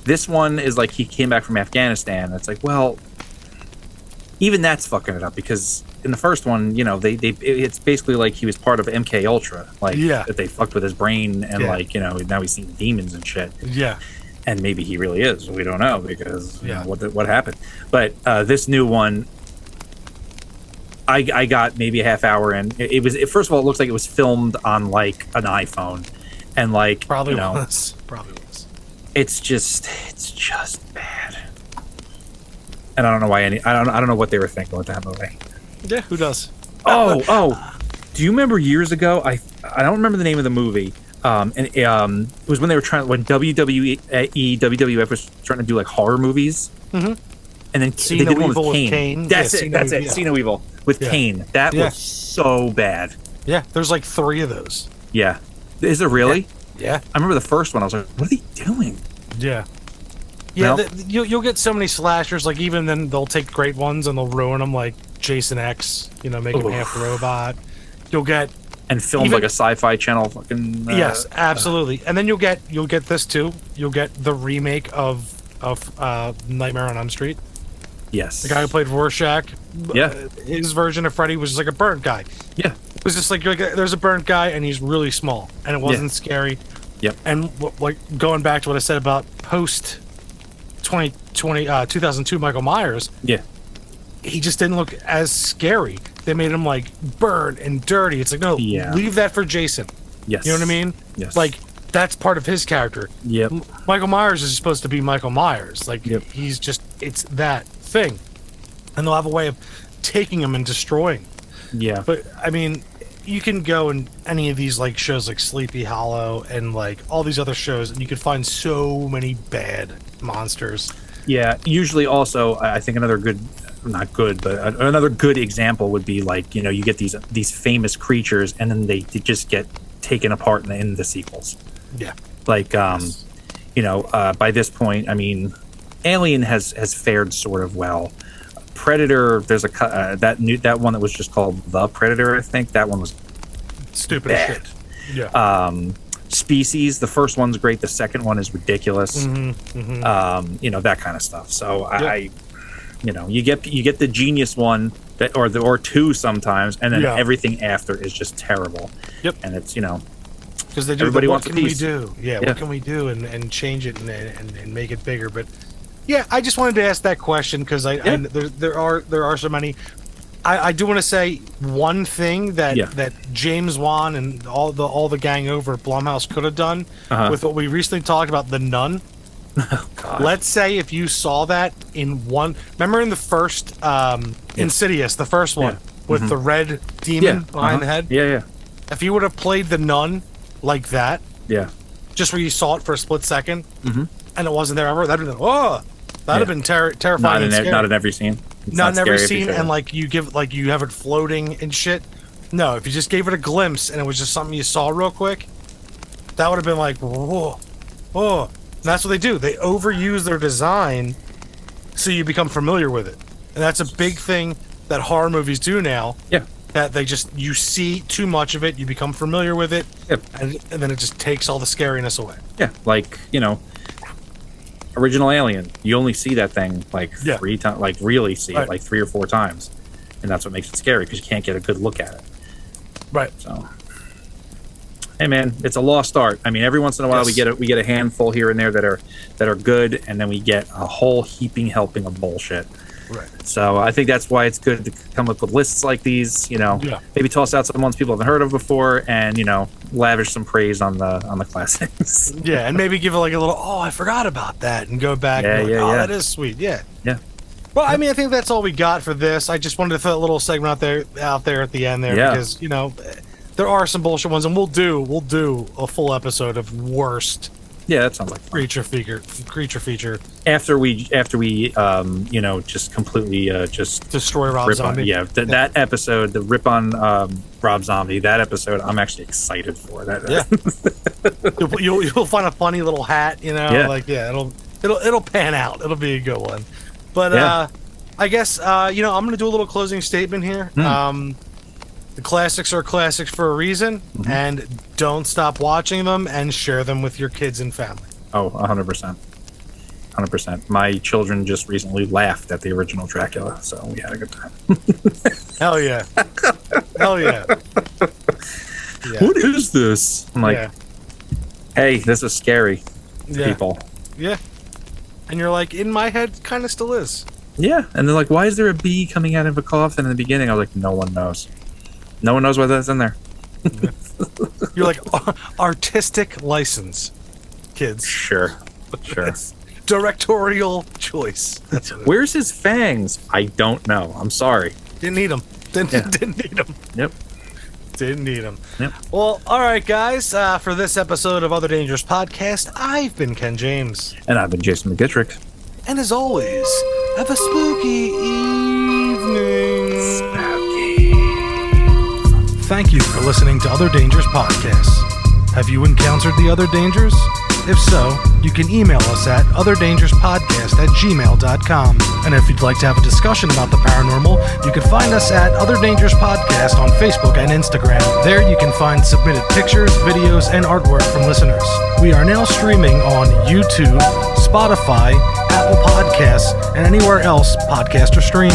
this one is like he came back from Afghanistan. It's like, well, even that's fucking it up because in the first one, you know, it's basically like he was part of MK Ultra, like Yeah. that they fucked with his brain and Yeah. like, you know, now he's seeing demons and shit. Yeah, And maybe he really is. We don't know because you Yeah. know, what happened. But this new one, I got maybe a half hour in. First of all, it looks like it was filmed on like an iPhone, and like probably you know, was. Probably was. it's just bad. And I don't know why I don't know what they were thinking with that movie. Yeah, who does? Oh, do you remember years ago? I don't remember the name of the movie. And it was when when WWF was trying to do like horror movies. Mm-hmm. And then See they No did one Evil with with Kane. Kane. That's Yeah, it. See No That's it. Evil. See No Evil with Yeah. Kane. That Yeah. was so bad. Yeah, there's like 3 of those. Yeah. Is it really? Yeah, I remember the first one. I was like, what are they doing? yeah. Yeah, Well- you'll get so many slashers. Like even then, they'll take great ones and they'll ruin them. Like Jason X, you know, make him Oof. half robot. You'll get And filmed Even- like a Sci-Fi Channel fucking. yes, absolutely. And then you'll get this too. You'll get the remake of Nightmare on Elm Street. Yes. The guy who played Rorschach. Yeah. His version of Freddy was just like a burnt guy. Yeah. It was just like there's a burnt guy and he's really small and it wasn't scary. Yep. And like going back to what I said about post 2002 Michael Myers, Yeah. he just didn't look as scary. They made him like burnt and dirty. It's like, no, Yeah. leave that for Jason. Yes. You know what I mean? Yes. Like that's part of his character. Yep. Michael Myers is supposed to be Michael Myers. Like Yep. he's just it's that thing. And they'll have a way of taking him and destroying. Yeah. But I mean, you can go in any of these like shows like Sleepy Hollow and like all these other shows and you can find so many bad monsters. Yeah, usually also I think another good, not good, but another good example would be like, you know, you get these famous creatures and then they just get taken apart in the sequels. Yeah. Like, you know, by this point, I mean, Alien has fared sort of well. Predator, there's that one that was just called The Predator, I think that one was Stupid bad. as shit. Yeah. Species, the first one's great, the second one is ridiculous. Mm-hmm. You know, that kind of stuff. So I you know, you get the genius one that or two sometimes, and then Yeah. everything after is just terrible. Yep. And it's, you know, Because they do everybody what wants a can we piece. do? Yeah, Yeah. what can we do and change it and make it bigger? But yeah, I just wanted to ask that question because I there are so many. I do want to say one thing that that James Wan and all the gang over at Blumhouse could have done Uh-huh. with what we recently talked about, The Nun. Let's say if you saw that in one, remember in the first Insidious, the first one with the red demon behind the head? Yeah. If you would have played the nun like that, Yeah. just where you saw it for a split second, and it wasn't there ever, that'd have been that'd have been terrifying. Not in every scene. It's Not in every scary if you scene, show and it. like you have it floating and shit. No, if you just gave it a glimpse and it was just something you saw real quick, that would have been like, whoa. And that's what they do. They overuse their design so you become familiar with it. And that's a big thing that horror movies do now. Yeah. That you see too much of it, you become familiar with it, Yep. and then it just takes all the scariness away. Yeah, like, original Alien. You only see that thing like Yeah. 3 times, like really see Right. it like 3 or 4 times, and that's what makes it scary because you can't get a good look at it. Right. So, hey man, it's a lost art. I mean, every once in a while Yes. we get a handful here and there that are good, and then we get a whole heaping helping of bullshit. Right. So I think that's why it's good to come up with lists like these. Yeah. Maybe toss out some ones people haven't heard of before, and lavish some praise on the classics. Yeah, and maybe give it like a little, I forgot about that, and go back. Yeah, and be like, yeah, yeah. That is sweet. Yeah. Yeah. Well, I mean, I think that's all we got for this. I just wanted to throw a little segment out there at the end there Yeah. because there are some bullshit ones, and we'll do a full episode of worst Yeah, that sounds like fun. creature feature. After we just completely just Destroy Rob rip Zombie. on that episode, the rip on Rob Zombie, that episode I'm actually excited for that. Yeah. you'll find a funny little hat, it'll pan out. It'll be a good one. But Yeah. I guess I'm gonna do a little closing statement here. The classics are classics for a reason, and don't stop watching them and share them with your kids and family. Oh, 100%. 100%. My children just recently laughed at the original Dracula, so we had a good time. Hell yeah. Hell yeah. Yeah. What is this? I'm like, Yeah. hey, this is scary, Yeah. people. Yeah. And you're like, in my head, kind of still is. Yeah, and they're like, why is there a bee coming out of a coffin in the beginning? I was like, no one knows. No one knows why that's in there. You're like, artistic license, kids. Sure. Directorial choice. That's what it is. Where's his fangs? I don't know. I'm sorry. Didn't need them. Didn't need them. Yep. Didn't need them. Yep. Well, all right, guys. For this episode of Other Dangerous Podcast, I've been Ken James. And I've been Jason McGittrick. And as always, have a spooky evening. Thank you for listening to Other Dangerous Podcasts. Have you encountered the other dangers? If so, you can email us at otherdangerouspodcast@gmail.com. And if you'd like to have a discussion about the paranormal, you can find us at Other Dangerous Podcast on Facebook and Instagram. There you can find submitted pictures, videos, and artwork from listeners. We are now streaming on YouTube, Spotify, Apple Podcasts, and anywhere else podcasts are streamed.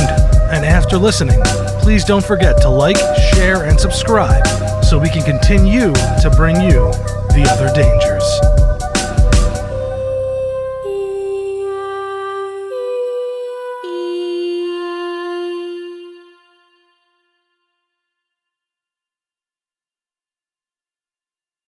And after listening, please don't forget to like, share, and subscribe so we can continue to bring you the other danger.